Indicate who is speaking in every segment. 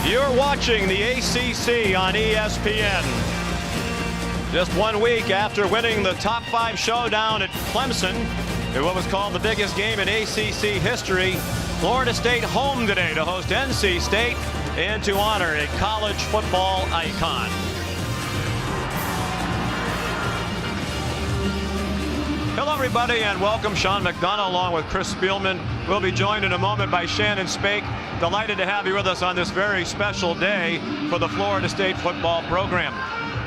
Speaker 1: You're watching the ACC on ESPN. Just 1 week after winning the top 5 showdown at Clemson in what was called the biggest game in ACC history, Florida State home today to host NC State and to honor a college football icon. Hello everybody and welcome. Sean McDonough along with Chris Spielman. We'll be joined in a moment by Shannon Spake. Delighted to have you with us on this very special day for the Florida State football program.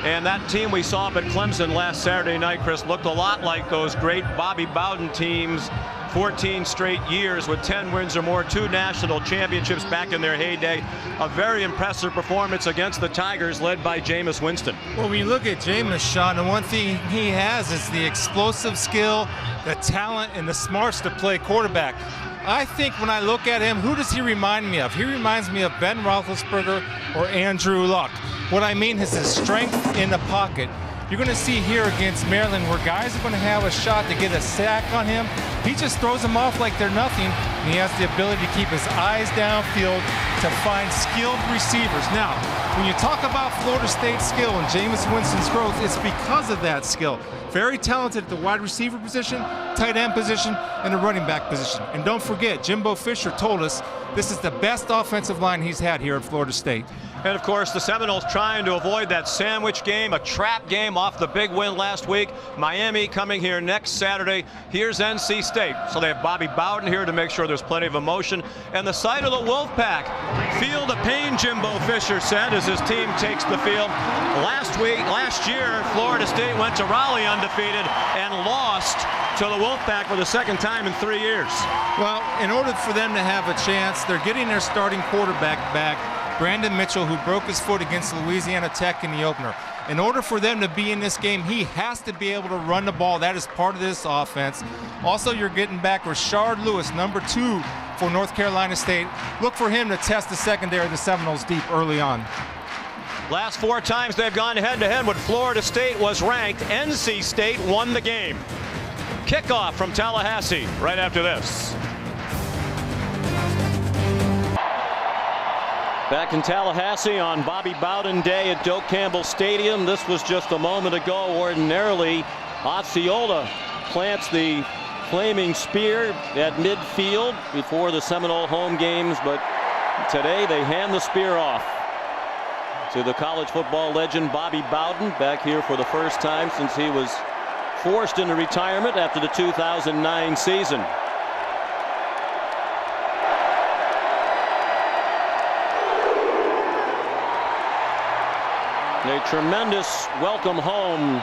Speaker 1: And that team we saw up at Clemson last Saturday night, Chris, looked a lot like those great Bobby Bowden teams, 14 straight years with 10 wins or more, 2 national championships back in their heyday. A very impressive performance against the Tigers led by Jameis Winston.
Speaker 2: Well, when you look at Jameis, Sean, the one thing he has is the explosive skill, the talent, and the smarts to play quarterback. I think when I look at him, who does he remind me of? He reminds me of Ben Roethlisberger or Andrew Luck. What I mean is his strength in the pocket. You're going to see here against Maryland where guys are going to have a shot to get a sack on him. He just throws them off like they're nothing, and he has the ability to keep his eyes downfield to find skilled receivers. Now, when you talk about Florida State's skill and Jameis Winston's growth, it's because of that skill. Very talented at the wide receiver position, tight end position, and the running back position. And don't forget, Jimbo Fisher told us this is the best offensive line he's had here at Florida State.
Speaker 1: And of course, the Seminoles trying to avoid that sandwich game, a trap game off the big win last week. Miami coming here next Saturday. Here's NC State. So they have Bobby Bowden here to make sure there's plenty of emotion. And the site of the Wolfpack. Field of pain, Jimbo Fisher said, as his team takes the field. Last year, Florida State went to Raleigh undefeated and lost to the Wolfpack for the second time in 3 years.
Speaker 2: Well, in order for them to have a chance, they're getting their starting quarterback back, Brandon Mitchell, who broke his foot against Louisiana Tech in the opener. In order for them to be in this game, he has to be able to run the ball. That is part of this offense. Also, you're getting back Rashard Lewis, number 2 for North Carolina State. Look for him to test the secondary of the Seminoles deep early on.
Speaker 1: Last 4 times they've gone head-to-head when Florida State was ranked. NC State won the game. Kickoff from Tallahassee right after this. Back in Tallahassee on Bobby Bowden Day at Doak Campbell Stadium. This was just a moment ago. Ordinarily, Osceola plants the flaming spear at midfield before the Seminole home games, but today they hand the spear off to the college football legend Bobby Bowden, back here for the first time since he was forced into retirement after the 2009 season. A tremendous welcome home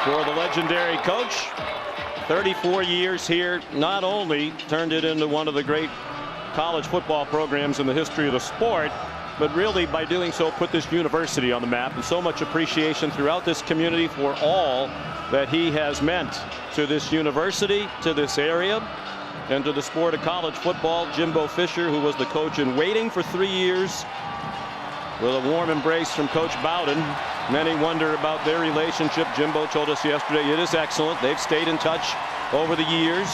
Speaker 1: for the legendary coach. 34 years here, not only turned it into one of the great college football programs in the history of the sport, but really by doing so put this university on the map, and so much appreciation throughout this community for all that he has meant to this university, to this area, and to the sport of college football. Jimbo Fisher, who was the coach in waiting for 3 years, with a warm embrace from Coach Bowden. Many wonder about their relationship. Jimbo told us yesterday it is excellent. They've stayed in touch over the years.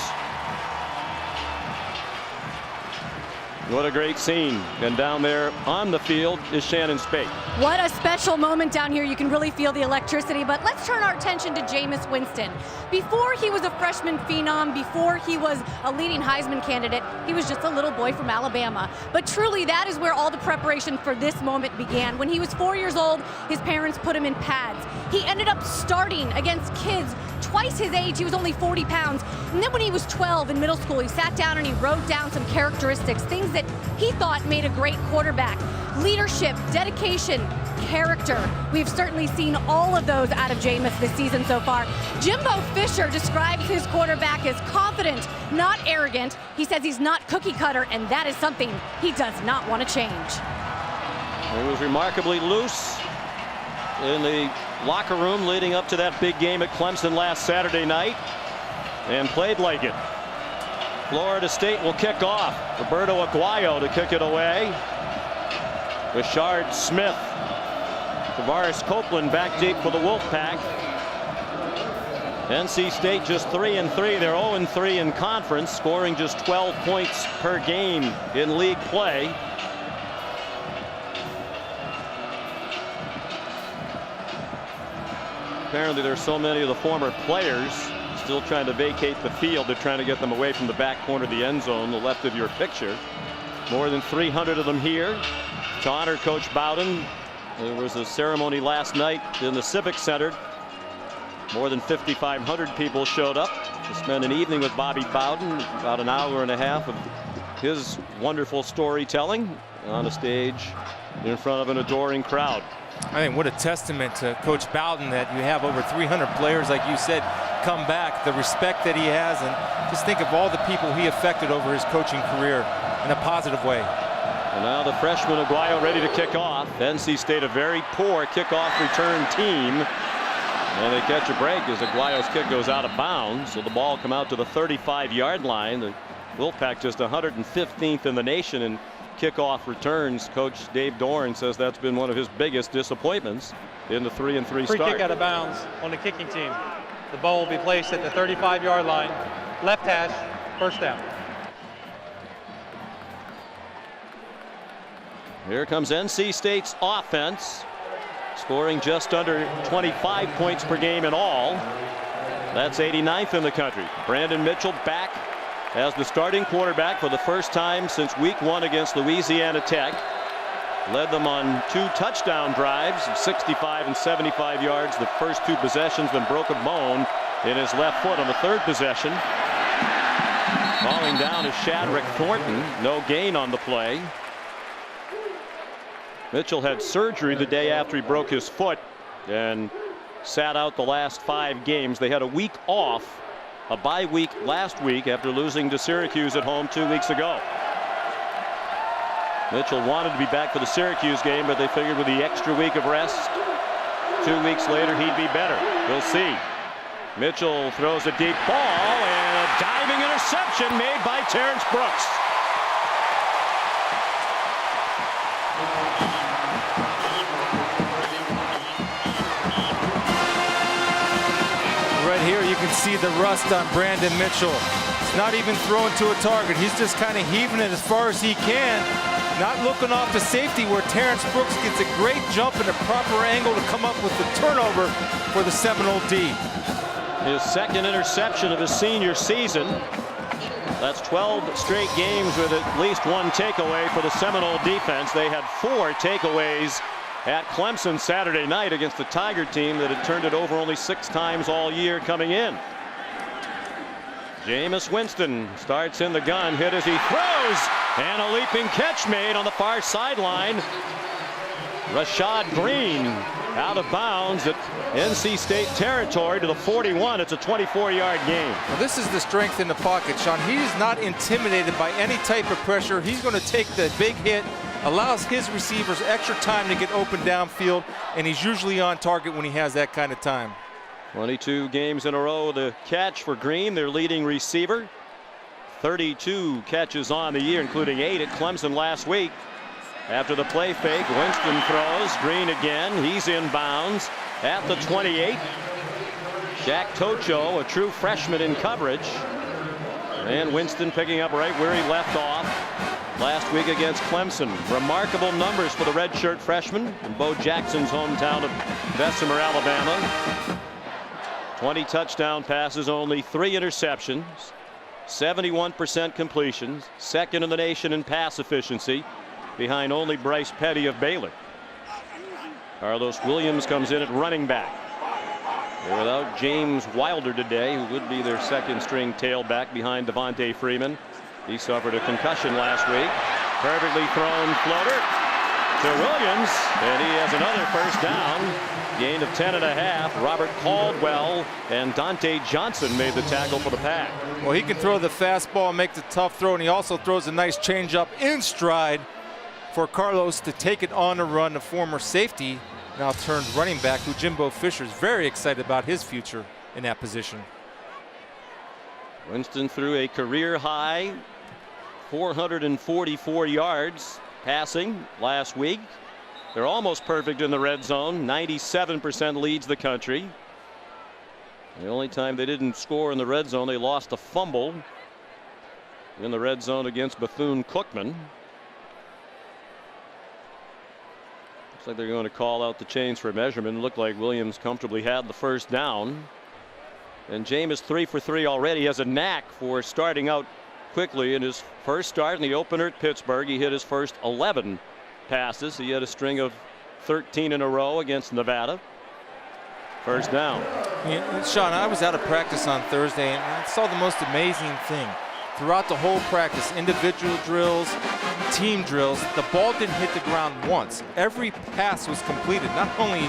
Speaker 1: What a great scene. And down there on the field is Shannon Spake.
Speaker 3: What a special moment down here. You can really feel the electricity. But let's turn our attention to Jameis Winston. Before he was a freshman phenom, before he was a leading Heisman candidate, he was just a little boy from Alabama. But truly, that is where all the preparation for this moment began. When he was 4 years old, his parents put him in pads. He ended up starting against kids twice his age. He was only 40 pounds. And then when he was 12 in middle school, he sat down and he wrote down some characteristics, things that he thought made a great quarterback. Leadership, dedication, character. We've certainly seen all of those out of Jameis this season so far. Jimbo Fisher describes his quarterback as confident, not arrogant. He says he's not cookie cutter, and that is something he does not want to change.
Speaker 1: He was remarkably loose in the locker room leading up to that big game at Clemson last Saturday night, and played like it. Florida State will kick off. Roberto Aguayo to kick it away. Rashard Smith. Tavares Copeland back deep for the Wolfpack. NC State just 3-3. They're 0-3 in conference, scoring just 12 points per game in league play. Apparently there's so many of the former players still trying to vacate the field. They're trying to get them away from the back corner of the end zone, the left of your picture. More than 300 of them here to honor Coach Bowden. There was a ceremony last night in the Civic Center. More than 5,500 people showed up to spend an evening with Bobby Bowden. About an hour and a half of his wonderful storytelling on a stage in front of an adoring crowd.
Speaker 2: I think what a testament to Coach Bowden that you have over 300 players, like you said, come back, the respect that he has, and just think of all the people he affected over his coaching career in a positive way.
Speaker 1: And now the freshman Aguayo ready to kick off. NC State a very poor kickoff return team. And they catch a break as Aguayo's kick goes out of bounds. So the ball come out to the 35-yard line. The Wolfpack just 115th in the nation in kickoff returns. Coach Dave Dorn says that's been one of his biggest disappointments in the 3-3
Speaker 4: Free
Speaker 1: start.
Speaker 4: kick out of bounds on the kicking team. The ball will be placed at the 35-yard line. Left hash, first down.
Speaker 1: Here comes NC State's offense, scoring just under 25 points per game in all. That's 89th in the country. Brandon Mitchell back as the starting quarterback for the first time since week 1 against Louisiana Tech. Led them on 2 touchdown drives of 65 and 75 yards the first 2 possessions, then broke a bone in his left foot on the 3rd possession. Falling down is Shadrick Thornton. No gain on the play. Mitchell had surgery the day after he broke his foot and sat out the last 5 games. They had a week off, a bye week last week after losing to Syracuse at home 2 weeks ago. Mitchell wanted to be back for the Syracuse game, but they figured with the extra week of rest, 2 weeks later he'd be better. We'll see. Mitchell throws a deep ball and a diving interception made by Terrence Brooks.
Speaker 2: Right here you can see the rust on Brandon Mitchell. It's not even thrown to a target. He's just kind of heaving it as far as he can. Not looking off the safety where Terrence Brooks gets a great jump and a proper angle to come up with the turnover for the Seminole D.
Speaker 1: His 2nd interception of his senior season. That's 12 straight games with at least 1 takeaway for the Seminole defense. They had 4 takeaways at Clemson Saturday night against the Tiger team that had turned it over only 6 times all year coming in. Jameis Winston starts in the gun, hit as he throws, and a leaping catch made on the far sideline. Rashad Green out of bounds at NC State territory to the 41. It's a 24-yard gain.
Speaker 2: Well, this is the strength in the pocket, Sean. He's not intimidated by any type of pressure. He's going to take the big hit, allows his receivers extra time to get open downfield, and he's usually on target when he has that kind of time.
Speaker 1: 22 games in a row the catch for Green, their leading receiver. 32 catches on the year, including 8 at Clemson last week. After the play fake, Winston throws. Green again. He's in bounds at the 28. Jack Tocho, a true freshman in coverage. And Winston picking up right where he left off last week against Clemson. Remarkable numbers for the redshirt freshman in Bo Jackson's hometown of Bessemer, Alabama. 20 touchdown passes, only 3 interceptions, 71% completions, 2nd in the nation in pass efficiency, behind only Bryce Petty of Baylor. Carlos Williams comes in at running back. They're without James Wilder today, who would be their 2nd string tailback behind Devontae Freeman. He suffered a concussion last week. Perfectly thrown floater to Williams, and he has another first down. Gain of 10.5. Robert Caldwell and Dante Johnson made the tackle for the Pack.
Speaker 2: Well, he can throw the fastball, make the tough throw, and he also throws a nice changeup in stride for Carlos to take it on the run. The former safety now turned running back, who Jimbo Fisher is very excited about his future in that position.
Speaker 1: Winston threw a career high 444 yards passing last week. They're almost perfect in the red zone. 97% leads the country. The only time they didn't score in the red zone, they lost a fumble in the red zone against Bethune-Cookman. Looks like they're going to call out the chains for measurement. It looked like Williams comfortably had the first down. And Jameis 3 for 3 already. He has a knack for starting out quickly. In his first start in the opener at Pittsburgh, he hit his first 11 passes. He had a string of 13 in a row against Nevada. First down.
Speaker 2: Yeah, Sean, I was out of practice on Thursday and I saw the most amazing thing. Throughout the whole practice, individual drills, team drills, the ball didn't hit the ground once. Every pass was completed, not only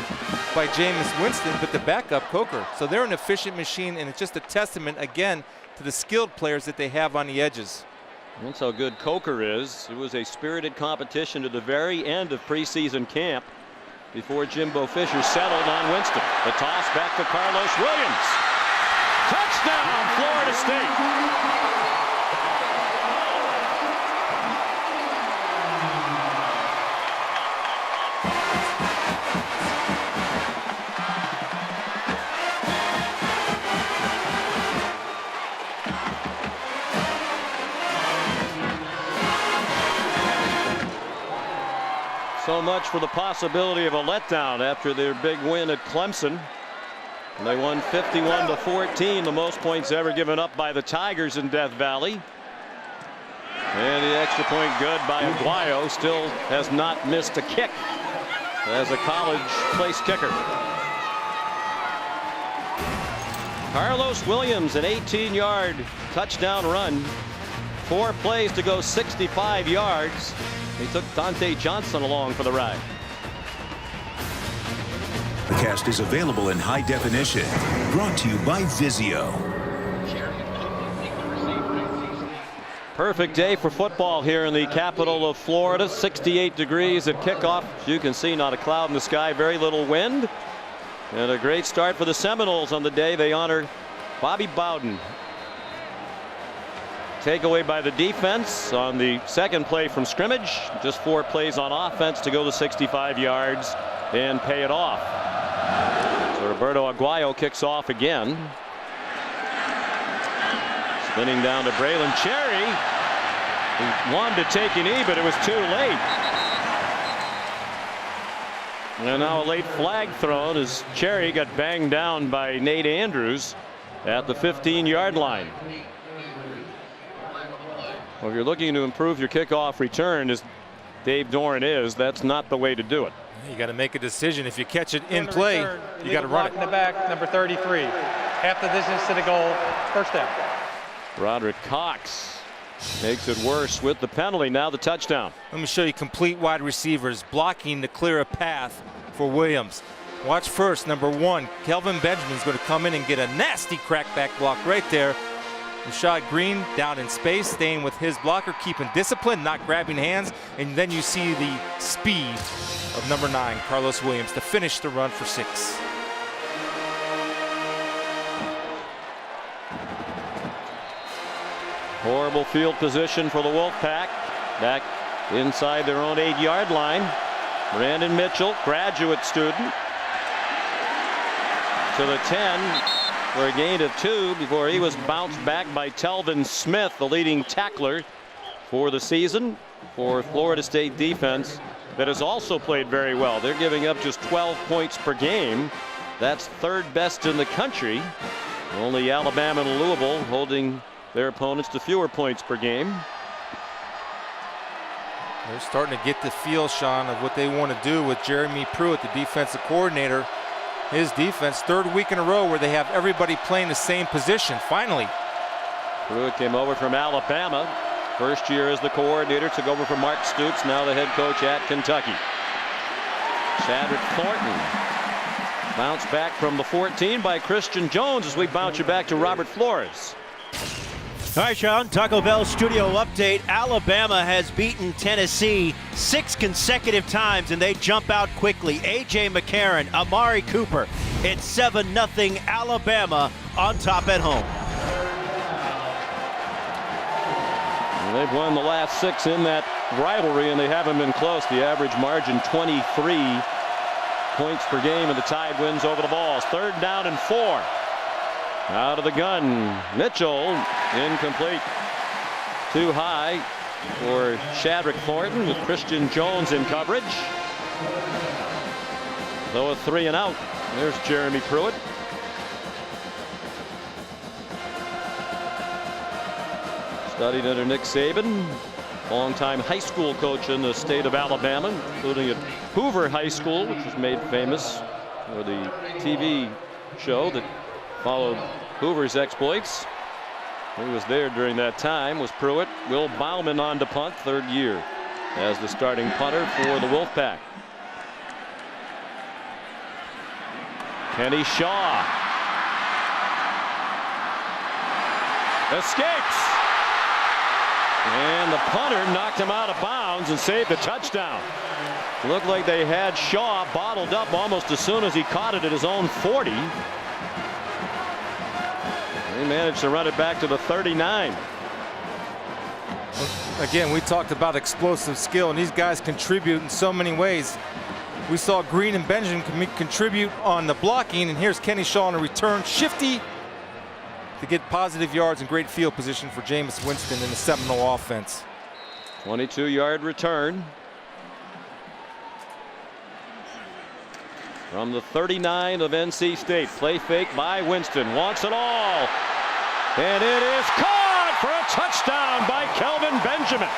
Speaker 2: by Jameis Winston, but the backup Coker. So they're an efficient machine, and it's just a testament, again, to the skilled players that they have on the edges.
Speaker 1: That's how good Coker is. It was a spirited competition to the very end of preseason camp before Jimbo Fisher settled on Winston. The toss back to Carlos Williams. Touchdown, Florida State. So much for the possibility of a letdown after their big win at Clemson. And they won 51-14, the most points ever given up by the Tigers in Death Valley. And the extra point good by Aguayo. Still has not missed a kick as a college place kicker. Carlos Williams, an 18-yard touchdown run. 4 plays to go 65 yards. He took Dante Johnson along for the ride.
Speaker 5: The cast is available in high definition. Brought to you by Vizio.
Speaker 1: Perfect day for football here in the capital of Florida. 68 degrees at kickoff. As you can see, not a cloud in the sky, very little wind. And a great start for the Seminoles on the day. They honor Bobby Bowden. Takeaway by the defense on the second play from scrimmage. Just 4 plays on offense to go to 65 yards and pay it off. So Roberto Aguayo kicks off again. Spinning down to Braylon Cherry. He wanted to take a knee, but it was too late. And now a late flag thrown as Cherry got banged down by Nate Andrews at the 15-yard line. Well, if you're looking to improve your kickoff return, as Dave Doran is, that's not the way to do it.
Speaker 2: You got to make a decision. If you catch it in play, you got to run it.
Speaker 4: In the back, number 33. Half the distance to the goal. First down.
Speaker 1: Roderick Cox makes it worse with the penalty. Now the touchdown.
Speaker 2: Let me show you complete wide receivers blocking to clear a path for Williams. Watch first, number 1. Kelvin Benjamin's going to come in and get a nasty crackback block right there. Rashad Green down in space, staying with his blocker, keeping discipline, not grabbing hands. And then you see the speed of number 9, Carlos Williams, to finish the run for 6.
Speaker 1: Horrible field position for the Wolfpack. Back inside their own 8-yard line. Brandon Mitchell, graduate student, to the 10. For a gain of 2 before he was bounced back by Telvin Smith, the leading tackler for the season for Florida State defense that has also played very well. They're giving up just 12 points per game. That's 3rd best in the country. Only Alabama and Louisville holding their opponents to fewer points per game.
Speaker 2: They're starting to get the feel, Sean, of what they want to do with Jeremy Pruitt, the defensive coordinator. His defense, 3rd week in a row where they have everybody playing the same position. Finally.
Speaker 1: Pruitt came over from Alabama. First year as the coordinator, took over from Mark Stoops, now the head coach at Kentucky. Chadrick Thornton bounced back from the 14 by Christian Jones as we bounce you back to Robert Flores.
Speaker 6: All right, Sean, Taco Bell studio update. Alabama has beaten Tennessee 6 consecutive times, and they jump out quickly. A.J. McCarron, Amari Cooper. It's 7-0 Alabama on top at home.
Speaker 1: And they've won the last 6 in that rivalry, and they haven't been close. The average margin 23 points per game, and the Tide wins over the Vols. 3rd down and 4. Out of the gun, Mitchell, incomplete. Too high for Chadrick Thornton with Christian Jones in coverage. So a 3 and out. There's Jeremy Pruitt. Studied under Nick Saban, longtime high school coach in the state of Alabama, including at Hoover High School, which was made famous for the TV show that followed Hoover's exploits. He was there during that time. Was Pruitt. Will Bauman on to punt, 3rd year as the starting punter for the Wolfpack. Kenny Shaw escapes, and the punter knocked him out of bounds and saved the touchdown. It looked like they had Shaw bottled up almost as soon as he caught it at his own 40. He managed to run it back to the 39.
Speaker 2: Again, we talked about explosive skill, and these guys contribute in so many ways. We saw Green and Benjamin contribute on the blocking, and here's Kenny Shaw on a return, shifty to get positive yards and great field position for Jameis Winston in the Seminole offense.
Speaker 1: 22-yard return from the 39 of NC State. Play fake by Winston. Wants it all. And it is caught for a touchdown by Kelvin Benjamin.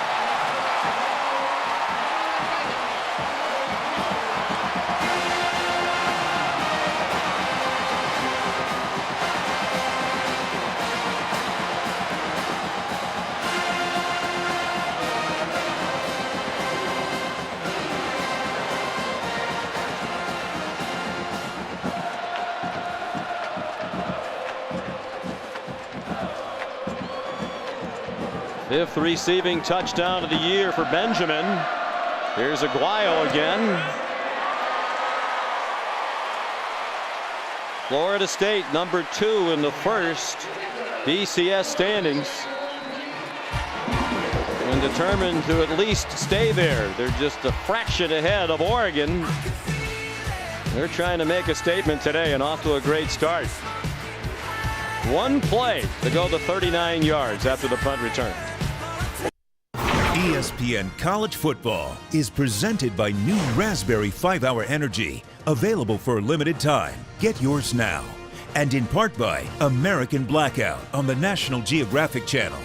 Speaker 1: Fifth receiving touchdown of the year for Benjamin. Here's Aguayo again. Florida State #2 in the first BCS standings, and determined to at least stay there. They're just a fraction ahead of Oregon. They're trying to make a statement today and off to a great start. One play to go to 39 yards after the punt return.
Speaker 5: ESPN College Football is presented by new Raspberry 5-Hour Energy, available for a limited time. Get yours now. And in part by American Blackout on the National Geographic Channel.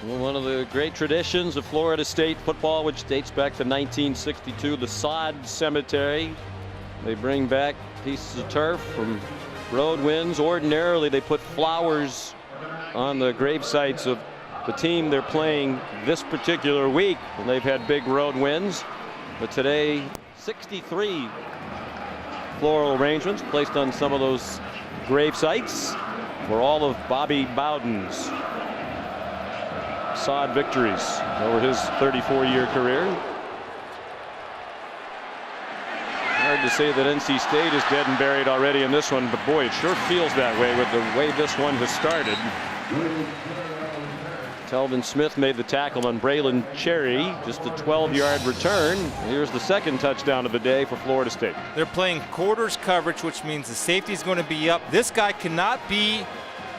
Speaker 1: Well, one of the great traditions of Florida State football, which dates back to 1962, the Sod Cemetery. They bring back pieces of turf from road wins. Ordinarily, they put flowers on the grave sites of the team they're playing this particular week, and they've had big road wins. But today, 63 floral arrangements placed on some of those grave sites for all of Bobby Bowden's Sod victories over his 34-year career. Hard to say that NC State is dead and buried already in this one, but boy, it sure feels that way with the way this one has started. Telvin Smith made the tackle on Braylon Cherry, just a 12-yard return. Here's the second touchdown of the day for Florida State.
Speaker 2: They're playing quarters coverage, which means the safety is going to be up. This guy cannot be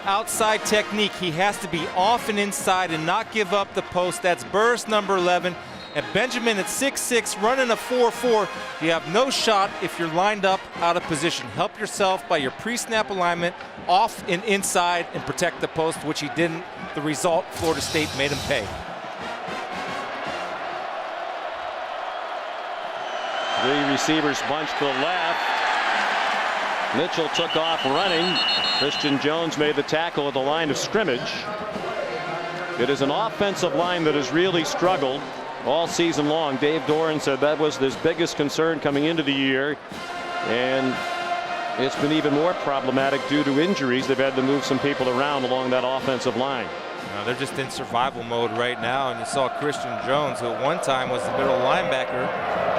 Speaker 2: outside technique. He has to be off and inside and not give up the post. That's Burris number 11. And Benjamin at 6'6", running a 4.4. You have no shot if you're lined up out of position. Help yourself by your pre-snap alignment, off and inside, and protect the post, which he didn't. The result, Florida State made him pay.
Speaker 1: Three receivers bunched to the left. Mitchell took off running. Christian Jones made the tackle at the line of scrimmage. It is an offensive line that has really struggled all season long. Dave Doran said that was his biggest concern coming into the year, and it's been even more problematic due to injuries. They've had to move some people around along that offensive line.
Speaker 2: They're just in survival mode right now, and you saw Christian Jones, who at one time was the middle linebacker.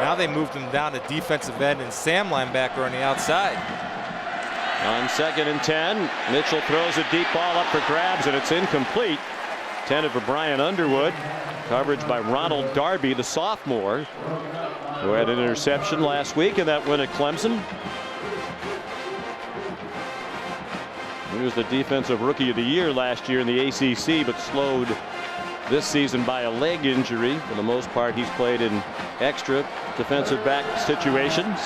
Speaker 2: Now they moved him down to defensive end and Sam linebacker on the outside.
Speaker 1: On 2nd and 10, Mitchell throws a deep ball up for grabs, and it's incomplete. Intended for Brian Underwood. Coverage by Ronald Darby, the sophomore, who had an interception last week in that win at Clemson. He was the defensive rookie of the year last year in the ACC, but slowed this season by a leg injury. For the most part, he's played in extra defensive back situations.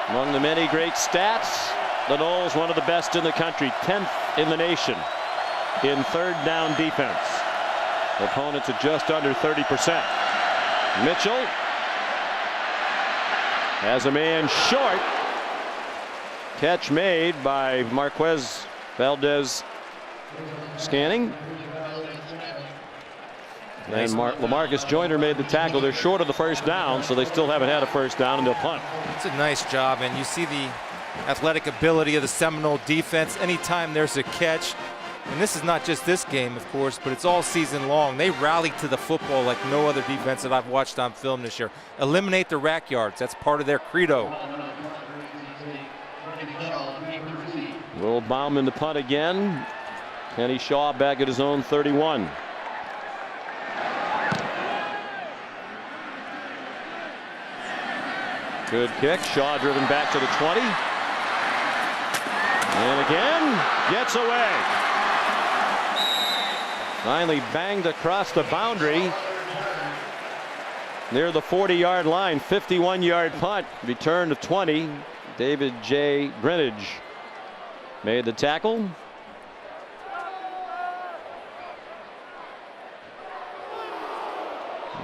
Speaker 1: Among the many great stats, the Noles one of the best in the country, 10th in the nation in third down defense. Opponents are just under 30%. Mitchell has a man short. Catch made by Marquez Valdez scanning. And Lamarcus Joyner made the tackle. They're short of the first down, so they still haven't had a first down, and they'll punt.
Speaker 2: It's a nice job, and you see the athletic ability of the Seminole defense anytime there's a catch. And this is not just this game, of course, but it's all season long. They rally to the football like no other defense that I've watched on film this year. Eliminate the rack yards. That's part of their credo.
Speaker 1: Will Bauman to punt again. Kenny Shaw back at his own 31. Good kick. Shaw driven back to the 20. And again, gets away. Finally banged across the boundary near the 40-yard line. 51-yard punt. Return to 20. David J. Greenidge made the tackle.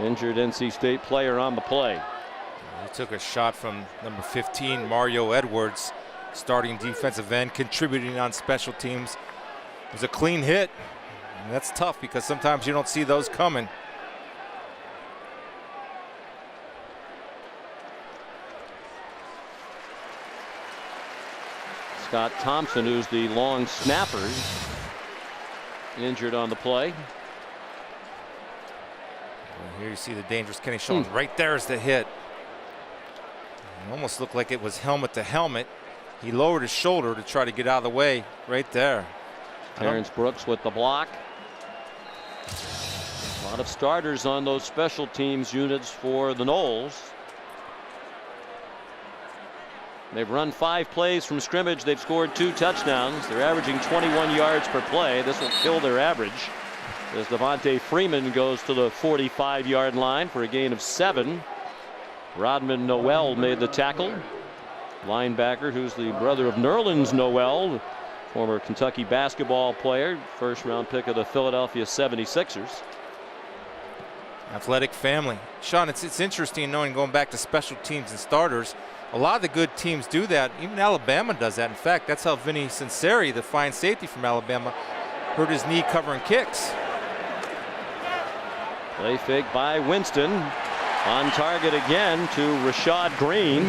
Speaker 1: Injured NC State player on the play.
Speaker 2: He took a shot from number 15, Mario Edwards, starting defensive end, contributing on special teams. It was a clean hit. And that's tough because sometimes you don't see those coming.
Speaker 1: Scott Thompson, who's the long snapper, injured on the play.
Speaker 2: And here you see the dangerous Kenny Shaw. Right there is the hit. It almost looked like it was helmet to helmet. He lowered his shoulder to try to get out of the way right there.
Speaker 1: Terrence Brooks with the block. A lot of starters on those special teams units for the Noles. They've run 5 plays from scrimmage. They've scored 2 touchdowns. They're averaging 21 yards per play. This will kill their average as Devontae Freeman goes to the 45-yard line for a gain of 7. Rodman Noel made the tackle. Linebacker, who's the brother of Nerlens Noel, former Kentucky basketball player, first-round pick of the Philadelphia 76ers.
Speaker 2: Athletic family. Sean, it's interesting knowing, going back to special teams and starters, a lot of the good teams do that. Even Alabama does that. In fact, that's how Vinny Sinceri, the fine safety from Alabama, hurt his knee covering kicks.
Speaker 1: Play fake by Winston. On target again to Rashad Green.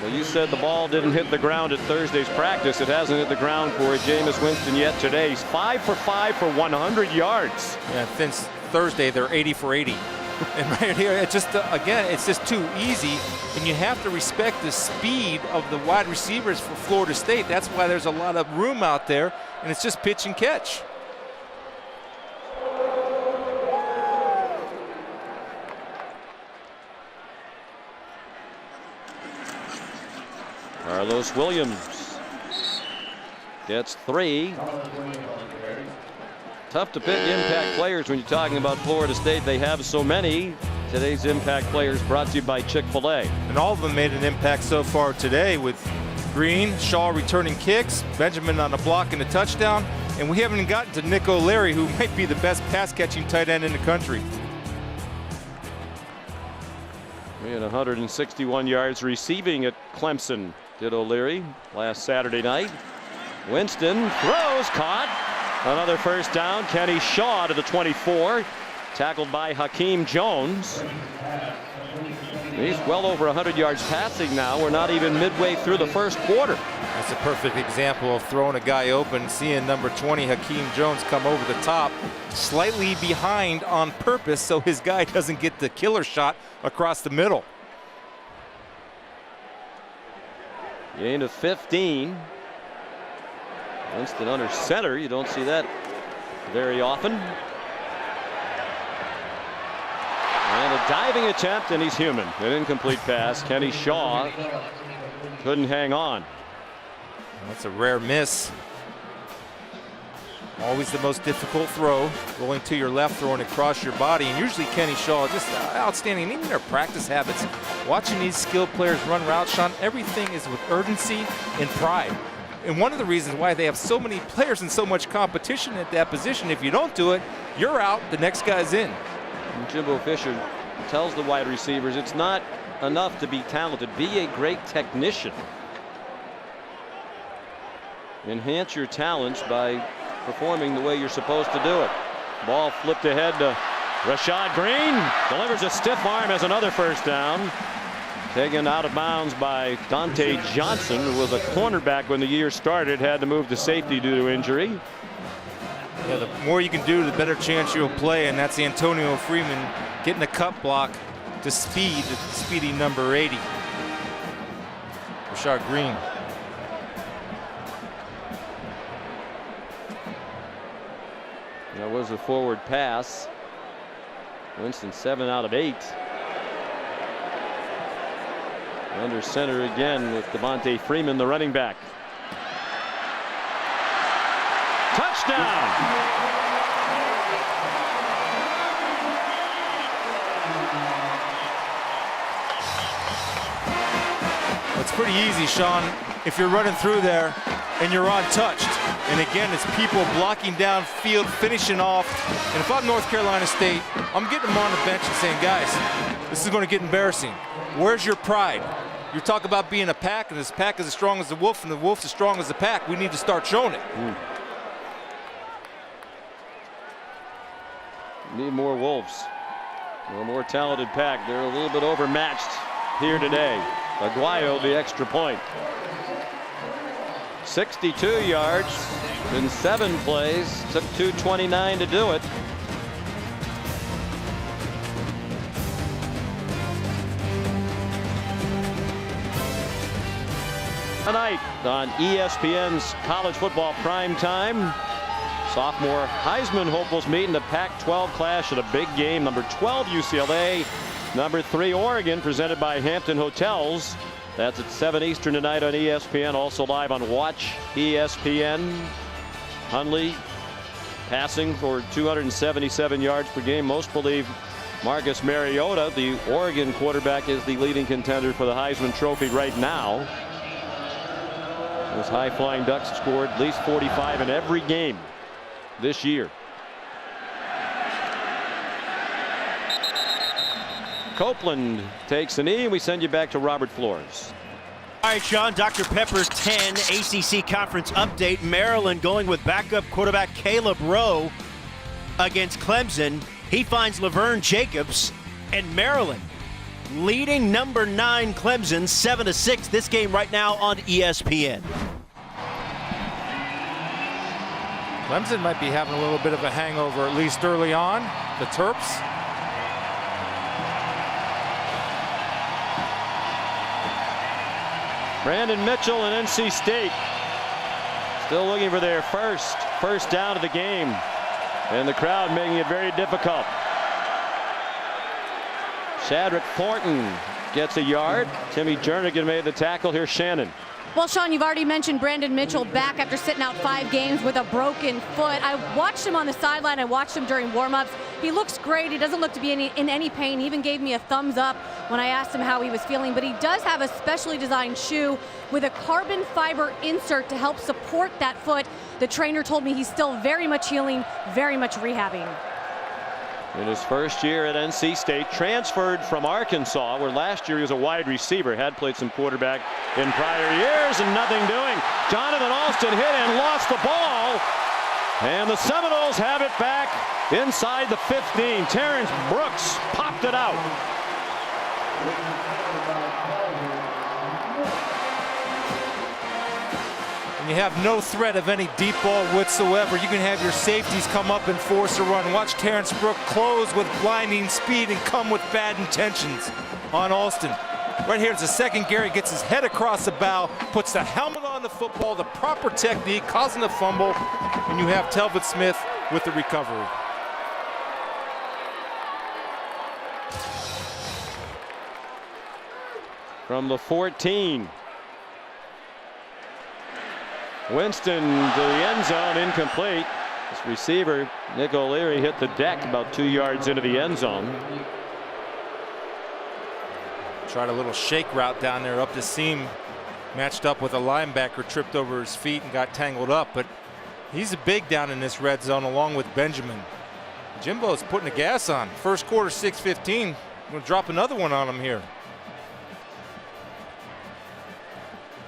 Speaker 1: Well, you said the ball didn't hit the ground at Thursday's practice. It hasn't hit the ground for Jameis Winston yet today. He's 5 for 5 for 100 yards.
Speaker 2: Yeah, since Thursday, they're 80 for 80. And right here, it's just, again, it's just too easy. And you have to respect the speed of the wide receivers for Florida State. That's why there's a lot of room out there. And it's just pitch and catch.
Speaker 1: Carlos Williams gets 3. Tough to pick impact players when you're talking about Florida State. They have so many. Today's impact players brought to you by Chick-fil-A.
Speaker 2: And all of them made an impact so far today, with Green, Shaw returning kicks, Benjamin on the block and a touchdown. And we haven't gotten to Nick O'Leary, who might be the best pass-catching tight end in the country.
Speaker 1: He had 161 yards receiving at Clemson, did O'Leary, last Saturday night. Winston throws, caught. Another first down. Kenny Shaw to the 24. Tackled by Hakeem Jones. He's well over 100 yards passing now. We're not even midway through the first quarter.
Speaker 2: That's a perfect example of throwing a guy open, seeing number 20, Hakeem Jones, come over the top, slightly behind on purpose so his guy doesn't get the killer shot across the middle.
Speaker 1: Gain of 15. Winston under center. You don't see that very often. And a diving attempt, and he's human. An incomplete pass. Kenny Shaw couldn't hang on.
Speaker 2: That's a rare miss. Always the most difficult throw, rolling to your left, throwing across your body. And usually Kenny Shaw, just outstanding. Even their practice habits, watching these skilled players run routes, Sean, everything is with urgency and pride. And one of the reasons why they have so many players and so much competition at that position, if you don't do it, you're out, the next guy's in.
Speaker 1: And Jimbo Fisher tells the wide receivers it's not enough to be talented. Be a great technician. Enhance your talents by performing the way you're supposed to do it. Ball flipped ahead to Rashad Green. Delivers a stiff arm as another first down. Taken out of bounds by Dante Johnson, who was a cornerback when the year started, had to move to safety due to injury.
Speaker 2: Yeah, the more you can do, the better chance you'll play, and that's Antonio Freeman getting a cut block to speed, speedy number 80. Rashad Green.
Speaker 1: That was a forward pass. Winston 7 out of 8. Under center again with Devontae Freeman, the running back. Touchdown!
Speaker 2: It's pretty easy, Sean, if you're running through there and you're untouched. And again, it's people blocking downfield, finishing off. And if I'm North Carolina State, I'm getting them on the bench and saying, guys, this is going to get embarrassing. Where's your pride? You talk about being a pack, and this pack is as strong as the wolf, and the wolf's as strong as the pack. We need to start showing it.
Speaker 1: Need more Wolves. A more talented pack. They're a little bit overmatched here today. Aguayo, the extra point. 62 yards in 7 plays. Took 2:29 to do it. Tonight on ESPN's College Football Prime Time, sophomore Heisman hopefuls meet in the Pac-12 clash at a big game. Number 12 UCLA, number 3 Oregon, presented by Hampton Hotels. That's at 7 Eastern tonight on ESPN. Also live on Watch ESPN. Hundley passing for 277 yards per game. Most believe Marcus Mariota, the Oregon quarterback, is the leading contender for the Heisman Trophy right now. Those high-flying Ducks scored at least 45 in every game this year. Copeland takes a knee, and we send you back to Robert Flores.
Speaker 6: All right, Sean, Dr. Pepper's 10 ACC Conference update. Maryland going with backup quarterback Caleb Rowe against Clemson. He finds Laverne Jacobs, and Maryland leading number 9 Clemson 7-6. This game right now on ESPN.
Speaker 2: Clemson might be having a little bit of a hangover, at least early on. The Terps.
Speaker 1: Brandon Mitchell and NC State still looking for their first down of the game, and the crowd making it very difficult. Shadrick Thornton gets a yard. Timmy Jernigan made the tackle. Here's Shannon.
Speaker 3: Well, Sean, you've already mentioned Brandon Mitchell back after sitting out 5 games with a broken foot. I watched him on the sideline. I watched him during warm-ups. He looks great. He doesn't look to be in any pain. He even gave me a thumbs up when I asked him how he was feeling. But he does have a specially designed shoe with a carbon fiber insert to help support that foot. The trainer told me he's still very much healing, very much rehabbing.
Speaker 1: In his first year at NC State, transferred from Arkansas, where last year he was a wide receiver, had played some quarterback in prior years, and nothing doing. Jonathan Alston hit and lost the ball, and the Seminoles have it back inside the 15. Terrence Brooks popped it out.
Speaker 2: You have no threat of any deep ball whatsoever. You can have your safeties come up and force a run. Watch Terrence Brooks close with blinding speed and come with bad intentions on Alston. Right here, it's the second. Gary gets his head across the bow, puts the helmet on the football, the proper technique, causing the fumble, and you have Telvin Smith with the recovery.
Speaker 1: From the 14. Winston to the end zone, incomplete. This receiver, Nick O'Leary, hit the deck about 2 yards into the end zone.
Speaker 2: Tried a little shake route down there up the seam. Matched up with a linebacker, tripped over his feet and got tangled up. But he's a big down in this red zone along with Benjamin. Jimbo's putting the gas on. First quarter, 6:15. I'm going to drop another one on him here.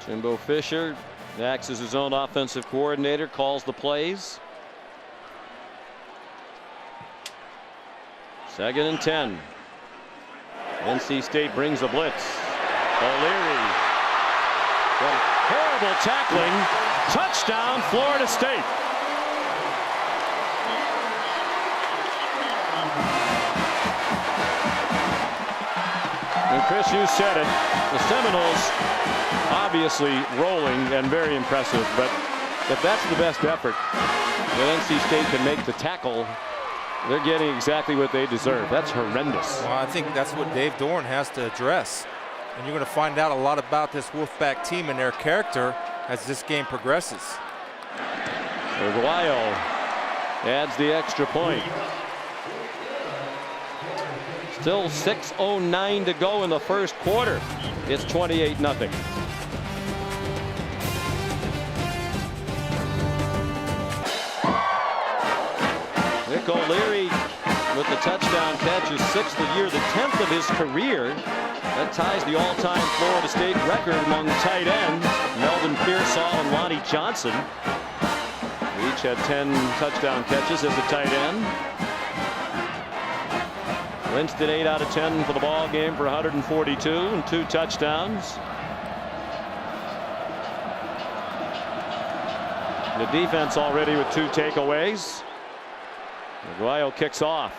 Speaker 1: Jimbo Fisher acts as his own offensive coordinator, calls the plays. 2nd and 10. NC State brings a blitz. O'Leary. Horrible tackling. Touchdown, Florida State. And Chris, you said it. The Seminoles obviously rolling and very impressive, but if that's the best effort that NC State can make the tackle, they're getting exactly what they deserve. That's horrendous.
Speaker 2: Well, I think that's what Dave Doeren has to address. And you're going to find out a lot about this Wolfpack team and their character as this game progresses.
Speaker 1: Aguayo adds the extra point. Still 6:09 to go in the first quarter. It's 28-0. Nick O'Leary with the touchdown catch, his 6th of the year, the 10th of his career. That ties the all-time Florida State record among tight ends. Melvin Pearsall and Lonnie Johnson each had 10 touchdown catches as a tight end. Winston 8 out of 10 for the ball game for 142 and 2 touchdowns. The defense already with 2 takeaways. Aguayo kicks off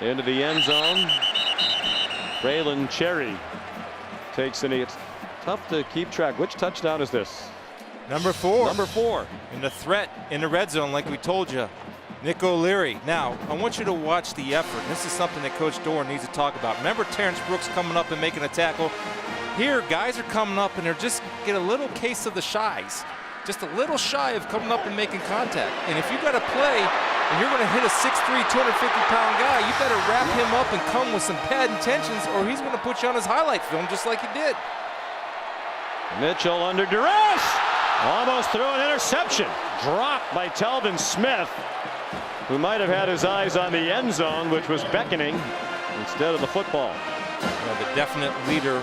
Speaker 1: into the end zone. Braylon Cherry takes in. It's tough to keep track. Which touchdown is this?
Speaker 2: Number 4.
Speaker 1: Number 4.
Speaker 2: And the threat in the red zone, like we told you. Nick O'Leary. Now, I want you to watch the effort. This is something that Coach Doeren needs to talk about. Remember Terrence Brooks coming up and making a tackle? Here, guys are coming up and they're just get a little case of the shies. Just a little shy of coming up and making contact. And if you got to play and you're going to hit a 6'3", 250-pound guy, you better wrap him up and come with some pad intentions, or he's going to put you on his highlight film just like he did.
Speaker 1: Mitchell under duress. Almost threw an interception. Dropped by Telvin Smith, who might have had his eyes on the end zone, which was beckoning instead of the football.
Speaker 2: The definite leader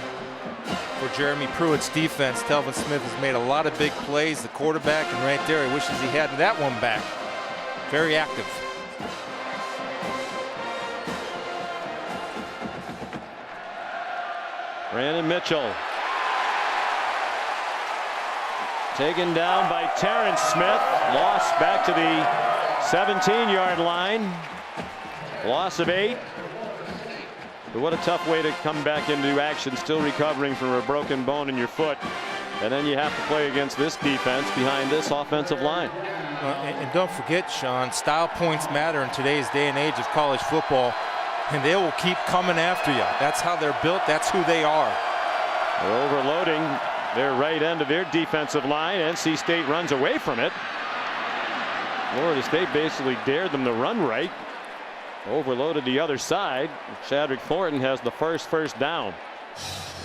Speaker 2: for Jeremy Pruitt's defense. Telvin Smith has made a lot of big plays. The quarterback, and right there, he wishes he had that one back. Very active.
Speaker 1: Brandon Mitchell taken down by Terrence Smith. Lost back to the 17-yard line. Loss of 8. But what a tough way to come back into action, still recovering from a broken bone in your foot. And then you have to play against this defense behind this offensive line.
Speaker 2: And don't forget, Sean, style points matter in today's day and age of college football. And they will keep coming after you. That's how they're built. That's who they are.
Speaker 1: They're overloading their right end of their defensive line. NC State runs away from it. Florida State basically dared them to run right. Overloaded the other side. Chadrick Thornton has the first down.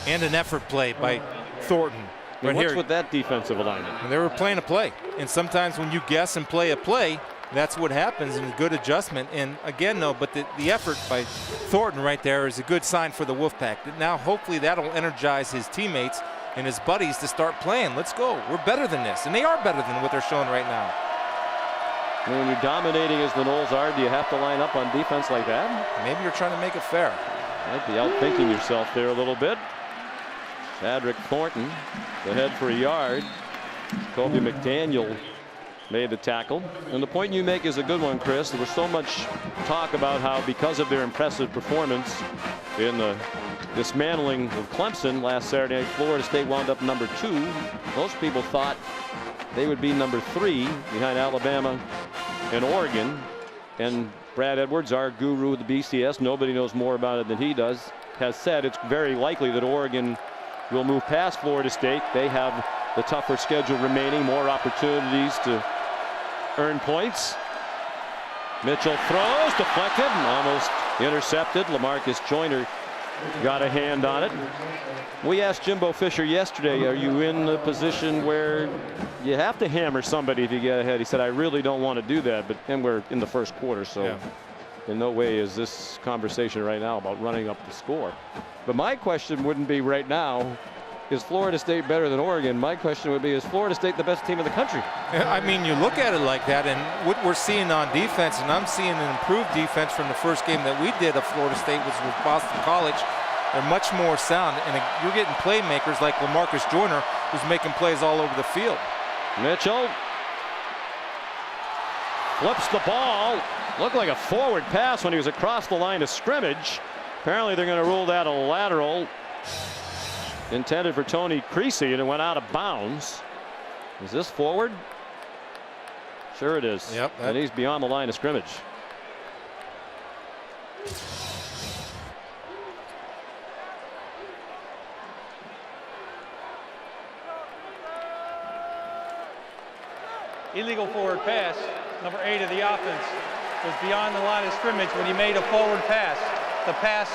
Speaker 2: And an effort play by Thornton.
Speaker 1: Right what's here with that defensive alignment?
Speaker 2: They were playing a play. And sometimes when you guess and play a play, that's what happens, and a good adjustment. And again, though, but the effort by Thornton right there is a good sign for the Wolfpack. Now, hopefully that'll energize his teammates and his buddies to start playing. Let's go. We're better than this. And they are better than what they're showing right now.
Speaker 1: When you're dominating as the Noles are, do you have to line up on defense like that?
Speaker 2: Maybe you're trying to make it fair.
Speaker 1: Might be outthinking yourself there a little bit. Chadrick Thornton, the head for a yard. Kobe McDaniel made the tackle. And the point you make is a good one, Chris. There was so much talk about how, because of their impressive performance in the dismantling of Clemson last Saturday night, Florida State wound up number 2. Most people thought they would be number 3 behind Alabama and Oregon. And Brad Edwards, our guru of the BCS, nobody knows more about it than he does, has said it's very likely that Oregon will move past Florida State. They have the tougher schedule remaining, more opportunities to earn points. Mitchell throws, deflected, and almost intercepted. LaMarcus Joyner got a hand on it. We asked Jimbo Fisher yesterday, are you in a position where you have to hammer somebody if you get ahead? He said, I really don't want to do that, but then we're in the first quarter, so in no way is this conversation right now about running up the score. But my question wouldn't be right now, is Florida State better than Oregon? My question would be, is Florida State the best team in the country?
Speaker 2: I mean, you look at it like that, and what we're seeing on defense, and I'm seeing an improved defense from the first game that we did of Florida State, was with Boston College. They're much more sound, and you're getting playmakers like LaMarcus Joyner, who's making plays all over the field.
Speaker 1: Mitchell flips the ball. Looked like a forward pass when he was across the line of scrimmage. Apparently they're going to rule that a lateral intended for Tony Creasy, and it went out of bounds. Is this forward? Sure it is.
Speaker 2: Yep.
Speaker 1: And he's beyond the line of scrimmage.
Speaker 4: Illegal forward pass, number 8 of the offense, was beyond the line of scrimmage when he made a forward pass. The pass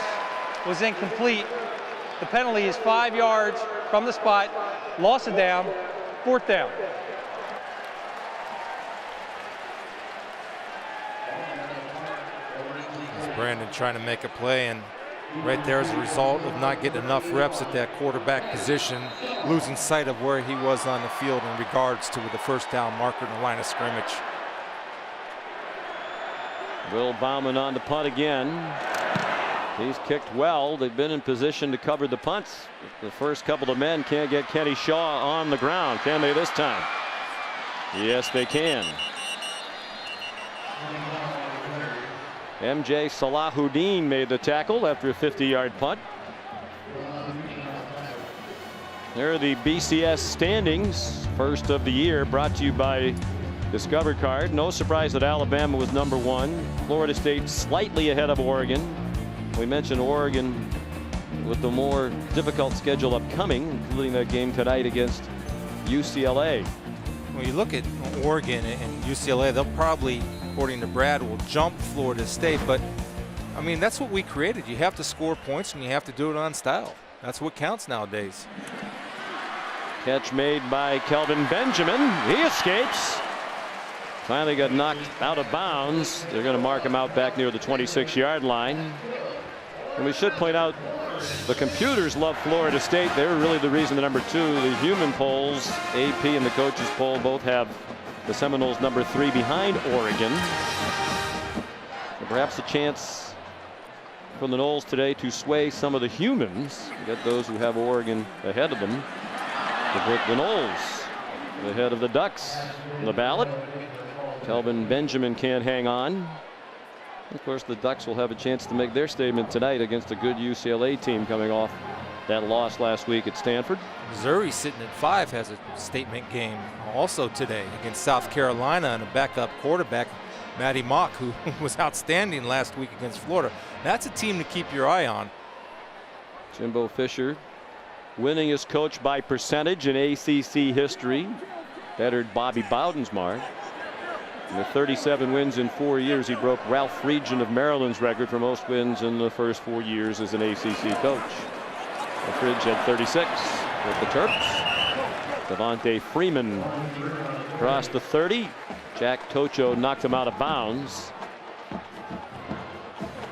Speaker 4: was incomplete. The penalty is 5 yards from the spot. Loss of down, 4th down.
Speaker 2: Brandon trying to make a play, and right there as a result of not getting enough reps at that quarterback position, losing sight of where he was on the field in regards to the first down marker in the line of scrimmage.
Speaker 1: Will Bauman on the punt again. He's kicked well. They've been in position to cover the punts. The first couple of men can't get Kenny Shaw on the ground. Can they this time? Yes, they can. MJ Salahuddin made the tackle after a 50-yard punt. There are the BCS standings, first of the year, brought to you by Discover Card. No surprise that Alabama was number 1. Florida State slightly ahead of Oregon. We mentioned Oregon with the more difficult schedule upcoming, including that game tonight against UCLA.
Speaker 2: When you look at Oregon and UCLA, they'll probably, according to Brad, will jump Florida State. But, I mean, that's what we created. You have to score points, and you have to do it on style. That's what counts nowadays.
Speaker 1: Catch made by Kelvin Benjamin. He escapes. Finally got knocked out of bounds. They're going to mark him out back near the 26-yard line. And we should point out the computers love Florida State. They're really the reason the number 2. The human polls, AP and the coaches poll, both have the Seminoles number 3 behind Oregon. So perhaps a chance from the Noles today to sway some of the humans, get those who have Oregon ahead of them, to put the Noles ahead of the Ducks in the ballot. Kelvin Benjamin can't hang on. Of course, the Ducks will have a chance to make their statement tonight against a good UCLA team coming off that loss last week at Stanford.
Speaker 2: Missouri, sitting at 5, has a statement game also today against South Carolina, and a backup quarterback, Matty Mock, who was outstanding last week against Florida. That's a team to keep your eye on.
Speaker 1: Jimbo Fisher, winningest coach by percentage in ACC history, bettered Bobby Bowden's mark. And with 37 wins in 4 years, he broke Ralph Friedgen of Maryland's record for most wins in the first 4 years as an ACC coach. Fridge had 36 with the Terps. Devontae Freeman crossed the 30. Jack Tocho knocked him out of bounds.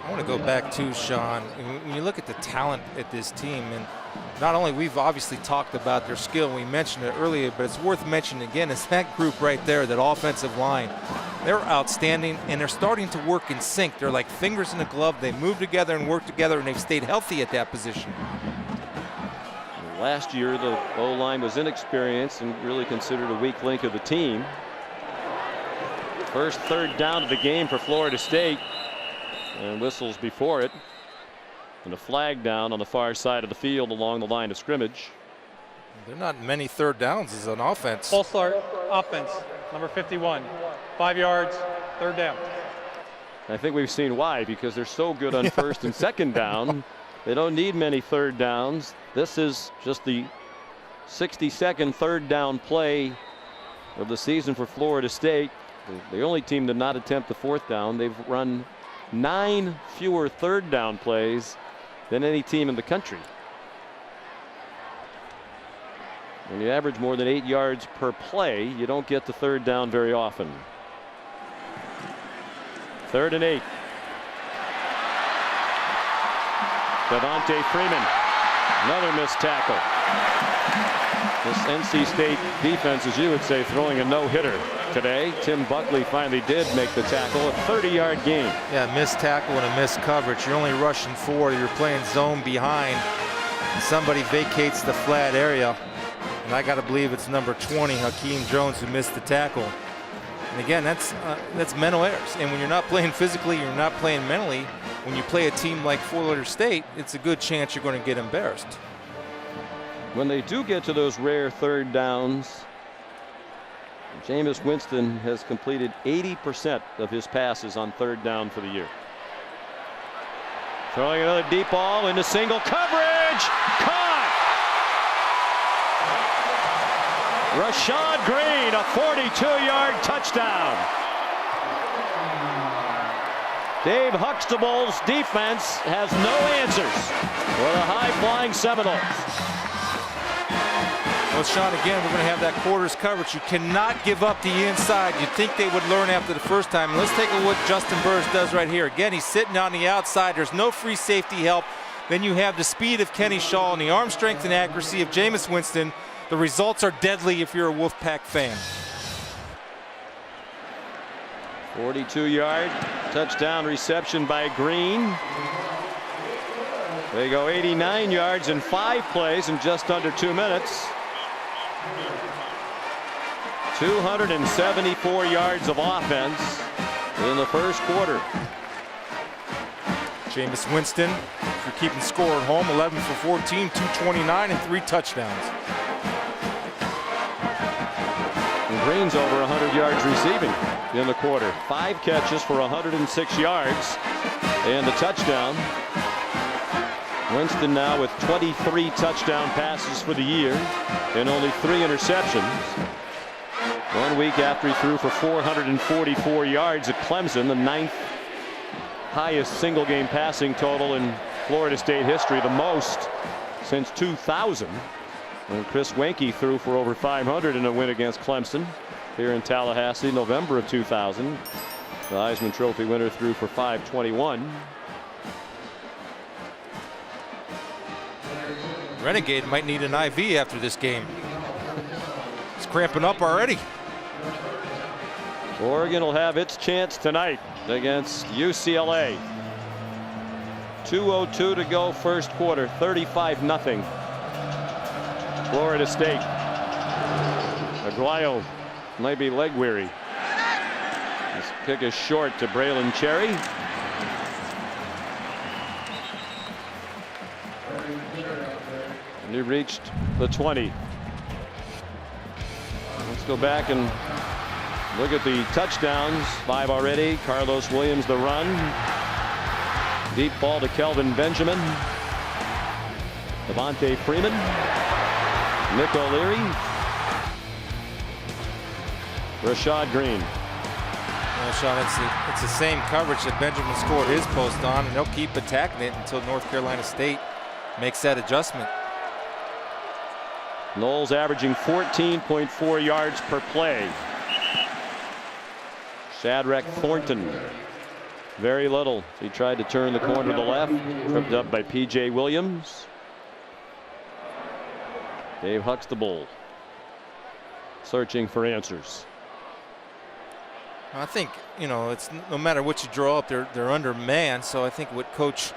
Speaker 2: I want to go back to Sean. When you look at the talent at this team, and not only we've obviously talked about their skill, we mentioned it earlier, but it's worth mentioning again, it's that group right there, that offensive line. They're outstanding, and they're starting to work in sync. They're like fingers in a glove. They move together and work together, and they've stayed healthy at that position.
Speaker 1: Last year, the O-line was inexperienced and really considered a weak link of the team. First third down of the game for Florida State, and whistles before it, and a flag down on the far side of the field along the line of scrimmage.
Speaker 2: There are not many third downs as an offense.
Speaker 4: Full start offense, number 51, 5 yards, 3rd down.
Speaker 1: I think we've seen why, because they're so good on first and second down. They don't need many third downs. This is just the 62nd third down play of the season for Florida State. The only team to not attempt the fourth down. They've run 9 fewer third down plays than any team in the country. When you average more than 8 yards per play, you don't get to third down very often. 3rd and 8. Devontae Freeman, another missed tackle. This NC State defense, as you would say, throwing a no-hitter today. Tim Buckley finally did make the tackle, a 30-yard gain.
Speaker 7: Yeah, missed tackle and a missed coverage. You're only rushing forward. You're playing zone behind. Somebody vacates the flat area. And I got to believe it's number 20, Hakeem Jones, who missed the tackle. And again, that's mental errors. And when you're not playing physically, you're not playing mentally. When you play a team like Florida State, it's a good chance you're going to get embarrassed.
Speaker 1: When they do get to those rare third downs, Jameis Winston has completed 80% of his passes on third down for the year. Throwing another deep ball into single coverage. Caught! Rashad Green, a 42-yard touchdown. Dave Huxtable's defense has no answers for the high-flying Seminoles.
Speaker 7: Well, Sean, again, we're going to have that quarters coverage. You cannot give up the inside. You'd think they would learn after the first time. And let's take a look what Justin Burris does right here. Again, he's sitting on the outside. There's no free safety help. Then you have the speed of Kenny Shaw and the arm strength and accuracy of Jameis Winston. The results are deadly if you're a Wolfpack fan.
Speaker 1: 42-yard touchdown reception by Green. They go 89 yards in 5 plays in just under 2 minutes. 274 yards of offense in the first quarter.
Speaker 7: Jameis Winston, if you're keeping score at home, 11 for 14, 229, and 3 touchdowns.
Speaker 1: And Green's over 100 yards receiving in the quarter. 5 catches for 106 yards and a touchdown. Winston now with 23 touchdown passes for the year and only 3 interceptions. 1 week after he threw for 444 yards at Clemson, the 9th highest single game passing total in Florida State history, the most since 2000 when Chris Weinke threw for over 500 in a win against Clemson here in Tallahassee, November of 2000. The Heisman Trophy winner threw for 521.
Speaker 7: Renegade might need an IV after this game. It's cramping up already.
Speaker 1: Oregon will have its chance tonight against UCLA. 2:02 to go first quarter, 35-0. Florida State. Aguayo might be leg weary. This kick is short to Braylon Cherry. And he reached the 20. Let's go back and look at the touchdowns. 5 already. Carlos Williams the run. Deep ball to Kelvin Benjamin. Devontae Freeman. Nick O'Leary. Rashad Green.
Speaker 7: Well, Sean, it's the same coverage that Benjamin scored his post on, and they'll keep attacking it until North Carolina State makes that adjustment.
Speaker 1: Knowles averaging 14.4 yards per play. Shadrack Thornton, very little. He tried to turn the corner to the left, tripped up by P.J. Williams. Dave Huxtable searching for answers.
Speaker 7: I think, you know, it's no matter what you draw up, they're undermanned. So I think what coach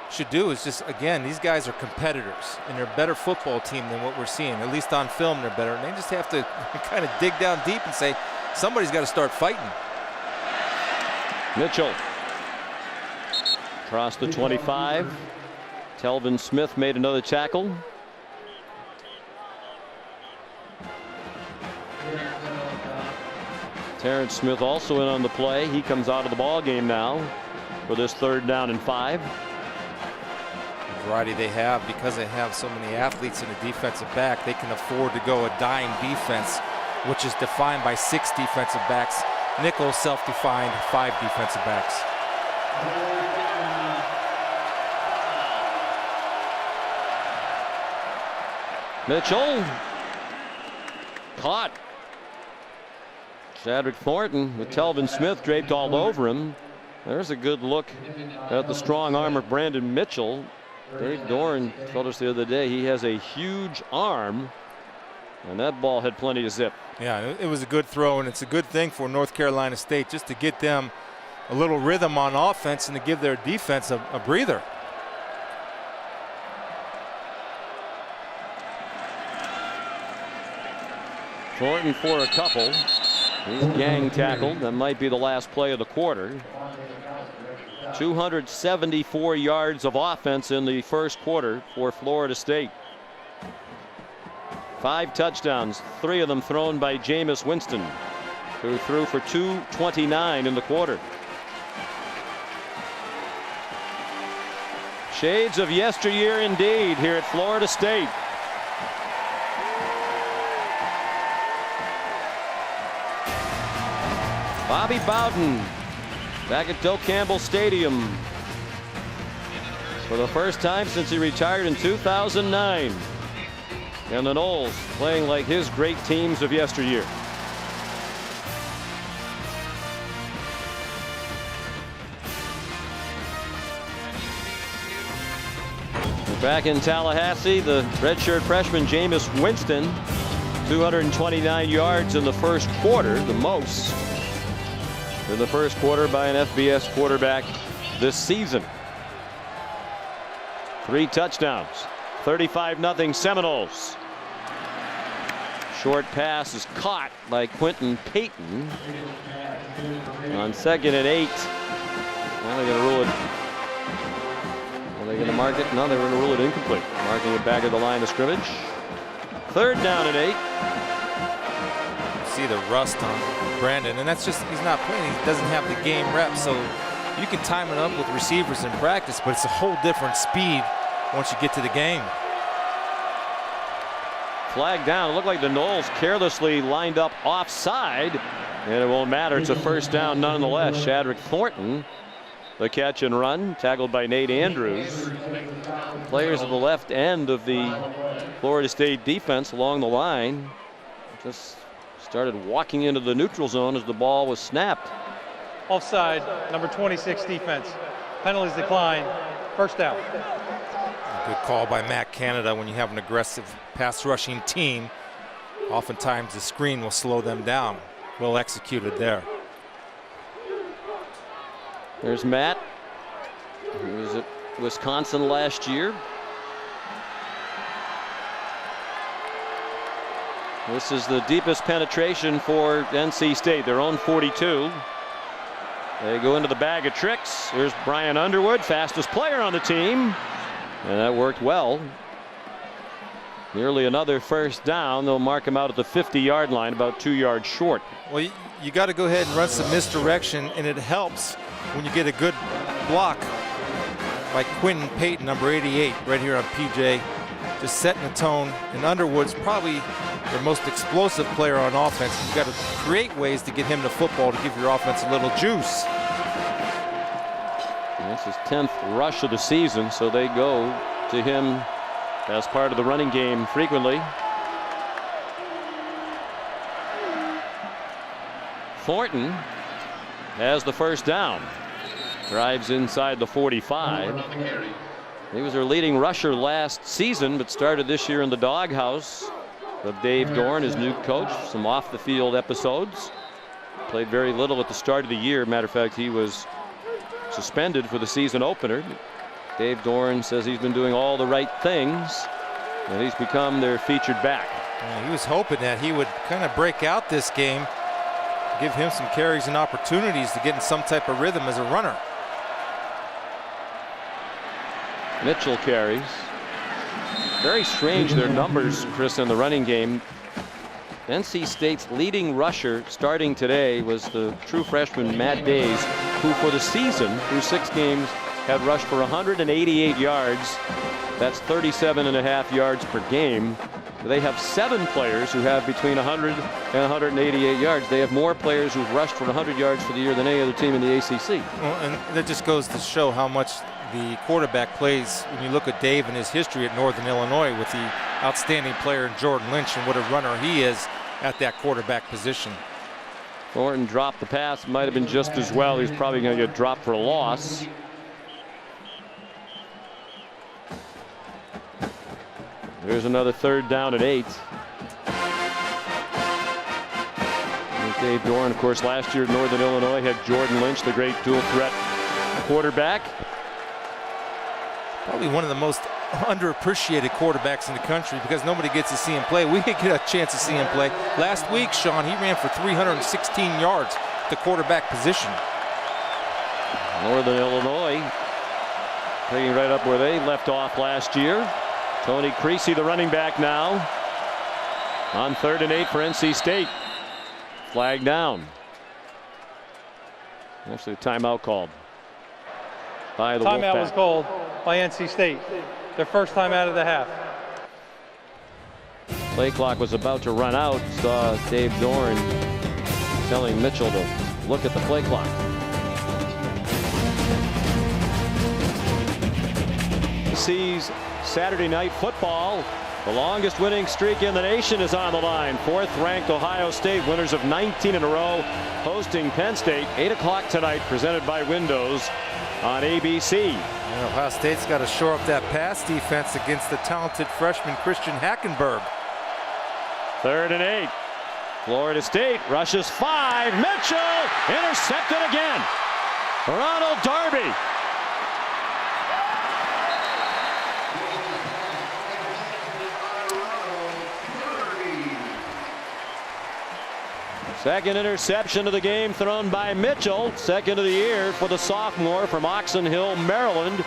Speaker 7: should do is just, again, these guys are competitors and they're a better football team than what we're seeing. At least on film, they're better. And they just have to kind of dig down deep and say, somebody's got to start fighting.
Speaker 1: Mitchell across the 25. Telvin Smith made another tackle. Terrence Smith also in on the play. He comes out of the ball game now for this 3rd down and 5.
Speaker 7: variety they have, because they have so many athletes in the defensive back, they can afford to go a dime defense, which is defined by 6 defensive backs. Nickel self-defined 5 defensive backs.
Speaker 1: Mitchell caught. Shadrick Thornton with Telvin Smith draped all over him. There's a good look at the strong arm of Brandon Mitchell. Dave Dorn told us the other day he has a huge arm, and that ball had plenty of zip.
Speaker 7: Yeah, it was a good throw, and it's a good thing for North Carolina State just to get them a little rhythm on offense and to give their defense a breather.
Speaker 1: Thornton for a couple. He's gang tackled. That might be the last play of the quarter. 274 yards of offense in the first quarter for Florida State. 5 touchdowns, 3 of them thrown by Jameis Winston, who threw for 229 in the quarter. Shades of yesteryear indeed here at Florida State. Bobby Bowden back at Doak Campbell Stadium for the first time since he retired in 2009. And the Noles playing like his great teams of yesteryear. Back in Tallahassee, the redshirt freshman Jameis Winston, 229 yards in the first quarter, the most in the first quarter by an FBS quarterback this season. 3 touchdowns. 35-0 Seminoles. Short pass is caught by Quentin Payton on 2nd and 8. Now they're going to rule it. Are they going to mark it? No, they're going to rule it incomplete. Marking it back at the line of scrimmage. 3rd down and 8.
Speaker 7: See the rust on Brandon, and that's just, he's not playing. He doesn't have the game rep, so you can time it up with receivers in practice, but it's a whole different speed once you get to the game.
Speaker 1: Flag down. It looked like the Noles carelessly lined up offside, and it won't matter. It's a first down nonetheless. Shadrick Thornton, the catch and run, tackled by Nate Andrews. Players at the left end of the Florida State defense along the line just started walking into the neutral zone as the ball was snapped.
Speaker 4: Offside, number 26 defense. Penalties decline. First down.
Speaker 7: Good call by Matt Canada. When you have an aggressive pass rushing team, oftentimes the screen will slow them down. Well executed there.
Speaker 1: There's Matt, who was at Wisconsin last year. This is the deepest penetration for NC State, their own 42. They go into the bag of tricks. Here's Brian Underwood, fastest player on the team. And that worked well. Nearly another first down. They'll mark him out at the 50-yard line, about 2 yards short.
Speaker 7: Well, you got to go ahead and run some misdirection, and it helps when you get a good block by Quentin Payton, number 88, right here on PJ, just setting the tone. And Underwood's probably their most explosive player on offense. You've got to create ways to get him the football to give your offense a little juice.
Speaker 1: This is 10th rush of the season, so they go to him as part of the running game frequently. Thornton has the first down. Drives inside the 45. He was their leading rusher last season, but started this year in the doghouse of Dave Dorn, his new coach. Some off the field episodes. Played very little at the start of the year. Matter of fact, he was suspended for the season opener. Dave Dorn says he's been doing all the right things, and he's become their featured back.
Speaker 7: Yeah, he was hoping that he would kind of break out this game, give him some carries and opportunities to get in some type of rhythm as a runner.
Speaker 1: Mitchell carries. Very strange, their numbers, Chris, in the running game. NC State's leading rusher starting today was the true freshman Matt Days, who for the season through 6 games had rushed for 188 yards. That's 37.5 yards per game. They have 7 players who have between 100 and 188 yards. They have more players who've rushed for 100 yards for the year than any other team in the ACC.
Speaker 7: Well, and that just goes to show how much the quarterback plays when you look at Dave and his history at Northern Illinois with the outstanding player Jordan Lynch and what a runner he is at that quarterback position.
Speaker 1: Thornton dropped the pass. Might have been just as well. He's probably going to get dropped for a loss. There's another 3rd down at 8. And Dave Doeren, of course, last year at Northern Illinois had Jordan Lynch, the great dual threat quarterback.
Speaker 7: Probably one of the most underappreciated quarterbacks in the country because nobody gets to see him play. We didn't get a chance to see him play. Last week, Sean, he ran for 316 yards at the quarterback position.
Speaker 1: Northern Illinois picking right up where they left off last year. Tony Creasy, the running back now. On 3rd and 8 for NC State. Flag down. Actually, a timeout called by the Wolfpack.
Speaker 4: Timeout was called by NC State. Their first time out of the half.
Speaker 1: Play clock was about to run out. Saw Dave Doeren telling Mitchell to look at the play clock. Sees Saturday Night Football. The longest winning streak in the nation is on the line. 4th-ranked Ohio State, winners of 19 in a row, hosting Penn State. 8 o'clock tonight, presented by Windows on ABC.
Speaker 7: And Ohio State's got to shore up that pass defense against the talented freshman Christian Hackenberg.
Speaker 1: 3rd and 8. Florida State rushes 5. Mitchell intercepted again. Ronald Darby. Second interception of the game thrown by Mitchell. Second of the year for the sophomore from Oxon Hill, Maryland,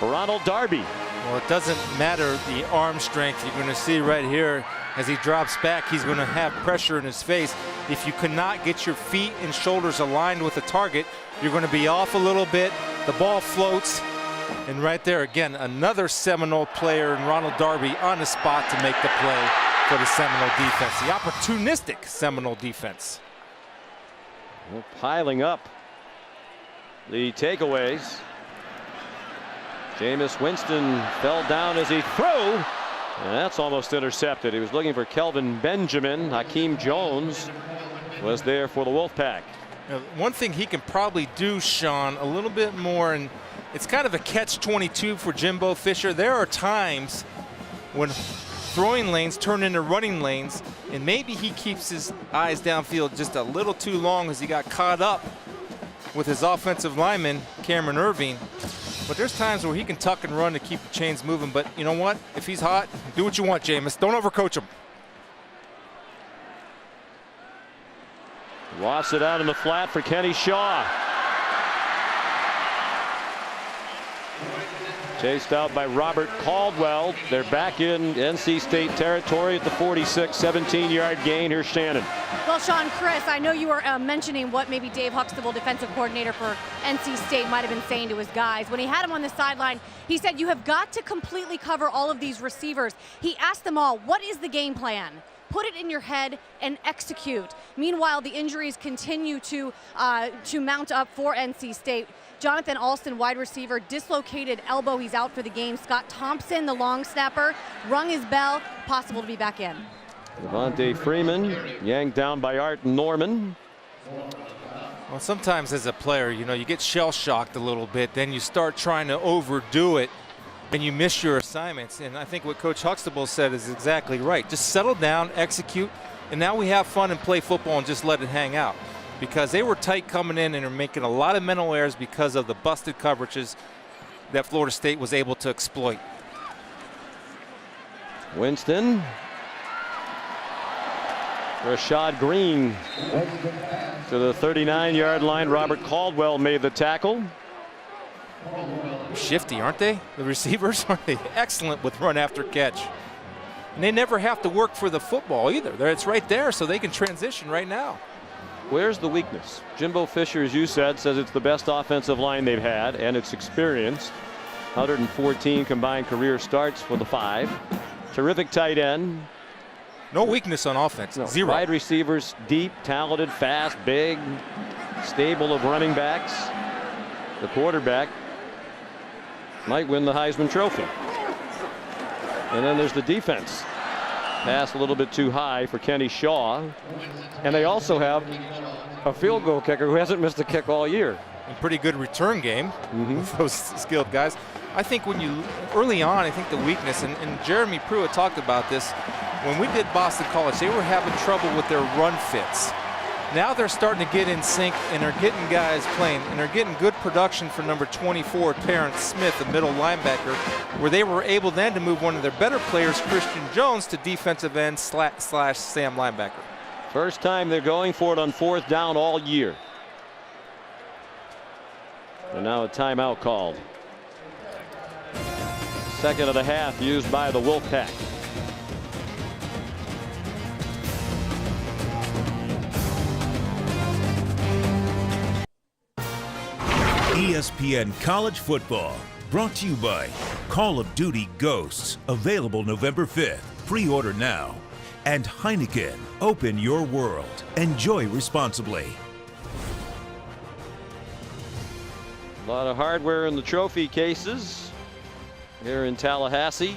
Speaker 1: Ronald Darby.
Speaker 7: Well, it doesn't matter the arm strength. You're going to see right here as he drops back, he's going to have pressure in his face. If you cannot get your feet and shoulders aligned with the target, you're going to be off a little bit. The ball floats. And right there, again, another Seminole player in Ronald Darby on the spot to make the play for the Seminole defense. The opportunistic Seminole defense.
Speaker 1: We're piling up the takeaways. Jameis Winston fell down as he threw, and that's almost intercepted. He was looking for Kelvin Benjamin. Hakeem Jones was there for the Wolfpack.
Speaker 7: Now, one thing he can probably do, Sean, a little bit more, and it's kind of a catch-22 for Jimbo Fisher. There are times when throwing lanes turn into running lanes, and maybe he keeps his eyes downfield just a little too long as he got caught up with his offensive lineman, Cameron Irving. But there's times where he can tuck and run to keep the chains moving. But you know what? If he's hot, do what you want, Jameis. Don't overcoach him.
Speaker 1: Lost it out in the flat for Kenny Shaw. Chased out by Robert Caldwell. They're back in NC State territory at the 46, 17-yard gain. Here's Shannon.
Speaker 3: Well, Sean, Chris, I know you were mentioning what maybe Dave Huxtable, defensive coordinator for NC State, might have been saying to his guys. When he had him on the sideline, he said, you have got to completely cover all of these receivers. He asked them all, what is the game plan? Put it in your head and execute. Meanwhile, the injuries continue to mount up for NC State. Jonathan Alston, wide receiver, dislocated elbow. He's out for the game. Scott Thompson, the long snapper, rung his bell. Possible to be back in.
Speaker 1: Devontae Freeman yanked down by Art Norman.
Speaker 7: Well, sometimes as a player, you know, you get shell-shocked a little bit. Then you start trying to overdo it, and you miss your assignments. And I think what Coach Huxtable said is exactly right. Just settle down, execute, and now we have fun and play football and just let it hang out. Because they were tight coming in and are making a lot of mental errors because of the busted coverages that Florida State was able to exploit.
Speaker 1: Winston. Rashad Green to the 39-yard line. Robert Caldwell made the tackle.
Speaker 7: Shifty, aren't they? The receivers, aren't they? Excellent with run after catch. And they never have to work for the football either. It's right there, so they can transition right now.
Speaker 1: Where's the weakness? Jimbo Fisher, as you said, says it's the best offensive line they've had, and it's experienced. 114 combined career starts for the 5. Terrific tight end.
Speaker 7: No weakness on offense.
Speaker 1: No.
Speaker 7: Zero.
Speaker 1: Wide receivers, deep, talented, fast, big, stable of running backs. The quarterback might win the Heisman Trophy. And then there's the defense. Pass a little bit too high for Kenny Shaw. And they also have a field goal kicker who hasn't missed a kick all year.
Speaker 7: A pretty good return game with those skilled guys. I think when you, early on, I think the weakness, and Jeremy Pruitt talked about this, when we did Boston College, they were having trouble with their run fits. Now they're starting to get in sync, and they're getting guys playing, and they're getting good production for number 24, Terrence Smith, the middle linebacker, where they were able then to move one of their better players, Christian Jones, to defensive end / Sam linebacker.
Speaker 1: First time they're going for it on 4th down all year. And now a timeout called. Second of the half used by the Wolfpack.
Speaker 5: ESPN College Football, brought to you by Call of Duty Ghosts, available November 5th. Pre-order now. And Heineken, open your world. Enjoy responsibly.
Speaker 1: A lot of hardware in the trophy cases here in Tallahassee.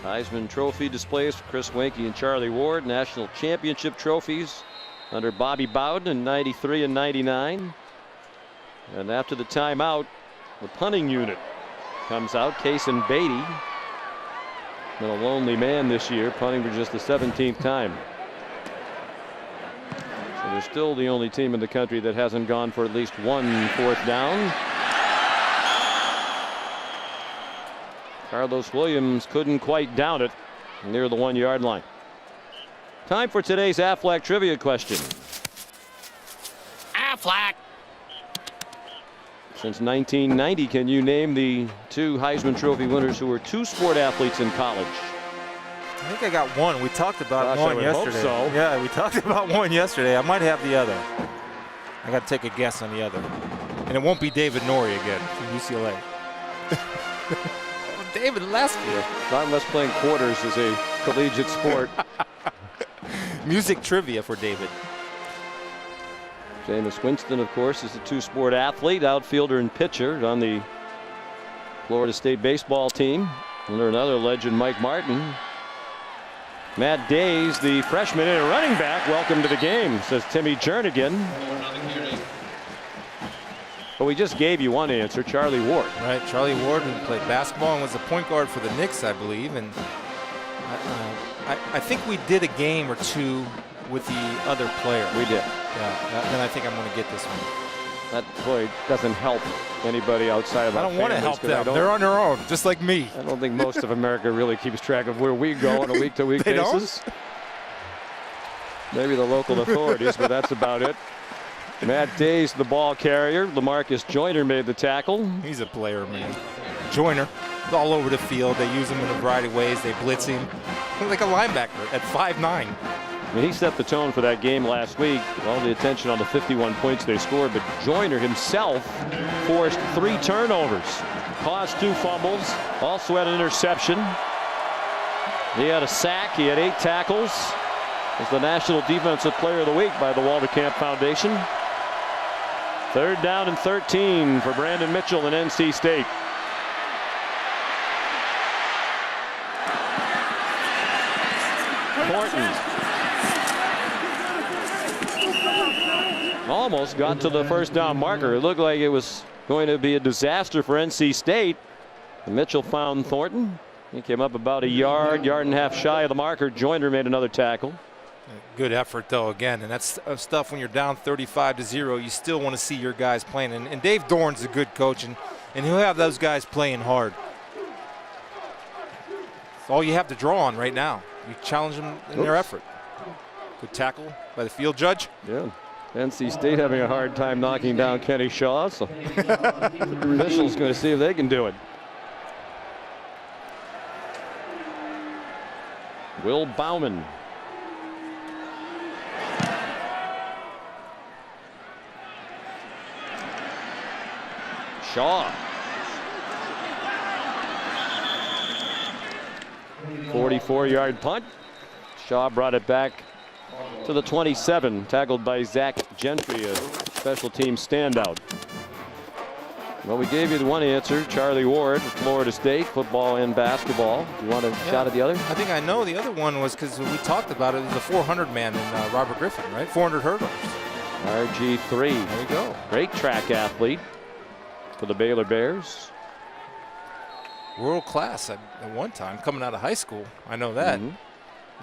Speaker 1: Heisman Trophy displays for Chris Weinke and Charlie Ward. National championship trophies under Bobby Bowden in '93 and '99. And after the timeout, the punting unit comes out. Kason Beatty, been a lonely man this year, punting for just the 17th time. So they're still the only team in the country that hasn't gone for at least one 4th down. Carlos Williams couldn't quite down it near the 1-yard line. Time for today's Aflac trivia question.
Speaker 8: Aflac.
Speaker 1: Since 1990, can you name the 2 Heisman Trophy winners who were 2 sport athletes in college?
Speaker 7: I think I got one. We talked about
Speaker 1: Gosh,
Speaker 7: one
Speaker 1: I would
Speaker 7: yesterday.
Speaker 1: hope so.
Speaker 7: Yeah, we talked about one yesterday. I might have the other. I got to take a guess on the other. And it won't be David Norrie again from UCLA. David last year.
Speaker 1: Not unless playing quarters is a collegiate sport.
Speaker 7: Music trivia for David.
Speaker 1: Jameis Winston, of course, is a 2-sport athlete, outfielder and pitcher on the Florida State baseball team. Under another legend, Mike Martin. Matt Days, the freshman and running back, welcome to the game, says Timmy Jernigan. But we just gave you one answer, Charlie Ward.
Speaker 7: Right, Charlie Ward, who played basketball and was a point guard for the Knicks, I believe. And I think we did a game or two with the other player.
Speaker 1: We did.
Speaker 7: Yeah, then I think I'm going to get this one.
Speaker 1: That, boy, doesn't help anybody outside of our
Speaker 7: I don't want to
Speaker 1: families,
Speaker 7: help them. They're on their own, just like me.
Speaker 1: I don't think most of America really keeps track of where we go on a week-to-week
Speaker 7: They don't?
Speaker 1: basis. Maybe the local authorities, but that's about it. Matt Days, the ball carrier. LaMarcus Joyner made the tackle.
Speaker 7: He's a player, man. Joyner, all over the field. They use him in a variety of ways. They blitz him. He's like a linebacker at 5'9".
Speaker 1: I mean, he set the tone for that game last week. All the attention on the 51 points they scored, but Joyner himself forced 3 turnovers, caused 2 fumbles, also had an interception. He had a sack. He had 8 tackles. Was the National Defensive Player of the Week by the Walter Camp Foundation. 3rd down and 13 for Brandon Mitchell in NC State. Thornton almost got to the 1st down marker. It looked like it was going to be a disaster for NC State. And Mitchell found Thornton. He came up about a yard and a half shy of the marker. Joyner made another tackle.
Speaker 7: Good effort, though, again. And that's stuff when you're down 35-0. You still want to see your guys playing. And Dave Dorn's a good coach, and he'll have those guys playing hard. It's all you have to draw on right now. You challenge them in their effort. Good tackle by the field judge.
Speaker 1: Yeah. NC State having a hard time knocking down Kenny Shaw, so Mitchell's going to see if they can do it. Will Bauman. Shaw. 44-yard punt. Shaw brought it back to the 27, tackled by Zach Gentry, a special team standout. Well, we gave you the one answer, Charlie Ward, Florida State, football and basketball. Do you want a shot at the other?
Speaker 7: I think I know the other one was because we talked about it. It was a 400 man in Robert Griffin, right? 400 hurdles.
Speaker 1: RG3.
Speaker 7: There you go.
Speaker 1: Great track athlete for the Baylor Bears.
Speaker 7: World class at one time, coming out of high school. I know that.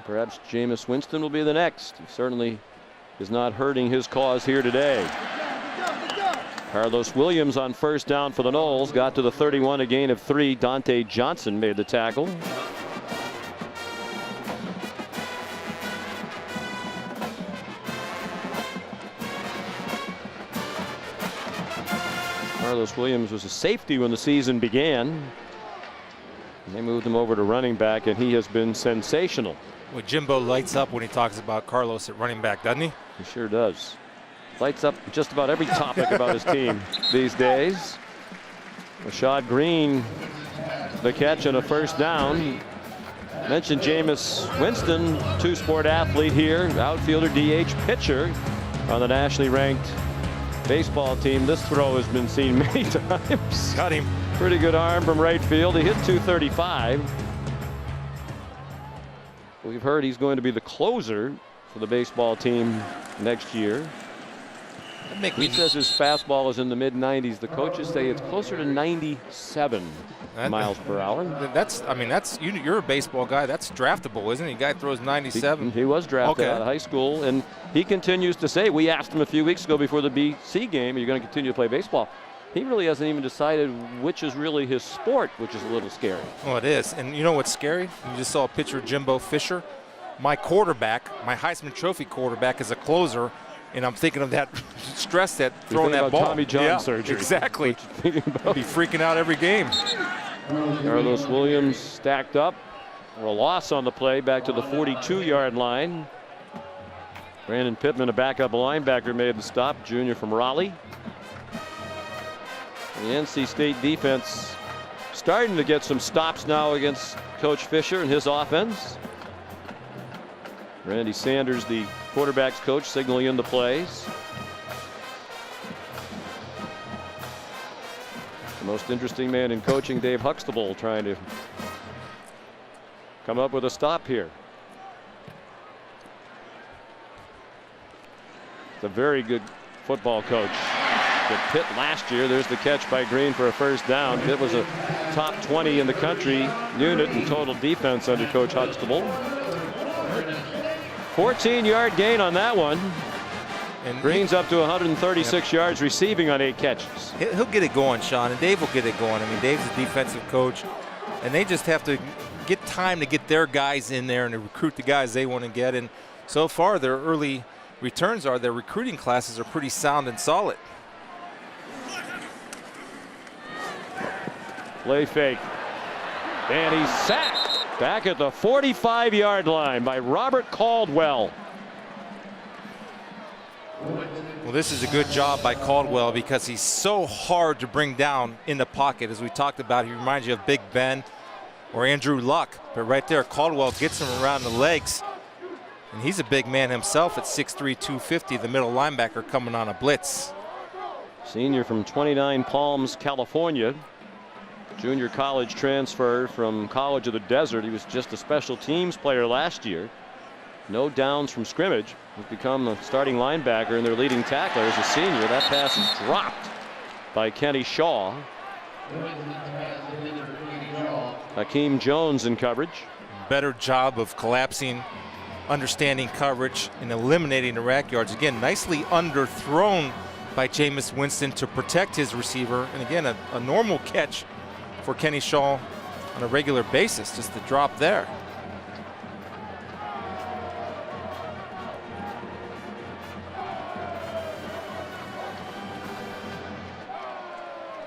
Speaker 1: Perhaps Jameis Winston will be the next. He certainly is not hurting his cause here today. Carlos Williams on first down for the Noles. Got to the 31, a gain of 3. Dante Johnson made the tackle. Carlos Williams was a safety when the season began. And they moved him over to running back, and he has been sensational.
Speaker 7: Well, Jimbo lights up when he talks about Carlos at running back, doesn't he?
Speaker 1: He sure does. Lights up just about every topic about his team these days. Rashad Green, the catch and a first down. Mentioned Jameis Winston, two-sport athlete here, outfielder, DH, pitcher on the nationally ranked baseball team. This throw has been seen many times.
Speaker 7: Got him.
Speaker 1: Pretty good arm from right field. He hit 235. We've heard he's going to be the closer for the baseball team next year. He says his fastball is in the mid-90s. The coaches say it's closer to 97 miles per hour.
Speaker 7: You're a baseball guy. That's draftable, isn't it? The guy throws 97.
Speaker 1: He was drafted out of high school, and he continues to say, we asked him a few weeks ago before the BC game, are you going to continue to play baseball? He really hasn't even decided which is really his sport, which is a little scary.
Speaker 7: Well, it is. And you know what's scary? You just saw a picture of Jimbo Fisher. My quarterback, my Heisman Trophy quarterback, is a closer. And I'm thinking of that stress that throwing that ball.
Speaker 1: Tommy John surgery.
Speaker 7: Exactly. He'll be freaking out every game.
Speaker 1: Carlos Williams stacked up for a loss on the play back to the 42-yard line. Brandon Pittman, a backup linebacker, made the stop, junior from Raleigh. The NC State defense starting to get some stops now against Coach Fisher and his offense. Randy Sanders, the quarterback's coach, signaling in the plays. The most interesting man in coaching, Dave Huxtable, trying to come up with a stop here. It's a very good football coach. Pitt last year. There's the catch by Green for a first down. Pitt was a top 20 in the country unit in total defense under Coach Huxtable. 14-yard gain on that one. And Green's up to 136 yards receiving on 8 catches.
Speaker 7: He'll get it going, Sean, and Dave will get it going. I mean, Dave's a defensive coach, and they just have to get time to get their guys in there and to recruit the guys they want to get. And so far, their early returns are their recruiting classes are pretty sound and solid.
Speaker 1: Play fake. And he's sacked back at the 45-yard line by Robert Caldwell.
Speaker 7: Well, this is a good job by Caldwell because he's so hard to bring down in the pocket. As we talked about, he reminds you of Big Ben or Andrew Luck. But right there, Caldwell gets him around the legs. And he's a big man himself at 6'3", 250, the middle linebacker coming on a blitz.
Speaker 1: Senior from 29 Palms, California. Junior college transfer from College of the Desert. He was just a special teams player last year. No downs from scrimmage. He's become the starting linebacker and their leading tackler as a senior. That pass is dropped by Kenny Shaw. Hakeem Jones in coverage.
Speaker 7: Better job of collapsing, understanding coverage, and eliminating the rack yards. Again, nicely underthrown by Jameis Winston to protect his receiver. And again, a normal catch for Kenny Shaw on a regular basis, just the drop there.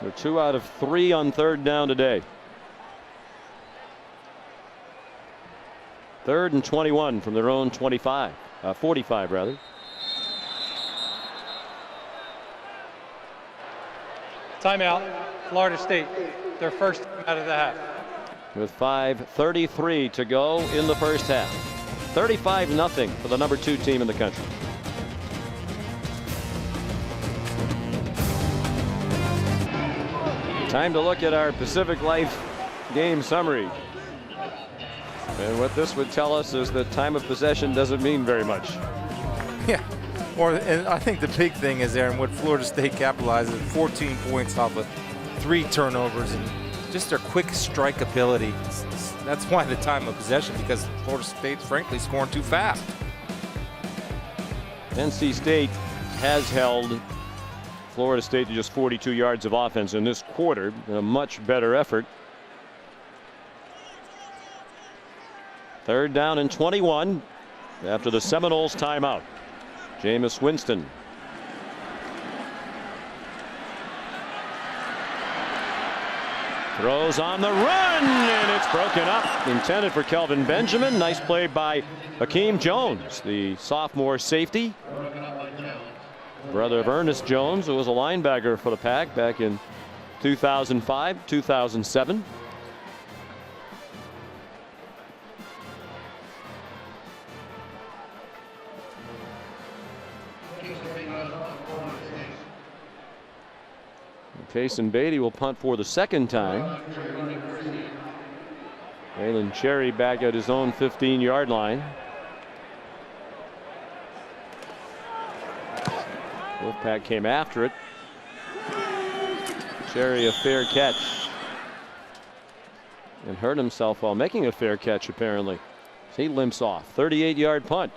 Speaker 1: They're 2 out of 3 on third down today. 3rd and 21 from their own 45, 45 rather.
Speaker 4: Timeout. Florida State, their first out of the half.
Speaker 1: With 5:33 to go in the first half. 35-0 for the #2 team in the country. Time to look at our Pacific Life game summary. And what this would tell us is that time of possession doesn't mean very much.
Speaker 7: Yeah, and I think the big thing is there, and what Florida State capitalizes, 14 points off of 3 turnovers, and just their quick strike ability. That's why the time of possession, because Florida State's frankly scoring too fast.
Speaker 1: NC State has held Florida State to just 42 yards of offense in this quarter. A much better effort. 3rd down and 21 after the Seminoles timeout. Jameis Winston. Throws on the run, and it's broken up. Intended for Kelvin Benjamin. Nice play by Hakeem Jones, the sophomore safety. Brother of Ernest Jones, who was a linebacker for the Pack back in 2005, 2007. Kason Beatty will punt for the 2nd time. Waylon Cherry back at his own 15-yard line. Wolfpack came after it. Cherry a fair catch. And hurt himself while making a fair catch, apparently. He limps off. 38-yard punt.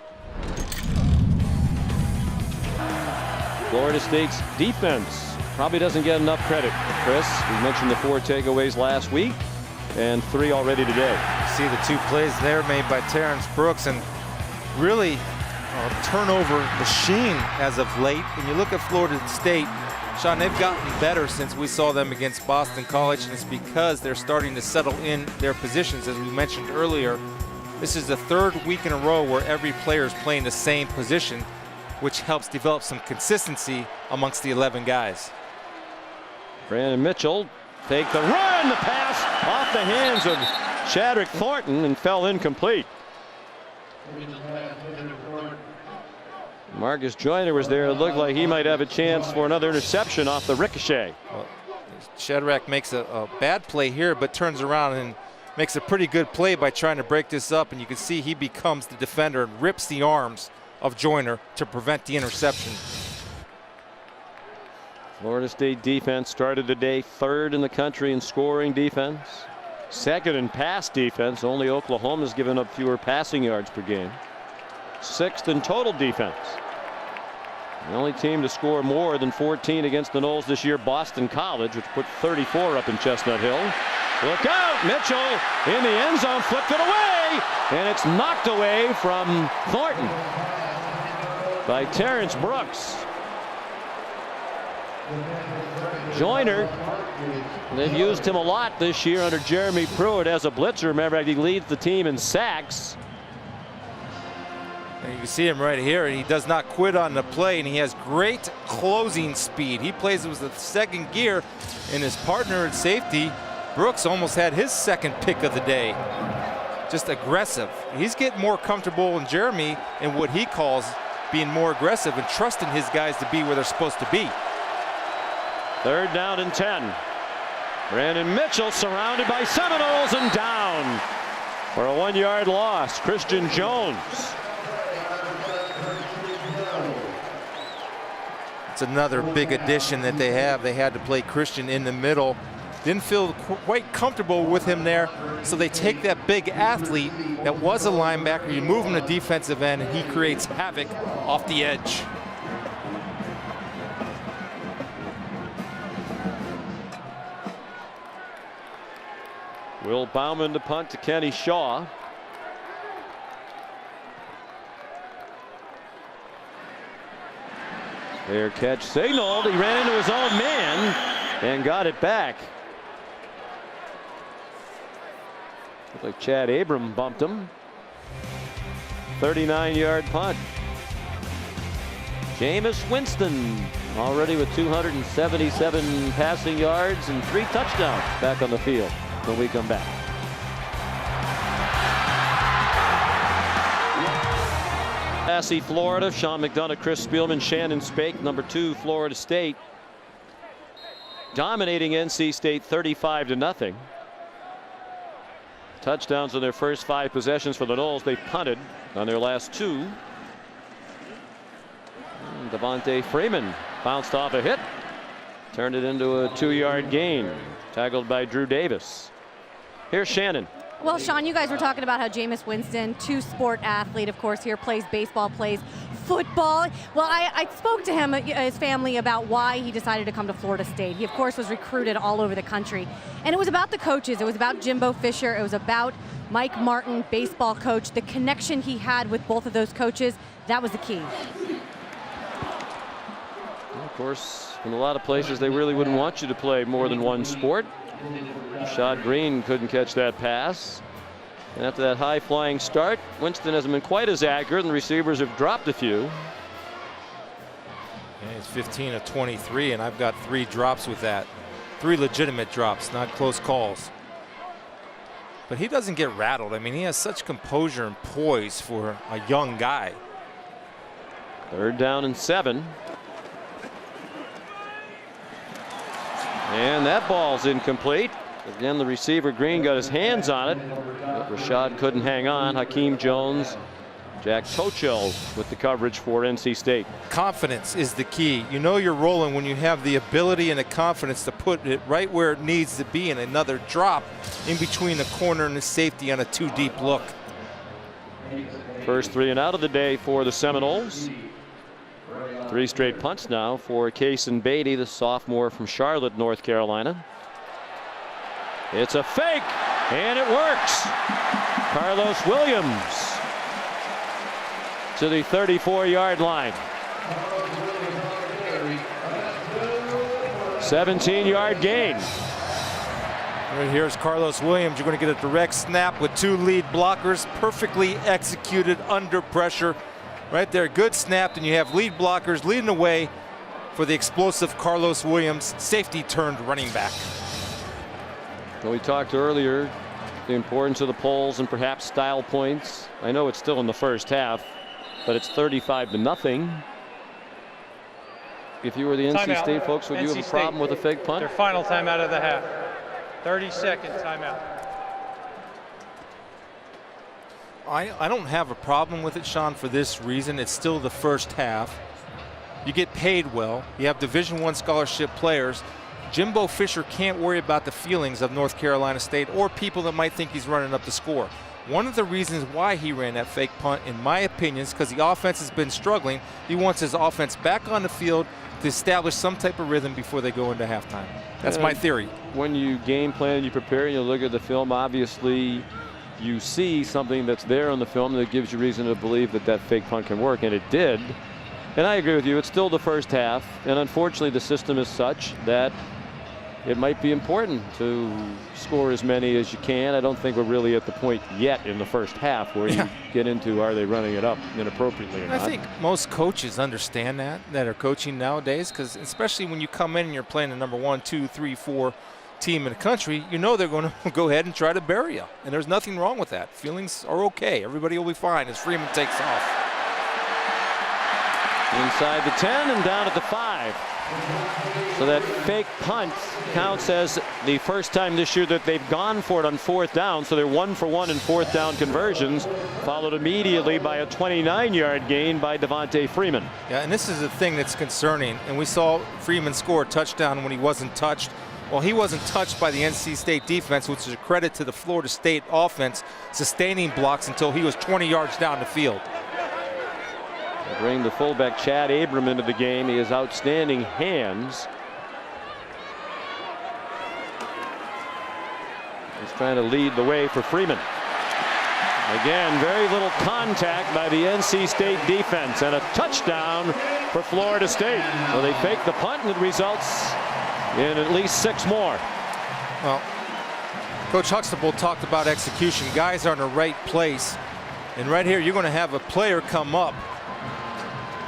Speaker 1: Florida State's defense probably doesn't get enough credit, Chris. We mentioned the 4 takeaways last week and 3 already today.
Speaker 7: See the 2 plays there made by Terrence Brooks, and really a turnover machine as of late. When you look at Florida State, Sean, they've gotten better since we saw them against Boston College, and it's because they're starting to settle in their positions. As we mentioned earlier, this is the 3rd week in a row where every player is playing the same position, which helps develop some consistency amongst the 11 guys.
Speaker 1: Brandon Mitchell take the run, the pass off the hands of Chadrick Thornton and fell incomplete. Marcus Joyner was there. It looked like he might have a chance for another interception off the ricochet.
Speaker 7: Well, Shadrack makes a bad play here, but turns around and makes a pretty good play by trying to break this up, and you can see he becomes the defender and rips the arms of Joyner to prevent the interception.
Speaker 1: Florida State defense started the day 3rd in the country in scoring defense, 2nd in pass defense. Only Oklahoma's given up fewer passing yards per game. 6th in total defense. The only team to score more than 14 against the Noles this year, Boston College, which put 34 up in Chestnut Hill. Look out! Mitchell in the end zone, flipped it away, and it's knocked away from Thornton by Terrence Brooks. Joyner, they've used him a lot this year under Jeremy Pruitt as a blitzer. Remember, he leads the team in sacks.
Speaker 7: And you can see him right here, and he does not quit on the play, and he has great closing speed. He plays with the 2nd gear, and his partner at safety, Brooks, almost had his 2nd pick of the day. Just aggressive. He's getting more comfortable in Jeremy in what he calls being more aggressive and trusting his guys to be where they're supposed to be.
Speaker 1: 3rd down and 10. Brandon Mitchell surrounded by Seminoles and down for a 1-yard loss. Christian Jones.
Speaker 7: It's another big addition that they have. They had to play Christian in the middle. Didn't feel quite comfortable with him there, so they take that big athlete that was a linebacker, you move him to defensive end, and he creates havoc off the edge.
Speaker 1: Will Bauman to punt to Kenny Shaw. Fair catch signaled. He ran into his own man and got it back. Looked like Chad Abram bumped him. 39-yard punt. Jameis Winston already with 277 passing yards and 3 touchdowns back on the field when we come back. Tallahassee, Florida. Sean McDonough, Chris Spielman, Shannon Spake, number 2, Florida State. Dominating NC State 35-0. Touchdowns on their first 5 possessions for the Noles. They punted on their last 2. And Devontae Freeman bounced off a hit, turned it into a 2-yard gain, tackled by Drew Davis. Here's Shannon.
Speaker 3: Well, Sean, you guys were talking about how Jameis Winston, 2-sport athlete, of course, here plays baseball, plays football. Well, I spoke to him, his family, about why he decided to come to Florida State. He, of course, was recruited all over the country. And it was about the coaches. It was about Jimbo Fisher. It was about Mike Martin, baseball coach. The connection he had with both of those coaches, that was the key.
Speaker 1: Of course, in a lot of places, they really wouldn't want you to play more than one sport. Rashad Green couldn't catch that pass. And after that high-flying start, Winston hasn't been quite as accurate, and the receivers have dropped a few.
Speaker 7: And it's 15 of 23, and I've got 3 drops with that. 3 legitimate drops, not close calls. But he doesn't get rattled. I mean, he has such composure and poise for a young guy.
Speaker 1: 3rd down and 7. And that ball's incomplete. Again, the receiver Green got his hands on it, but Rashad couldn't hang on. Hakeem Jones, Jack Tochel with the coverage for NC State.
Speaker 7: Confidence is the key. You know you're rolling when you have the ability and the confidence to put it right where it needs to be in another drop in between the corner and the safety on a 2-deep look.
Speaker 1: First 3 and out of the day for the Seminoles. 3 straight punts now for Kaysen Beatty, the sophomore from Charlotte, North Carolina. It's a fake, and it works. Carlos Williams to the 34-yard line. 17-yard gain.
Speaker 7: Right here's Carlos Williams. You're going to get a direct snap with 2 lead blockers, perfectly executed under pressure. Right there, good snap, and you have lead blockers leading the way for the explosive Carlos Williams, safety turned running back.
Speaker 1: Well, we talked earlier the importance of the polls and perhaps style points. I know it's still in the first half, but it's 35-0. If you were the NC State folks, would you have a problem with a fake punt?
Speaker 4: Their final timeout of the half. 30-second timeout.
Speaker 7: I don't have a problem with it, Sean, for this reason. It's still the first half. You get paid well. You have Division I scholarship players. Jimbo Fisher can't worry about the feelings of North Carolina State or people that might think he's running up the score. One of the reasons why he ran that fake punt, in my opinion, is because the offense has been struggling. He wants his offense back on the field to establish some type of rhythm before they go into halftime. That's my theory.
Speaker 1: When you game plan, you prepare, you look at the film, obviously you see something that's there on the film that gives you reason to believe that that fake punt can work, and it did. And I agree with you, it's still the first half, and unfortunately the system is such that it might be important to score as many as you can. I don't think we're really at the point yet in the first half where you get into, are they running it up inappropriately or not?
Speaker 7: I think most coaches understand that are coaching nowadays, because especially when you come in and you're playing the number 1, 2, 3, 4 team in the country, you know they're going to go ahead and try to bury you. And there's nothing wrong with that. Feelings are okay. Everybody will be fine as Freeman takes off.
Speaker 1: Inside the 10 and down at the 5. So that fake punt counts as the first time this year that they've gone for it on 4th down. So they're 1 for 1 in 4th down conversions, followed immediately by a 29-yard gain by Devontae Freeman.
Speaker 7: Yeah, and this is the thing that's concerning. And we saw Freeman score a touchdown when he wasn't touched. Well, he wasn't touched by the NC State defense, which is a credit to the Florida State offense, sustaining blocks until he was 20 yards down the field.
Speaker 1: They bring the fullback Chad Abram into the game. He has outstanding hands. He's trying to lead the way for Freeman. Again, very little contact by the NC State defense, and a touchdown for Florida State. So they fake the punt, and it results in at least 6 more.
Speaker 7: Well, Coach Huxtable talked about execution. Guys are in the right place. And right here, you're going to have a player come up,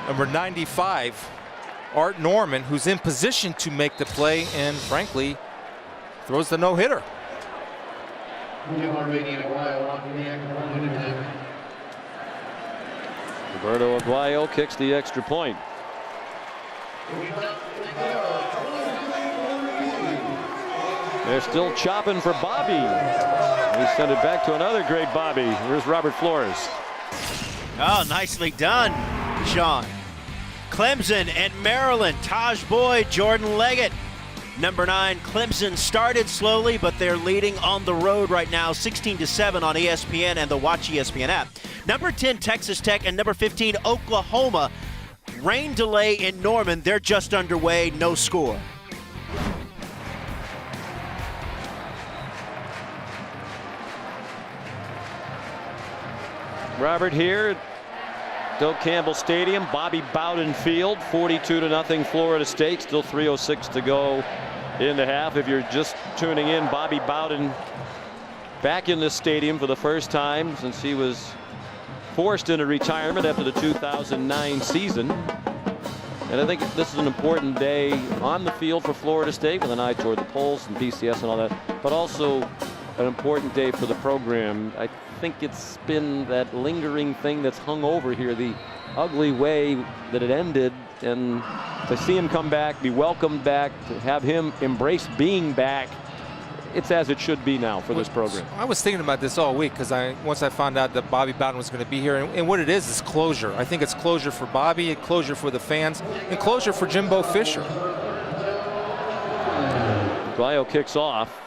Speaker 7: number 95, Art Norman, who's in position to make the play and frankly throws the no-hitter.
Speaker 1: Roberto Aguayo kicks the extra point. They're still chopping for Bobby. He sent it back to another great Bobby. Here's Robert Flores.
Speaker 6: Oh, nicely done, Sean. Clemson and Maryland. Taj Boyd, Jordan Leggett. Number 9, Clemson started slowly, but they're leading on the road right now, 16-7 on ESPN and the Watch ESPN app. Number 10, Texas Tech, and number 15, Oklahoma. Rain delay in Norman. They're just underway, no score.
Speaker 1: Robert here at Doak Campbell Stadium, Bobby Bowden Field, 42-0 Florida State. Still 3:06 to go in the half. If you're just tuning in, Bobby Bowden back in this stadium for the first time since he was forced into retirement after the 2009 season. And I think this is an important day on the field for Florida State with an eye toward the polls and BCS and all that, but also an important day for the program. I think it's been that lingering thing that's hung over here, the ugly way that it ended, and to see him come back, be welcomed back, to have him embrace being back, it's as it should be now for this program.
Speaker 7: I was thinking about this all week because once I found out that Bobby Bowden was going to be here, and what it is closure. I think it's closure for Bobby, closure for the fans, and closure for Jimbo Fisher.
Speaker 1: Aguayo kicks off.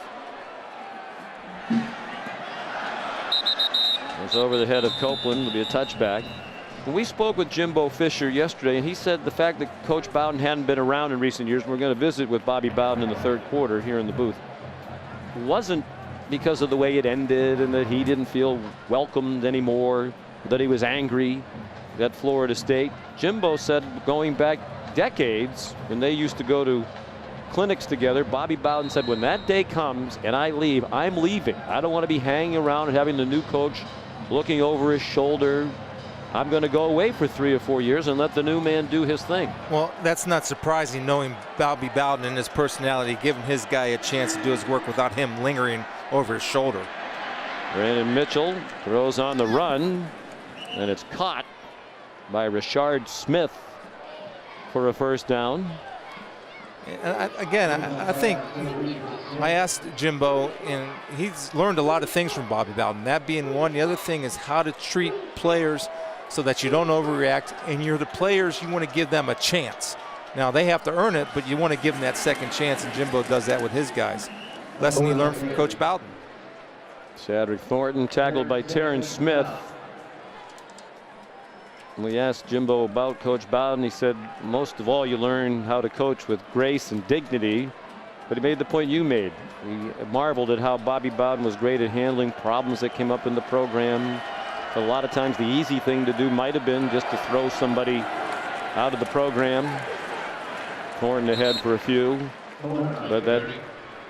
Speaker 1: It's over the head of Copeland. It'll be a touchback. We spoke with Jimbo Fisher yesterday, and he said the fact that Coach Bowden hadn't been around in recent years, we're going to visit with Bobby Bowden in the third quarter here in the booth, wasn't because of the way it ended and that he didn't feel welcomed anymore, that he was angry at Florida State. Jimbo said going back decades when they used to go to clinics together, Bobby Bowden said, when that day comes and I leave, I'm leaving. I don't want to be hanging around and having the new coach looking over his shoulder. I'm going to go away for 3 or 4 years and let the new man do his thing.
Speaker 7: Well, that's not surprising knowing Bobby Bowden and his personality, giving his guy a chance to do his work without him lingering over his shoulder.
Speaker 1: Brandon Mitchell throws on the run, and it's caught by Rashard Smith for a first down.
Speaker 7: And I think I asked Jimbo, and he's learned a lot of things from Bobby Bowden, that being one. The other thing is how to treat players so that you don't overreact, and you're the players, you want to give them a chance. Now, they have to earn it, but you want to give them that second chance, and Jimbo does that with his guys. Lesson he learned from Coach Bowden.
Speaker 1: Shadrick Thornton tackled by Terrence Smith. We asked Jimbo about Coach Bowden. He said most of all you learn how to coach with grace and dignity, but he made the point you made. He marveled at how Bobby Bowden was great at handling problems that came up in the program. A lot of times the easy thing to do might have been just to throw somebody out of the program. Thornton ahead for a few, but that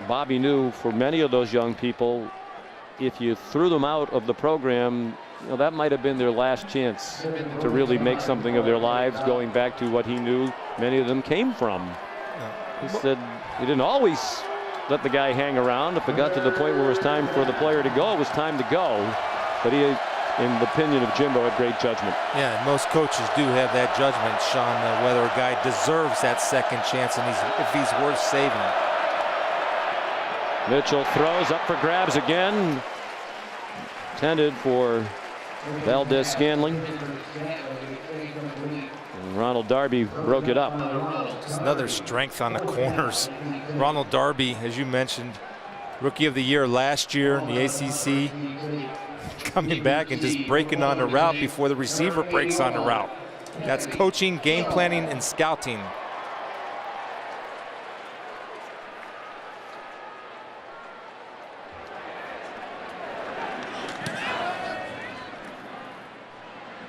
Speaker 1: Bobby knew for many of those young people, if you threw them out of the program, you know, that might have been their last chance to really make something of their lives, going back to what he knew many of them came from. He said he didn't always let the guy hang around. If it got to the point where it was time for the player to go, it was time to go. But he, in the opinion of Jimbo, had great judgment.
Speaker 7: Yeah, most coaches do have that judgment, Sean, whether a guy deserves that second chance and if he's worth saving.
Speaker 1: Mitchell throws up for grabs again. Intended for Valdez Scanling. And Ronald Darby broke it up.
Speaker 7: Just another strength on the corners. Ronald Darby, as you mentioned, Rookie of the Year last year in the ACC, coming back and just breaking on the route before the receiver breaks on the route. That's coaching, game planning, and scouting.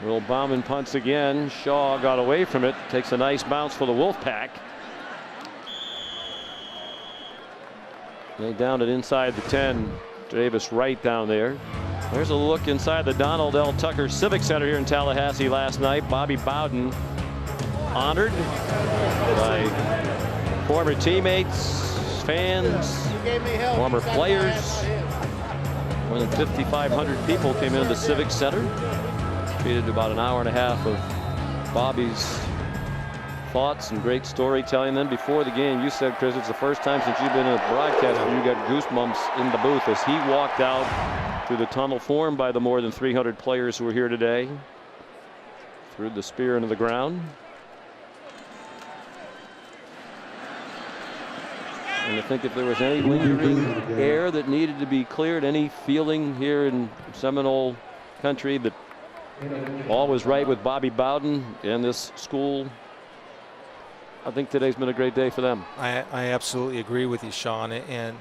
Speaker 1: Will Bauman punts again. Shaw got away from it. Takes a nice bounce for the Wolfpack. They down it inside the 10. Davis right down there. There's a look inside the Donald L. Tucker Civic Center here in Tallahassee last night. Bobby Bowden honored by former teammates, fans, former players. More than 5,500 people came into the Civic Center. Treated about an hour and a half of Bobby's thoughts and great storytelling. Then before the game, you said, Chris, it's the first time since you've been in a broadcast where you got goosebumps in the booth as he walked out through the tunnel formed by the more than 300 players who are here today. Threw the spear into the ground. And I think if there was any lingering air that needed to be cleared, any feeling here in Seminole country that all was right with Bobby Bowden and this school, I think today's been a great day for them.
Speaker 2: I absolutely agree with you, Sean. And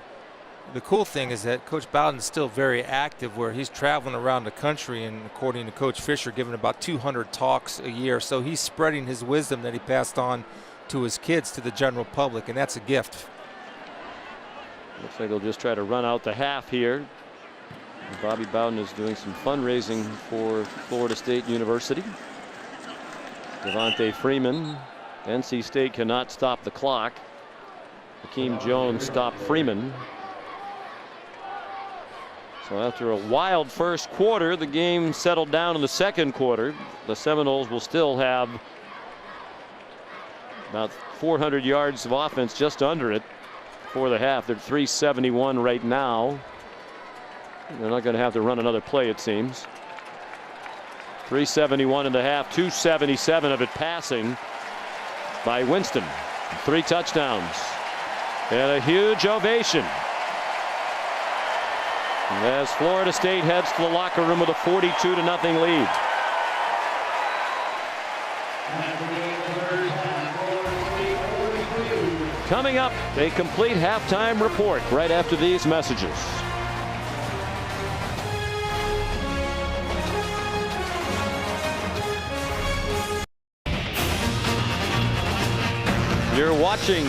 Speaker 2: the cool thing is that Coach Bowden's still very active, where he's traveling around the country and, according to Coach Fisher, giving about 200 talks a year. So he's spreading his wisdom that he passed on to his kids to the general public, and that's a gift.
Speaker 1: Looks like they'll just try to run out the half here. Bobby Bowden is doing some fundraising for Florida State University. Devontae Freeman. NC State cannot stop the clock. Hakeem Jones stopped Freeman. So after a wild first quarter, the game settled down in the second quarter. The Seminoles will still have about 400 yards of offense, just under it, for the half. They're 371 right now. They're not going to have to run another play, it seems. 371 in the half, 277 of it passing by Winston. 3 touchdowns and a huge ovation as Florida State heads to the locker room with a 42-0 lead. Coming up, a complete halftime report right after these messages. You're watching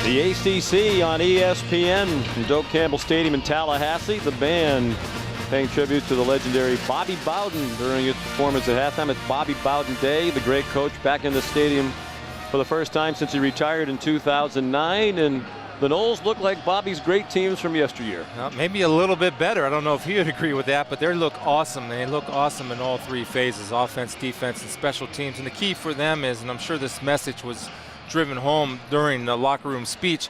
Speaker 1: the ACC on ESPN from Doak Campbell Stadium in Tallahassee. The band paying tribute to the legendary Bobby Bowden during his performance at halftime. It's Bobby Bowden Day. The great coach back in the stadium for the first time since he retired in 2009. And the Noles look like Bobby's great teams from yesteryear.
Speaker 2: Maybe a little bit better. I don't know if he would agree with that, but they look awesome. They look awesome in all 3 phases: offense, defense, and special teams. And the key for them is, and I'm sure this message was driven home during the locker room speech,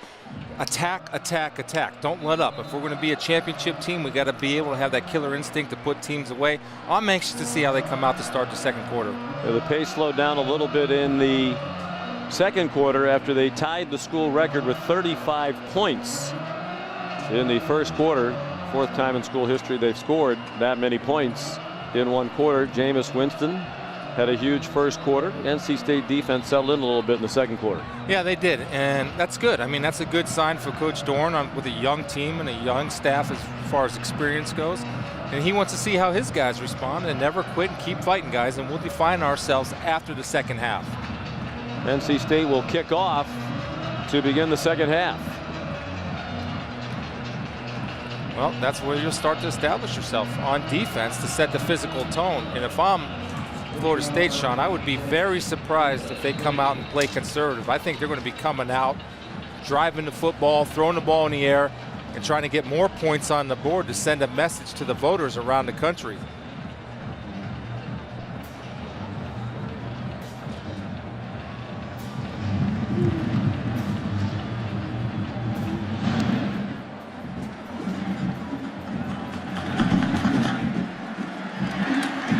Speaker 2: attack, attack, attack. Don't let up. If we're going to be a championship team, we got to be able to have that killer instinct to put teams away. I'm anxious to see how they come out to start the second quarter.
Speaker 1: The pace slowed down a little bit in the second quarter after they tied the school record with 35 points in the first quarter. 4th time in school history they've scored that many points in one quarter. Jameis Winston had a huge first quarter. NC State defense settled in a little bit in the second quarter.
Speaker 2: Yeah, they did, and that's good. I mean, that's a good sign for Coach Dorn with a young team and a young staff as far as experience goes. And he wants to see how his guys respond and never quit and keep fighting, guys, and we'll define ourselves after the second half.
Speaker 1: NC State will kick off to begin the second half.
Speaker 2: Well, that's where you'll start to establish yourself on defense to set the physical tone. And if I'm Florida State, Sean, I would be very surprised if they come out and play conservative. I think they're going to be coming out, driving the football, throwing the ball in the air, and trying to get more points on the board to send a message to the voters around the country.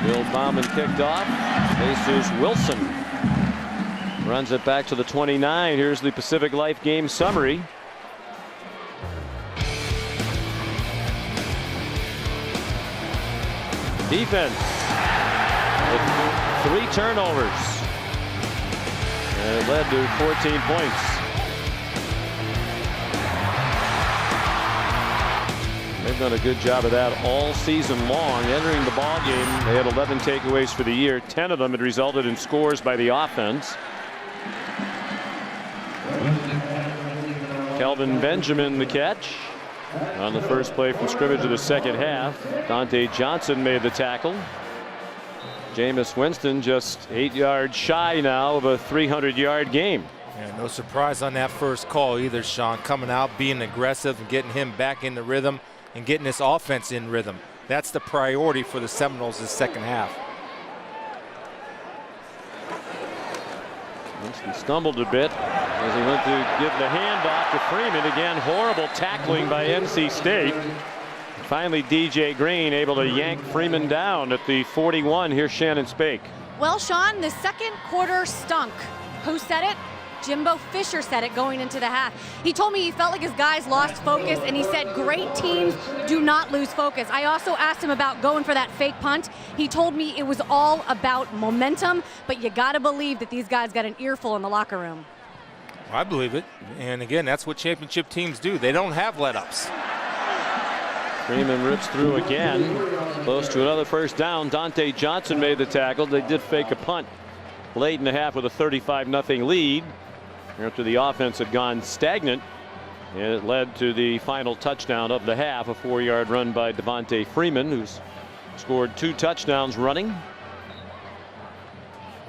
Speaker 1: Bill Bauman kicked off. Jesus Wilson runs it back to the 29. Here's the Pacific Life game summary. Defense with 3 turnovers. And it led to 14 points. They've done a good job of that all season long. Entering the ball game, they had 11 takeaways for the year. 10 of them had resulted in scores by the offense. Kelvin Benjamin the catch on the first play from scrimmage of the second half. Dante Johnson made the tackle. Jameis Winston just 8 yards shy now of a 300-yard game.
Speaker 7: Yeah, no surprise on that first call either, Sean. Coming out, being aggressive, and getting him back into rhythm and getting this offense in rhythm. That's the priority for the Seminoles this second half.
Speaker 1: Winston stumbled a bit as he went to give the handoff to Freeman. Again, horrible tackling by NC State. Finally, DJ Green able to yank Freeman down at the 41. Here's Shannon Spake.
Speaker 3: Well, Sean, the second quarter stunk. Who said it? Jimbo Fisher said it going into the half. He told me he felt like his guys lost focus, and he said great teams do not lose focus. I also asked him about going for that fake punt. He told me it was all about momentum, but you got to believe that these guys got an earful in the locker room.
Speaker 7: I believe it. And again, that's what championship teams do. They don't have let-ups.
Speaker 1: Freeman rips through again, close to another first down. Dante Johnson made the tackle. They did fake a punt late in the half with a 35-0 lead after the offense had gone stagnant, and it led to the final touchdown of the half, a 4-yard run by Devontae Freeman, who's scored 2 touchdowns running.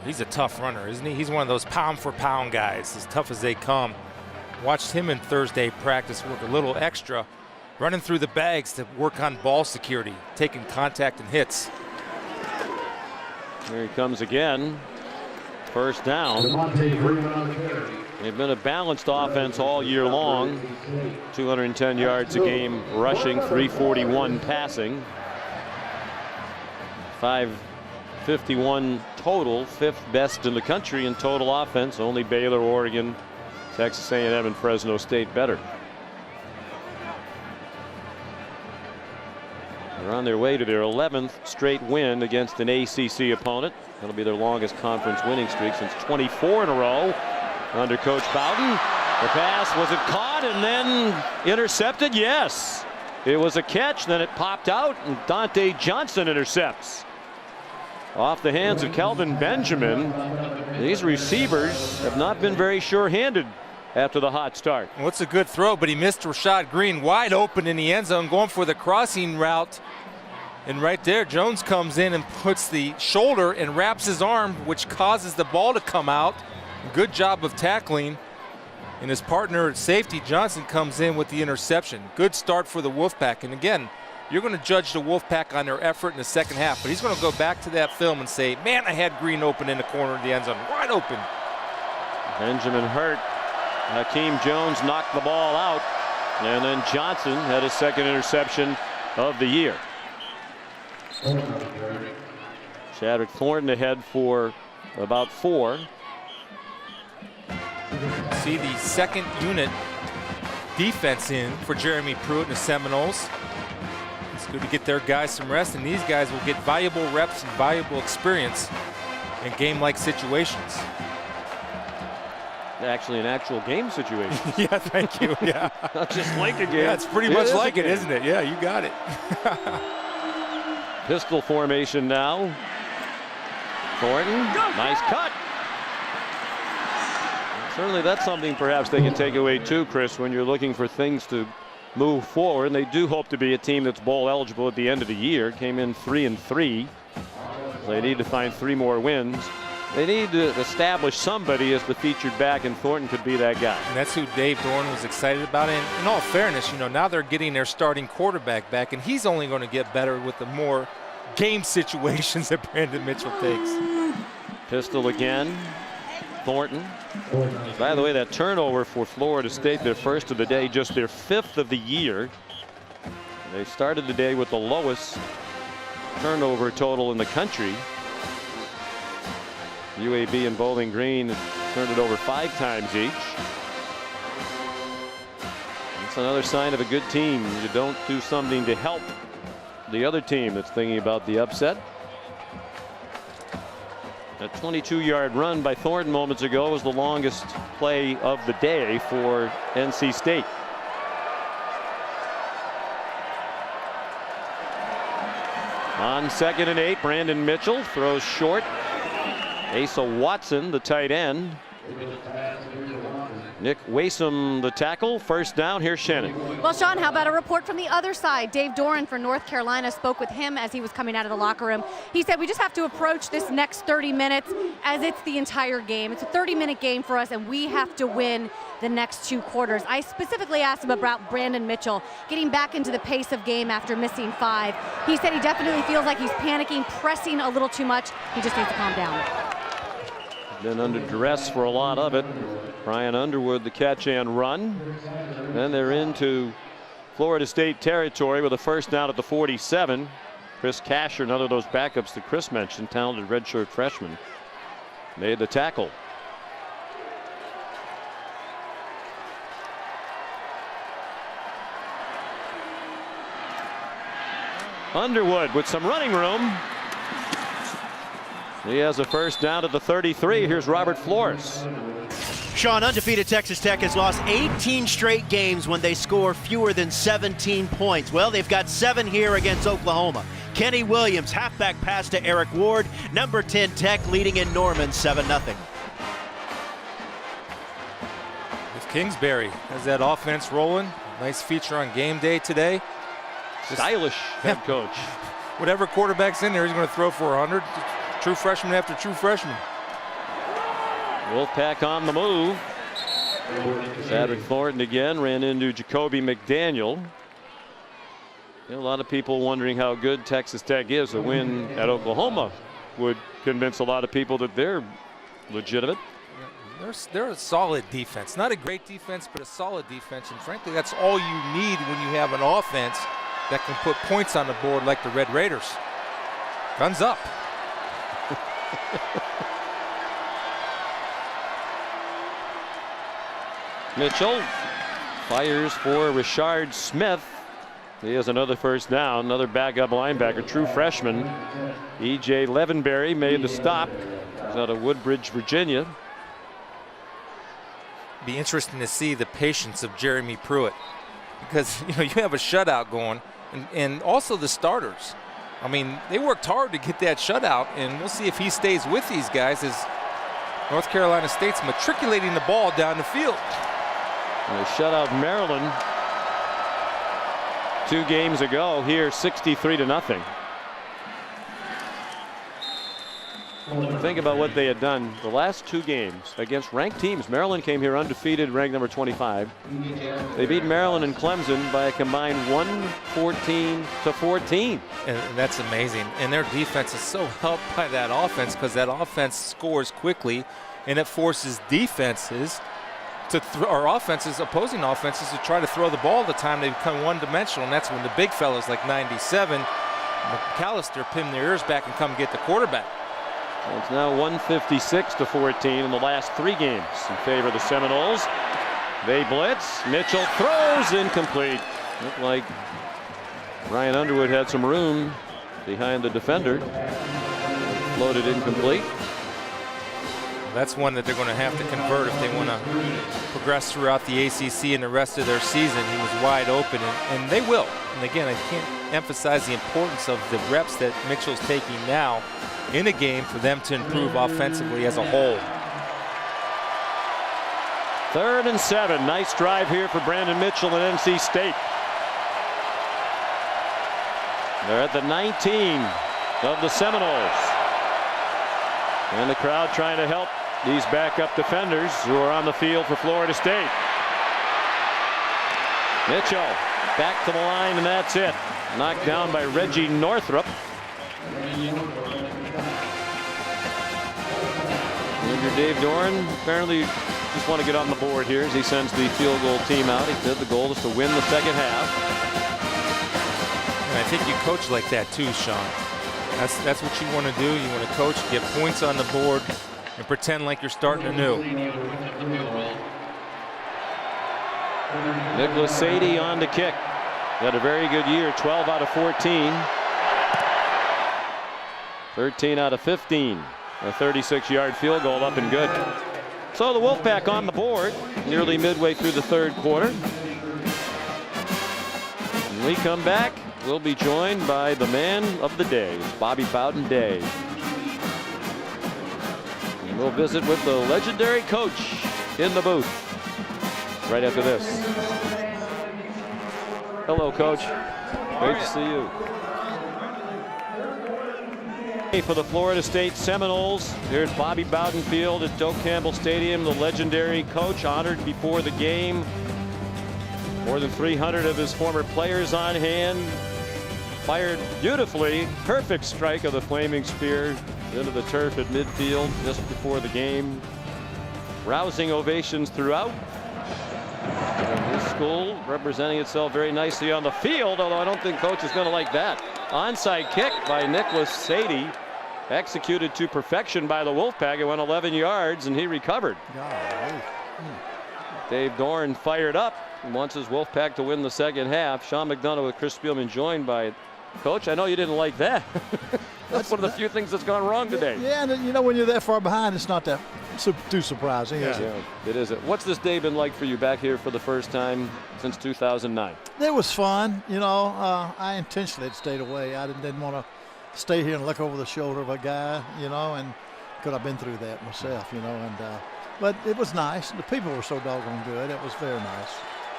Speaker 7: He's a tough runner, isn't he? He's one of those pound-for-pound guys, as tough as they come. Watched him in Thursday practice work a little extra, running through the bags to work on ball security, taking contact and hits.
Speaker 1: Here he comes again. First down. They've been a balanced offense all year long. 210 yards a game rushing, 341 passing. 551 total, 5th best in the country in total offense. Only Baylor, Oregon, Texas A&M, and Fresno State better. They're on their way to their 11th straight win against an ACC opponent. That'll be their longest conference winning streak since 24 in a row under Coach Bowden. The pass, was it caught and then intercepted? Yes. It was a catch, then it popped out, and Dante Johnson intercepts. Off the hands of Kelvin Benjamin. These receivers have not been very sure-handed after the hot start.
Speaker 7: Well, it's a good throw, but he missed Rashad Green wide open in the end zone, going for the crossing route. And right there, Jones comes in and puts the shoulder and wraps his arm, which causes the ball to come out. Good job of tackling. And his partner at safety, Johnson, comes in with the interception. Good start for the Wolfpack. And again, you're going to judge the Wolfpack on their effort in the second half, but he's going to go back to that film and say, man, I had Green open in the corner of the end zone, wide open.
Speaker 1: Benjamin hurt. Hakeem Jones knocked the ball out, and then Johnson had his second interception of the year. Chadrick Thornton ahead for about 4.
Speaker 7: See the second unit defense in for Jeremy Pruitt and the Seminoles. It's good to get their guys some rest, and these guys will get valuable reps and valuable experience in game-like situations.
Speaker 1: Actually, an actual game situation.
Speaker 7: Yeah, thank you. Yeah.
Speaker 1: Not just like a game.
Speaker 7: Yeah, it's pretty much like it, isn't it? Yeah, you got it.
Speaker 1: Pistol formation now. Thornton, nice cut. Certainly that's something perhaps they can take away too, Chris, when you're looking for things to move forward. And they do hope to be a team that's bowl eligible at the end of the year. Came in 3-3. They need to find 3 more wins. They need to establish somebody as the featured back, and Thornton could be that guy.
Speaker 7: And that's who Dave Doran was excited about. And in all fairness, you know, now they're getting their starting quarterback back, and he's only going to get better with the more game situations that Brandon Mitchell takes.
Speaker 1: Pistol again. Thornton. By the way, that turnover for Florida State, their first of the day, just their 5th of the year. They started the day with the lowest turnover total in the country. UAB and Bowling Green turned it over 5 times each. It's another sign of a good team. You don't do something to help the other team that's thinking about the upset. A 22-yard run by Thornton moments ago was the longest play of the day for NC State. On 2nd and 8, Brandon Mitchell throws short. Asa Watson, the tight end. Nick Wasom the tackle. First down. Here's Shannon.
Speaker 3: Well, Sean, how about a report from the other side? Dave Doran for North Carolina spoke with him as he was coming out of the locker room. He said, we just have to approach this next 30 minutes as it's the entire game. It's a 30-minute game for us, and we have to win the next 2 quarters. I specifically asked him about Brandon Mitchell getting back into the pace of game after missing 5. He said he definitely feels like he's panicking, pressing a little too much. He just needs to calm down.
Speaker 1: Been under duress for a lot of it. Brian Underwood the catch and run. Then they're into Florida State territory with a first down at the 47. Chris Casher, another of those backups that Chris mentioned, talented redshirt freshman, made the tackle. Underwood with some running room. He has a first down at the 33. Here's Robert Flores.
Speaker 6: Sean, undefeated Texas Tech has lost 18 straight games when they score fewer than 17 points. Well, they've got 7 here against Oklahoma. Kenny Williams, halfback pass to Eric Ward. Number 10 Tech leading in Norman 7-0.
Speaker 7: With Kingsbury has that offense rolling. Nice feature on game day today.
Speaker 1: Stylish head coach.
Speaker 7: Whatever quarterback's in there, he's going to throw for 100. True freshman after true freshman.
Speaker 1: Wolfpack on the move. Cedric Thornton again ran into Jacoby McDaniel. A lot of people wondering how good Texas Tech is. A win at Oklahoma would convince a lot of people that they're legitimate.
Speaker 7: They're a solid defense. Not a great defense, but a solid defense. And frankly, that's all you need when you have an offense that can put points on the board like the Red Raiders. Guns up.
Speaker 1: Mitchell fires for Richard Smith. He has another first down, another backup linebacker, true freshman. E.J. Levenberry made the stop. He's out of Woodbridge, Virginia.
Speaker 7: Be interesting to see the patience of Jeremy Pruitt, because you have a shutout going, and also the starters. I mean, they worked hard to get that shutout, and we'll see if he stays with these guys as North Carolina State's matriculating the ball down the field.
Speaker 1: They shut out Maryland 2 games ago. Here 63-0. Think about what they had done the last 2 games against ranked teams. Maryland came here undefeated, ranked number 25. They beat Maryland and Clemson by a combined 114-14.
Speaker 7: And that's amazing. And their defense is so helped by that offense, because that offense scores quickly, and it forces defenses to opposing offenses to try to throw the ball all the time. They become one-dimensional, and that's when the big fellas like 97, McAllister, pin their ears back and come get the quarterback.
Speaker 1: It's now 156-14 in the last 3 games in favor of the Seminoles. They blitz. Mitchell throws incomplete. Looked like Ryan Underwood had some room behind the defender. Floated incomplete.
Speaker 7: That's one that they're going to have to convert if they want to progress throughout the ACC and the rest of their season. He was wide open, and they will. And again, I can't emphasize the importance of the reps that Mitchell's taking now in a game for them to improve offensively as a whole.
Speaker 1: 3rd and 7. Nice drive here for Brandon Mitchell and NC State. They're at the 19 of the Seminoles. And the crowd trying to help these backup defenders who are on the field for Florida State. Mitchell back to the line, and that's it. Knocked down by Reggie Northrup. Under Dave Doran, apparently just want to get on the board here as he sends the field goal team out. He said the goal is to win the second half.
Speaker 7: And I think you coach like that too, Sean. That's what you want to do. You want to coach, get points on the board, and pretend like you're starting anew.
Speaker 1: Nicholas Sadie on to kick. Had a very good year, 12 out of 14. 13 out of 15. A 36-yard field goal up and good. So the Wolfpack on the board nearly midway through the 3rd quarter. When we come back, we'll be joined by the man of the day, Bobby Bowden Day. And we'll visit with the legendary coach in the booth. right after this. Hello, Coach. Great to see you. For the Florida State Seminoles, here's Bobby Bowden Field at Doak Campbell Stadium. The legendary coach honored before the game. More than 300 of his former players on hand. Fired beautifully. Perfect strike of the flaming spear into the turf at midfield just before the game. Rousing ovations throughout. And his school representing itself very nicely on the field, although I don't think Coach is going to like that. Onside kick by Nicholas Sadie, executed to perfection by the Wolfpack. It went 11 yards and he recovered. Dave Dorn fired up and wants his Wolfpack to win the second half. Sean McDonough with Chris Spielman joined by Coach. I know you didn't like that. That's one of the few things that's gone wrong today.
Speaker 8: Yeah, and you know, when you're that far behind, it's not that too surprising, is it?
Speaker 1: Yeah, it isn't. What's this day been like for you back here for the first time since 2009?
Speaker 8: It was fun. You know, I intentionally had stayed away. I didn't want to stay here and look over the shoulder of a guy, you know, and because I've been through that myself, you know. And but it was nice. The people were so doggone good. It was very nice.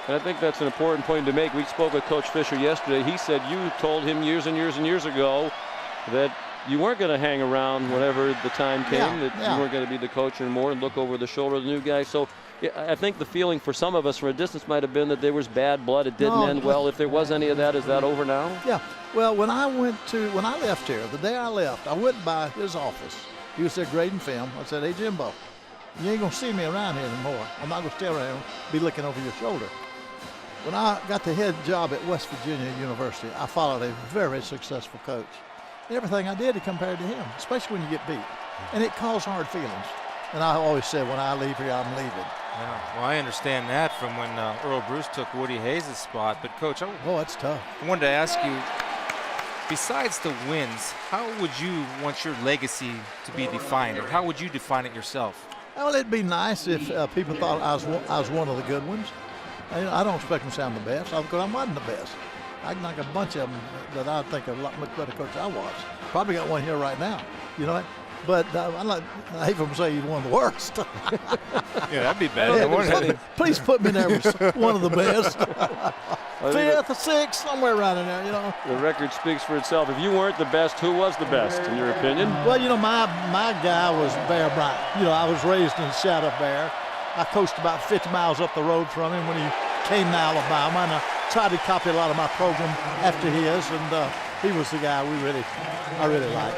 Speaker 1: And I think that's an important point to make. We spoke with Coach Fisher yesterday. He said you told him years and years and years ago that you weren't going to hang around whenever the time came, that you weren't going to be the coach anymore and look over the shoulder of the new guy. So yeah, I think the feeling for some of us from a distance might have been that there was bad blood. It didn't end well. If there was any of that, is that over now?
Speaker 8: Yeah. Well, when I left here, the day I left, I went by his office. He was there grading film. I said, "Hey, Jimbo, you ain't going to see me around here anymore. I'm not going to stay around and be looking over your shoulder." When I got the head job at West Virginia University, I followed a very successful coach. Everything I did, he compared to him, especially when you get beat. And it caused hard feelings. And I always said, when I leave here, I'm leaving.
Speaker 7: Yeah, well, I understand that from when Earl Bruce took Woody Hayes' spot. But, Coach, I
Speaker 8: it's tough.
Speaker 7: wanted to ask you, besides the wins, how would you want your legacy to be defined, or how would you define it yourself?
Speaker 8: Well, it'd be nice if people thought I was one of the good ones. I don't expect them to sound the best, because I wasn't the best. I can knock a bunch of them that I think are a lot much better coach I was. Probably got one here right now, you know. But I hate for them to say he's one of the worst.
Speaker 7: Yeah, that'd be bad.
Speaker 8: Please put me in there with one of the best. Fifth or sixth, somewhere around in there, you know.
Speaker 1: The record speaks for itself. If you weren't the best, who was the best, in your opinion?
Speaker 8: Well, you know, my guy was Bear Bryant. You know, I was raised in the shadow of Bear. I coached about 50 miles up the road from him when he came to Alabama, and I tried to copy a lot of my program after his, and he was the guy I really liked.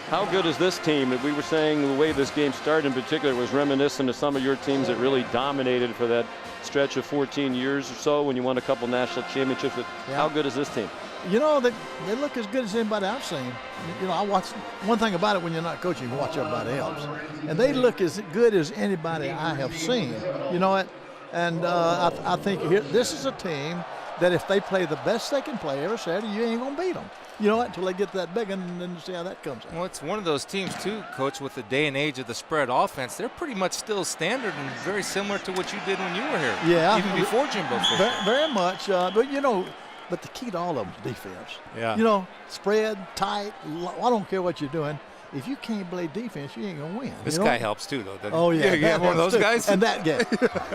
Speaker 1: How good is this team? We were saying the way this game started in particular was reminiscent of some of your teams that really dominated for that stretch of 14 years or so when you won a couple national championships. Yeah. How good is this team?
Speaker 8: You know, they look as good as anybody I've seen. You know, I watch. One thing about it, when you're not coaching, you watch everybody else. And they look as good as anybody I have seen. You know what? And I think this is a team that if they play the best they can play every Saturday, you ain't going to beat them. You know what? Until they get that big, and then see how that comes out.
Speaker 7: Well, it's one of those teams, too, Coach, with the day and age of the spread offense. They're pretty much still standard and very similar to what you did when you were here.
Speaker 8: Yeah.
Speaker 7: Even before Jimbo Fisher.
Speaker 8: Very much. But, you know, but the key to all of them is defense.
Speaker 7: Yeah.
Speaker 8: You know, spread, tight. I don't care what you're doing. If you can't play defense, you ain't going to win.
Speaker 7: This guy helps, too, though, doesn't he?
Speaker 8: Oh, yeah.
Speaker 7: You have one of those guys?
Speaker 8: And that guy.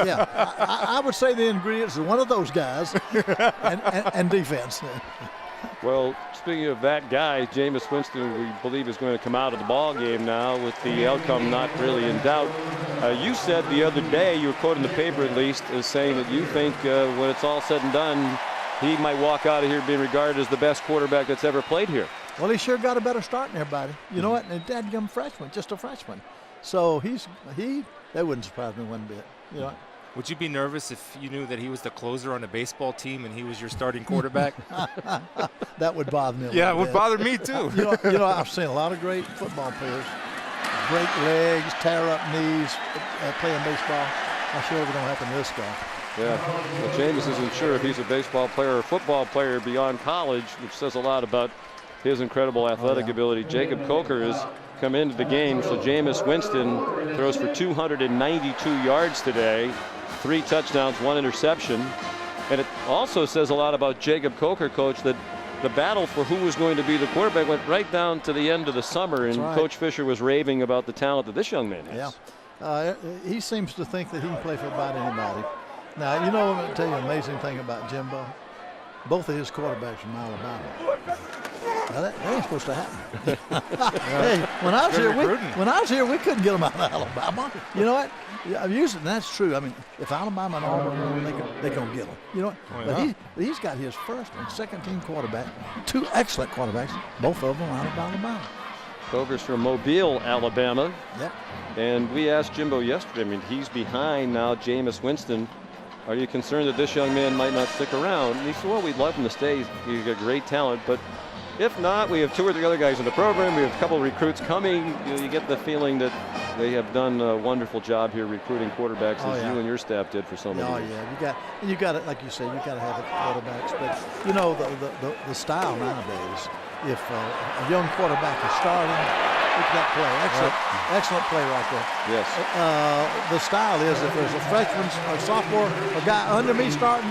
Speaker 8: Yeah. I would say the ingredients are one of those guys and defense.
Speaker 1: Well, speaking of that guy, Jameis Winston, we believe, is going to come out of the ball game now with the outcome not really in doubt. You said the other day, you were quoted in the paper at least, as saying that you think when it's all said and done, he might walk out of here being regarded as the best quarterback that's ever played here.
Speaker 8: Well, he sure got a better start than everybody. You know what? And dadgum freshman, just a freshman. So that wouldn't surprise me one bit. You know.
Speaker 7: Would you be nervous if you knew that he was the closer on a baseball team and he was your starting quarterback?
Speaker 8: That would bother me.
Speaker 7: Yeah, it would bother me too.
Speaker 8: You know, I've seen a lot of great football players break legs, tear up knees, playing baseball. I sure hope it don't happen to this guy.
Speaker 1: Yeah, well, Jameis isn't sure if he's a baseball player or a football player beyond college, which says a lot about his incredible athletic ability. Jacob Coker has come into the game, so Jameis Winston throws for 292 yards today, 3 touchdowns, 1 interception. And it also says a lot about Jacob Coker, Coach, that the battle for who was going to be the quarterback went right down to the end of the summer, and Coach Fisher was raving about the talent that this young man has.
Speaker 8: Yeah, he seems to think that he can play for about anybody. Now, you know, I'm going to tell you an amazing thing about Jimbo. Both of his quarterbacks from Alabama. Now, that ain't supposed to happen. Hey, when I was here, we couldn't get them out of Alabama. You know what? Yeah, I've used it, and that's true. I mean, if Alabama and Auburn, they can get them. You know what? But he's got his first and second team quarterback, 2 excellent quarterbacks, both of them out of Alabama.
Speaker 1: Covers from Mobile, Alabama.
Speaker 8: Yep.
Speaker 1: And we asked Jimbo yesterday, I mean, he's behind now Jameis Winston. Are you concerned that this young man might not stick around? And he said, well, we'd love him to stay. He's got great talent, but if not, we have 2 or 3 other guys in the program. We have a couple of recruits coming. You get the feeling that they have done a wonderful job here recruiting quarterbacks, as you and your staff did for so many years.
Speaker 8: Yeah, you got it, like you said, you got to have the quarterbacks. But you know the style nowadays. If a young quarterback is starting, look at that play. Excellent play right there.
Speaker 1: Yes.
Speaker 8: The style is if there's a freshman, a sophomore, a guy under me starting,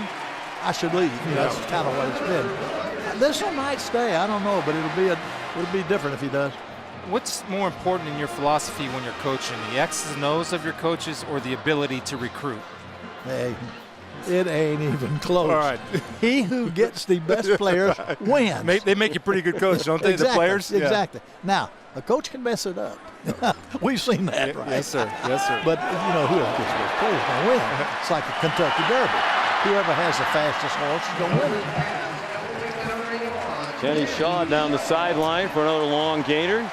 Speaker 8: I should leave. That's kind of what it's been. This one might stay. I don't know, but it'll be different if he does.
Speaker 2: What's more important in your philosophy when you're coaching, the X's and O's of your coaches or the ability to recruit?
Speaker 8: Hey, it ain't even close.
Speaker 2: All right.
Speaker 8: He who gets the best players wins.
Speaker 2: They make you pretty good coach, don't they,
Speaker 8: exactly,
Speaker 2: the players?
Speaker 8: Exactly. Yeah. Now, a coach can mess it up. We've seen that, right?
Speaker 2: Yes, sir. Yes, sir.
Speaker 8: But, you know, whoever gets the best players is going to win. It's like a Kentucky Derby. Whoever has the fastest horse is going to win it.
Speaker 1: Kenny Shaw down the sideline for another long gainer.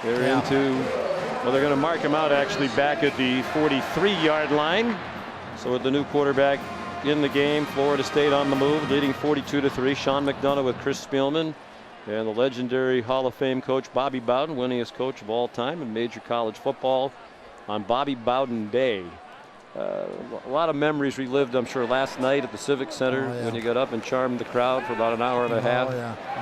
Speaker 1: They're they're going to mark him out actually back at the 43-yard line. So with the new quarterback in the game, Florida State on the move, leading 42-3. Sean McDonough with Chris Spielman. And the legendary Hall of Fame coach Bobby Bowden, winningest coach of all time in major college football on Bobby Bowden Day. A lot of memories relived, I'm sure, last night at the Civic Center when you got up and charmed the crowd for about an hour and a half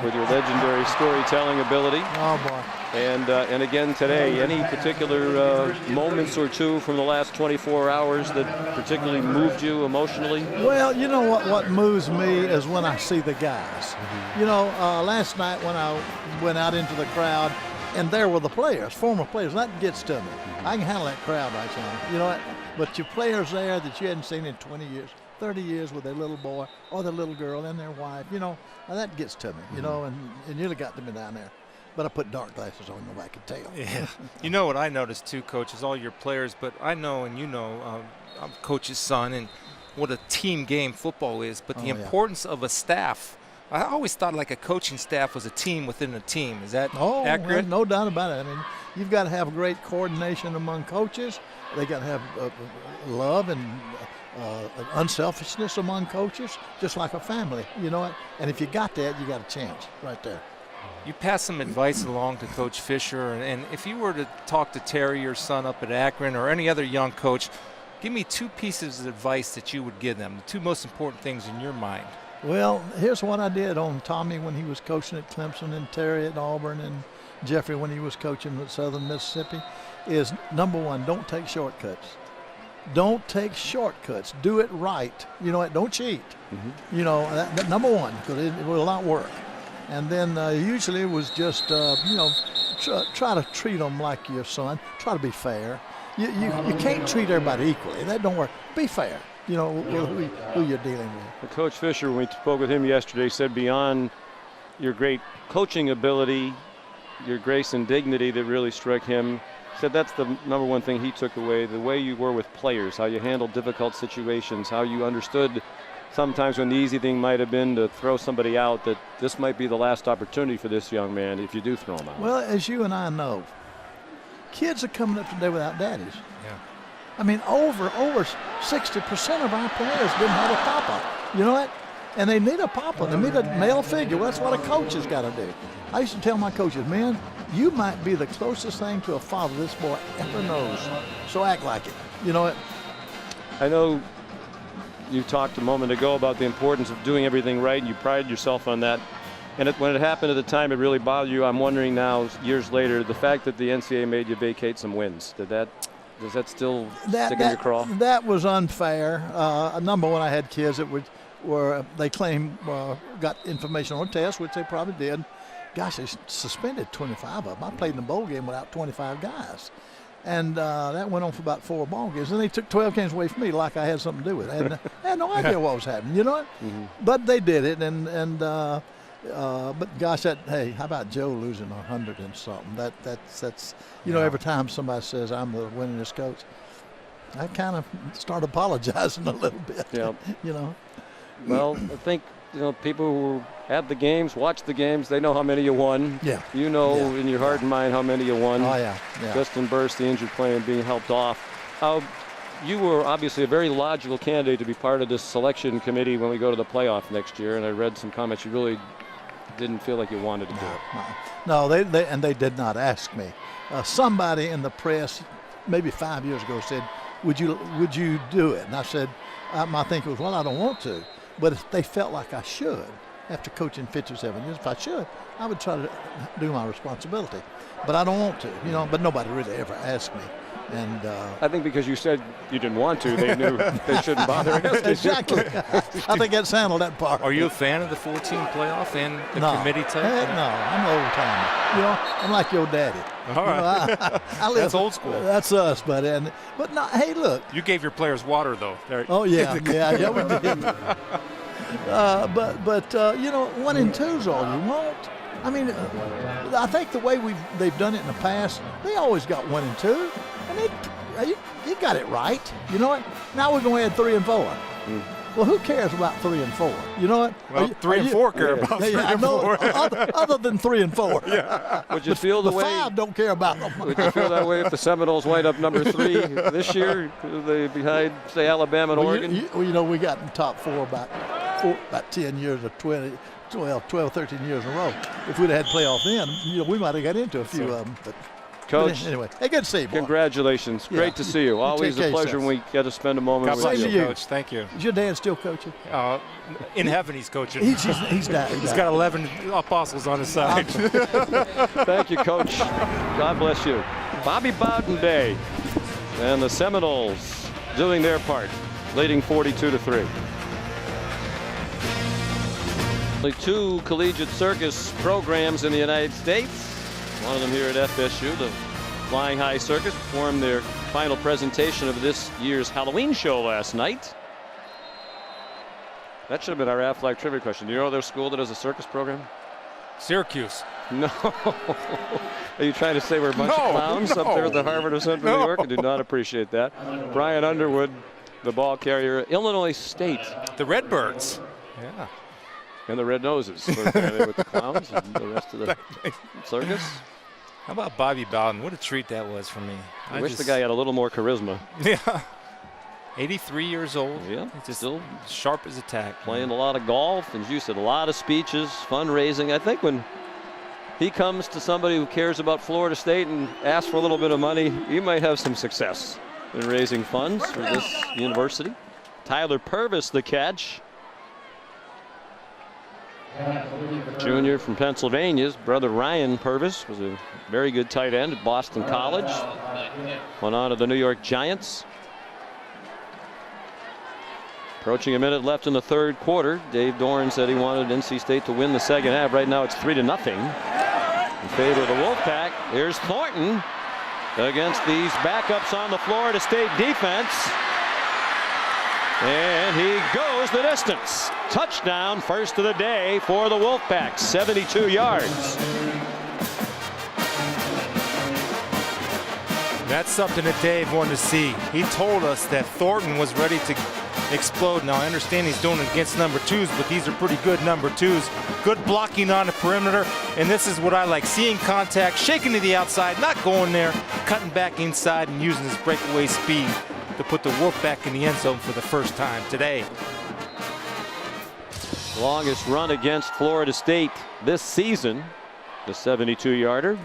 Speaker 1: with your legendary storytelling ability.
Speaker 8: Oh, boy.
Speaker 1: And again today, any particular moments or two from the last 24 hours that particularly moved you emotionally?
Speaker 8: Well, you know what moves me is when I see the guys. You know, last night when I went out into the crowd, and there were the players, former players, that gets to me. I can handle that crowd right now. You know what? But your players there that you hadn't seen in 20 years, 30 years with their little boy or their little girl and their wife, you know, that gets to me, you know, and nearly got to me down there. But I put dark glasses on, nobody could tell.
Speaker 2: Yeah. You know what I noticed too, Coach, is all your players, but I know and you know, I'm Coach's son and what a team game football is, but the importance of a staff. I always thought like a coaching staff was a team within a team. Is that accurate?
Speaker 8: No doubt about it. I mean, you've got to have great coordination among coaches. They got to have love and unselfishness among coaches, just like a family. You know what? And if you got that, you got a chance right there.
Speaker 2: You pass some advice along to Coach Fisher, and if you were to talk to Terry, your son up at Akron, or any other young coach, give me 2 pieces of advice that you would give them, the 2 most important things in your mind.
Speaker 8: Well, here's what I did on Tommy when he was coaching at Clemson, and Terry at Auburn, and Jeffrey when he was coaching at Southern Mississippi, is number 1, don't take shortcuts. Don't take shortcuts. Do it right. You know what? Don't cheat. You know, that number 1, because it will not work. And then usually it was just, you know, try to treat them like your son. Try to be fair. You can't treat everybody equally. That don't work. Be fair. You know, who you're dealing with.
Speaker 1: Coach Fisher, when we spoke with him yesterday, said beyond your great coaching ability, your grace and dignity that really struck him, said that's the number 1 thing he took away, the way you were with players, how you handled difficult situations, how you understood sometimes when the easy thing might have been to throw somebody out, that this might be the last opportunity for this young man if you do throw him out.
Speaker 8: Well, as you and I know, kids are coming up today without daddies.
Speaker 2: Yeah.
Speaker 8: I mean, over 60% of our players didn't have a papa. You know what? And they need a papa. They need a male figure. Well, that's what a coach has got to do. I used to tell my coaches, man, you might be the closest thing to a father this boy ever knows. So act like it. You know what?
Speaker 1: I know you talked a moment ago about the importance of doing everything right, and you prided yourself on that. And when it happened at the time, it really bothered you. I'm wondering now, years later, the fact that the NCAA made you vacate some wins, does that still stick in your craw?
Speaker 8: That was unfair. Number 1, I had kids that were they claim got information on a test, which they probably did. Gosh, they suspended 25 of them. I played in a bowl game without 25 guys. And that went on for about 4 ball games. And they took 12 games away from me like I had something to do with it. I had no idea what was happening, you know? But they did it. But gosh, hey, how about Joe losing 100 and something? That's you know, every time somebody says I'm the winningest coach, I kind of start apologizing a little bit.
Speaker 1: Yeah.
Speaker 8: You know.
Speaker 1: Well, I think, you know, people who have the games, watch the games, they know how many you won.
Speaker 8: Yeah.
Speaker 1: You know in your heart and mind how many you won.
Speaker 8: Oh, yeah.
Speaker 1: Justin Burst, the injured player, being helped off. You were obviously a very logical candidate to be part of this selection committee when we go to the playoff next year, and I read some comments you really didn't feel like you wanted to do it.
Speaker 8: No, they did not ask me. Somebody in the press maybe 5 years ago said, would you do it? And I said, my thinking was, well, I don't want to. But if they felt like I should, after coaching 57 years, if I should, I would try to do my responsibility. But I don't want to, you know, but nobody really ever asked me. And
Speaker 1: I think because you said you didn't want to, they knew they shouldn't bother asking you.
Speaker 8: Exactly. I think that's handled that part.
Speaker 7: Are you a fan of the 14 playoff and the committee type?
Speaker 8: No, I'm an old timer. You know, I'm like your daddy.
Speaker 7: All right.
Speaker 8: You know, I live,
Speaker 7: That's old school.
Speaker 8: That's us, buddy. But no, hey, look.
Speaker 7: You gave your players water, though.
Speaker 8: Oh, yeah, we did. But you know, 1 and 2's all you want. I mean, I think the way they've done it in the past, they always got 1 and 2, and you got it right. You know what? Now we're going to add 3 and 4. Well, who cares about 3 and 4? You know what?
Speaker 7: Well, 3 and 4 care about 3 and 4.
Speaker 8: Other than 3 and 4.
Speaker 7: Yeah.
Speaker 1: Would you feel the way?
Speaker 8: 5 don't care about them.
Speaker 1: Would you feel that way if the Seminoles wind up number 3 this year? Are they behind, say, Alabama and Oregon?
Speaker 8: You know, we got in the top 4 about 10 years or 12, 13 years in a row. If we'd have had playoff then, you know, we might have got into a few of them. But
Speaker 1: Coach,
Speaker 8: anyway, hey, good to see you, boy.
Speaker 1: Congratulations.
Speaker 8: Yeah.
Speaker 1: Great to see you. Always a pleasure when we get to spend a moment
Speaker 7: God
Speaker 1: with
Speaker 7: bless
Speaker 1: you.
Speaker 7: you, Coach. Thank you.
Speaker 8: Is your dad still coaching?
Speaker 7: In heaven, he's coaching.
Speaker 8: He's died.
Speaker 7: He's got 11 apostles on his side.
Speaker 1: Thank you, Coach. God bless you. Bobby Bowden Day and the Seminoles doing their part, leading 42-3. Only 2 collegiate circus programs in the United States. One of them here at FSU, the Flying High Circus, performed their final presentation of this year's Halloween show last night. That should have been our Aflac trivia question. Do you know their school that has a circus program?
Speaker 7: Syracuse.
Speaker 1: No. Are you trying to say we're a bunch of clowns up there at the Harvard of Central New York? I do not appreciate that. Brian Underwood, the ball carrier, Illinois State.
Speaker 7: The Redbirds. Yeah.
Speaker 1: And the Red Noses, with the clowns and the rest of the circus.
Speaker 7: How about Bobby Bowden? What a treat that was for me.
Speaker 1: I wish the guy had a little more charisma.
Speaker 7: Yeah. 83 years old.
Speaker 1: Yeah,
Speaker 7: He's just
Speaker 1: still
Speaker 7: sharp as a tack.
Speaker 1: playing a lot of golf, and as you said, a lot of speeches, fundraising. I think when he comes to somebody who cares about Florida State and asks for a little bit of money, he might have some success in raising funds for this university. Tyler Purvis, the catch. Junior from Pennsylvania. His brother Ryan Purvis was a very good tight end at Boston College. Went on to the New York Giants. Approaching a minute left in the 3rd quarter. Dave Doran said he wanted NC State to win the 2nd half. Right now it's 3-0 in favor of the Wolfpack. Here's Thornton against these backups on the Florida State defense. And he goes the distance. Touchdown, first of the day for the Wolfpack, 72 yards.
Speaker 7: That's something that Dave wanted to see. He told us that Thornton was ready to explode. Now, I understand he's doing it against number 2s, but these are pretty good number 2s. Good blocking on the perimeter, and this is what I like. Seeing contact, shaking to the outside, not going there, cutting back inside and using his breakaway speed to put the Wolfpack in the end zone for the first time today.
Speaker 1: Longest run against Florida State this season, the 72-yarder.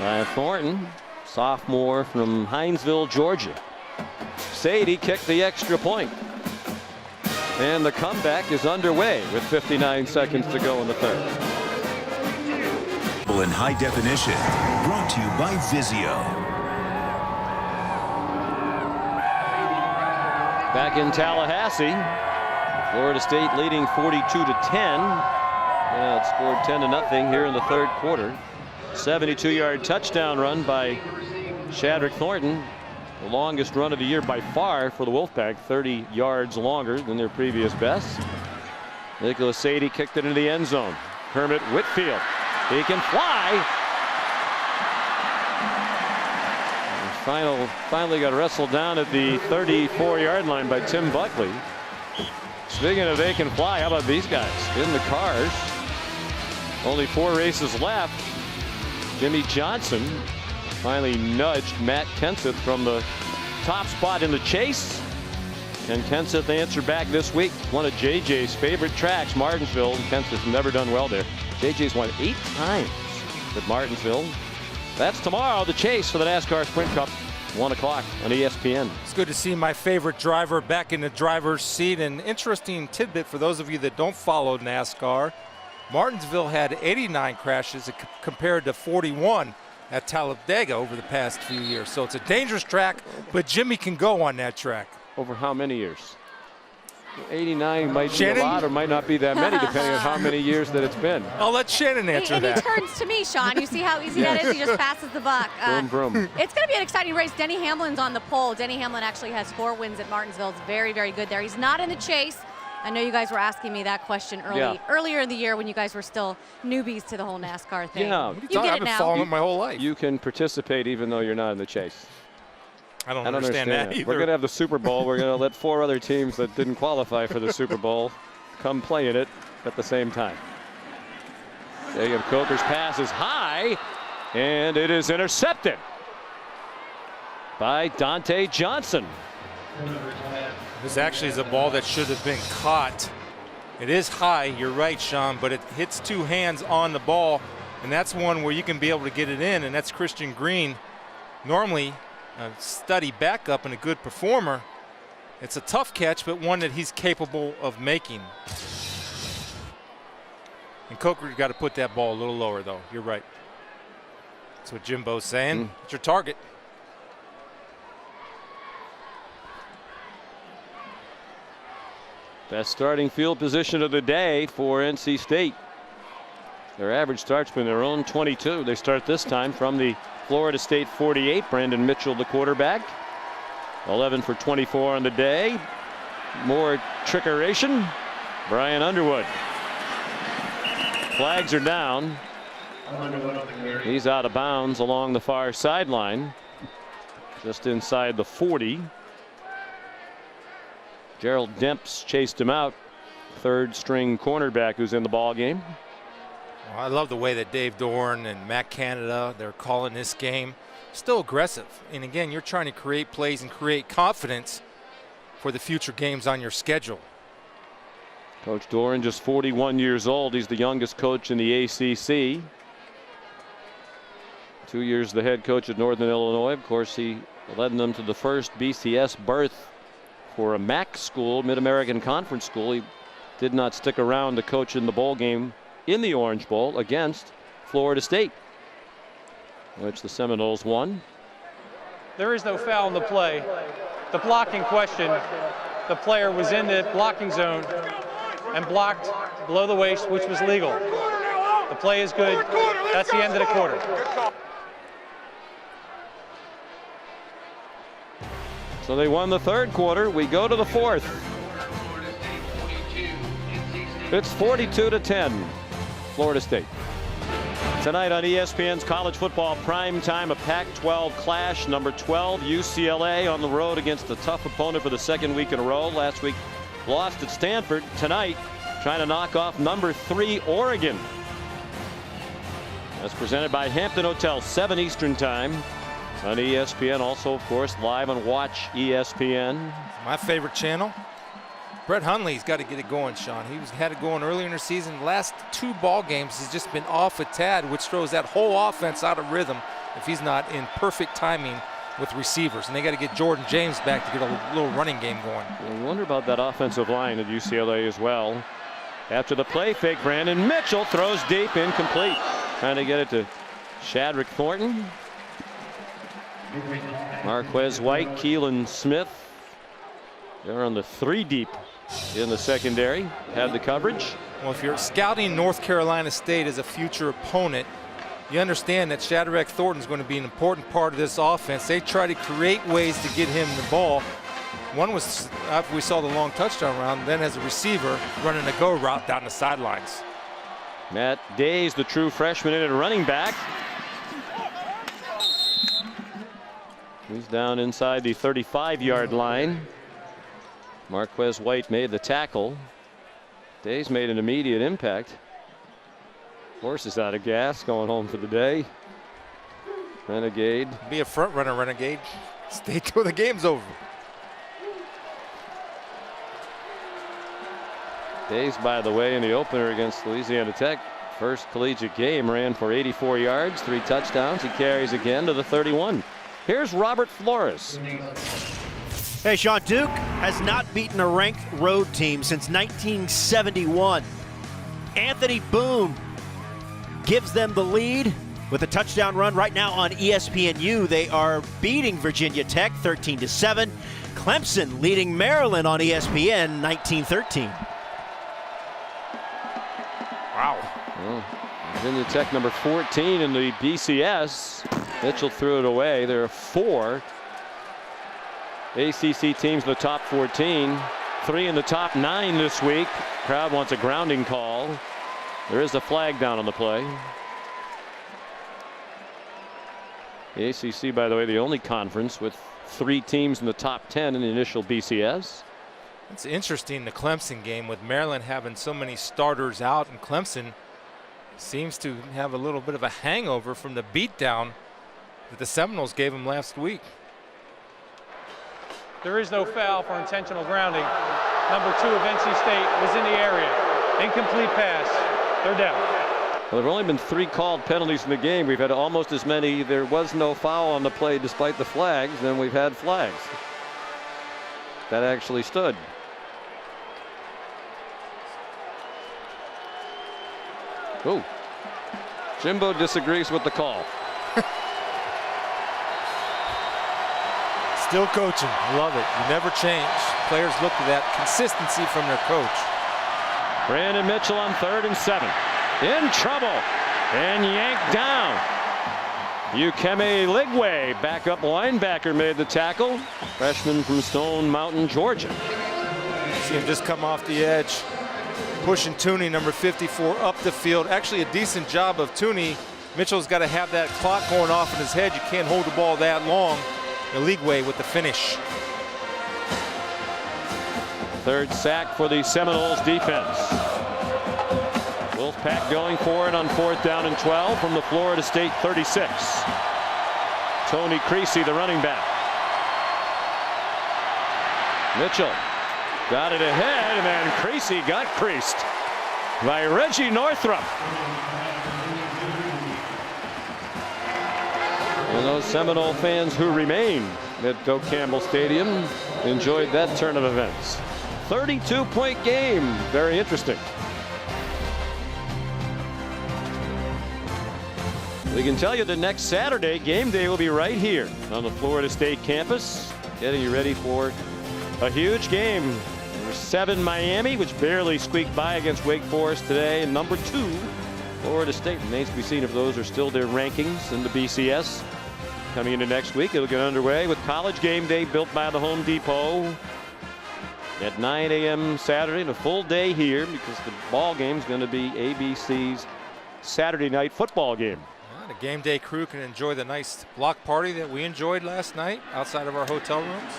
Speaker 1: By Thornton, sophomore from Hinesville, Georgia. Sadie kicked the extra point. And the comeback is underway with 59 seconds to go in the 3rd.
Speaker 5: In high definition, brought to you by Vizio.
Speaker 1: Back in Tallahassee, Florida State leading 42-10. It scored 10-0 here in the 3rd quarter. 72-yard touchdown run by Shadrick Thornton. The longest run of the year by far for the Wolfpack, 30 yards longer than their previous best. Nicholas Sadie kicked it into the end zone. Kermit Whitfield, he can fly. And finally got wrestled down at the 34-yard line by Tim Buckley. Speaking of they can fly, how about these guys in the cars? Only 4 races left. Jimmy Johnson finally nudged Matt Kenseth from the top spot in the chase. And Kenseth answered back this week. One of JJ's favorite tracks, Martinsville. Kenseth's never done well there. JJ's won 8 times at Martinsville. That's tomorrow, the chase for the NASCAR Sprint Cup, 1 o'clock on ESPN.
Speaker 7: It's good to see my favorite driver back in the driver's seat. An interesting tidbit for those of you that don't follow NASCAR. Martinsville had 89 crashes compared to 41 at Talladega over the past few years. So it's a dangerous track, but Jimmy can go on that track.
Speaker 1: Over how many years? 89 might be a lot or might not be that many, depending on how many years that it's been.
Speaker 7: I'll let Shannon answer
Speaker 3: and
Speaker 7: that.
Speaker 3: He turns to me, Sean. You see how easy that is? He just passes the buck.
Speaker 1: Vroom, vroom.
Speaker 3: It's going to be an exciting race. Denny Hamlin's on the pole. Denny Hamlin actually has 4 wins at Martinsville. It's very, very good there. He's not in the chase. I know you guys were asking me that question earlier in the year when you guys were still newbies to the whole NASCAR thing.
Speaker 1: Yeah.
Speaker 3: You get
Speaker 7: I've
Speaker 3: it
Speaker 7: been
Speaker 3: now.
Speaker 7: following it my whole life.
Speaker 1: You can participate even though you're not in the chase.
Speaker 7: I don't understand that either.
Speaker 1: We're going to have the Super Bowl. We're going to let 4 other teams that didn't qualify for the Super Bowl come play in it at the same time. Jacob Coker's pass is high, and it is intercepted by Dante Johnson.
Speaker 7: This actually is a ball that should have been caught. It is high, you're right, Sean, but it hits 2 hands on the ball, and that's one where you can be able to get it in, and that's Christian Green. Normally a steady backup and a good performer. It's a tough catch, but one that he's capable of making. And Coker, you got to put that ball a little lower, though. You're right. That's what Jimbo's saying. It's your target.
Speaker 1: Best starting field position of the day for NC State. Their average starts from their own 22. They start this time from the Florida State 48. Brandon Mitchell, the quarterback. 11 for 24 on the day. More trickeration. Brian Underwood. Flags are down. He's out of bounds along the far sideline. Just inside the 40. Gerald Demps chased him out. 3rd string cornerback who's in the ball game.
Speaker 7: Well, I love the way that Dave Dorn and Matt Canada, they're calling this game. Still aggressive. And again, you're trying to create plays and create confidence for the future games on your schedule.
Speaker 1: Coach Doran, just 41 years old. He's the youngest coach in the ACC. 2 years the head coach at Northern Illinois. Of course, he led them to the first BCS berth for a MAC school, Mid-American Conference school. He did not stick around to coach in the bowl game in the Orange Bowl against Florida State, which the Seminoles won.
Speaker 4: There is no foul in the play. The blocking question, the player was in the blocking zone and blocked below the waist, which was legal. The play is good. That's the end of the quarter.
Speaker 1: So they won the 3rd quarter. We go to the 4th. It's 42-10, Florida State. Tonight on ESPN's College Football Primetime, a Pac-12 clash. Number 12, UCLA on the road against a tough opponent for the 2nd week in a row. Last week lost at Stanford. Tonight, trying to knock off number 3, Oregon. That's presented by Hampton Hotel, 7 Eastern Time on ESPN. Also, of course, live on Watch ESPN.
Speaker 7: My favorite channel. Brett Hundley's got to get it going, Sean. He had it going earlier in the season. Last 2 ball games, he's just been off a tad, which throws that whole offense out of rhythm if he's not in perfect timing with receivers. And they got to get Jordan James back to get a little running game going.
Speaker 1: I wonder about that offensive line at UCLA as well. After the play fake, Brandon Mitchell throws deep, incomplete. Trying to get it to Shadrick Thornton. Marquez White, Keelan Smith. They're on the 3 deep in the secondary. Had the coverage.
Speaker 7: Well, if you're scouting North Carolina State as a future opponent, you understand that Shadrack Thornton is going to be an important part of this offense. They try to create ways to get him the ball. One was after we saw the long touchdown round, then as a receiver running a go route down the sidelines.
Speaker 1: Matt Days, the true freshman in at running back. He's down inside the 35-yard line. Marquez White made the tackle. Days made an immediate impact. Horse is out of gas, going home for the day. Renegade.
Speaker 7: Be a front runner, Renegade. Stay till the game's over.
Speaker 1: Days, by the way, in the opener against Louisiana Tech, first collegiate game, ran for 84 yards, 3 touchdowns. He carries again to the 31. Here's Robert Flores.
Speaker 6: Hey, Sean, Duke has not beaten a ranked road team since 1971. Anthony Boone gives them the lead with a touchdown run right now on ESPNU. They are beating Virginia Tech 13-7. Clemson leading Maryland on ESPN 19-13.
Speaker 7: Wow.
Speaker 1: Well, Virginia Tech number 14 in the BCS. Mitchell threw it away. There are 4 ACC teams in the top 14. 3 in the top 9 this week. Crowd wants a grounding call. There is a flag down on the play. The ACC, by the way, the only conference with 3 teams in the top 10 in the initial BCS.
Speaker 7: It's interesting, the Clemson game, with Maryland having so many starters out, and Clemson seems to have a little bit of a hangover from the beatdown that the Seminoles gave them last week.
Speaker 4: There is no foul for intentional grounding. Number 2 of NC State was in the area. Incomplete pass. They're down.
Speaker 1: Well, there have only been 3 called penalties in the game. We've had almost as many. There was no foul on the play despite the flags. Then we've had flags. That actually stood. Oh, Jimbo disagrees with the call.
Speaker 7: Still coaching. Love it. You never change. Players look to that consistency from their coach.
Speaker 1: Brandon Mitchell on 3rd and 7. In trouble and yanked down. Ukeme Ligwe, backup linebacker, made the tackle. Freshman from Stone Mountain, Georgia.
Speaker 7: See him just come off the edge, pushing Tooney, number 54, up the field. Actually a decent job of Tooney. Mitchell's got to have that clock going off in his head. You can't hold the ball that long. Ligwe with the finish.
Speaker 1: 3rd sack for the Seminoles defense. Wolfpack going for it on 4th down and 12 from the Florida State 36. Tony Creasy, the running back. Mitchell got it ahead, and then Creasy got creased by Reggie Northrup. And those Seminole fans who remain at Doak Campbell Stadium enjoyed that turn of events. 32-point game. Very interesting. We can tell you that next Saturday, game day will be right here on the Florida State campus, getting you ready for a huge game. Number 7 Miami, which barely squeaked by against Wake Forest today, and number 2 Florida State. Remains to be seen if those are still their rankings in the BCS. Coming into next week, it'll get underway with college game day built by the Home Depot at 9 a.m. Saturday, and a full day here because the ball game is going to be ABC's Saturday night football game.
Speaker 7: The game day crew can enjoy the nice block party that we enjoyed last night outside of our hotel rooms.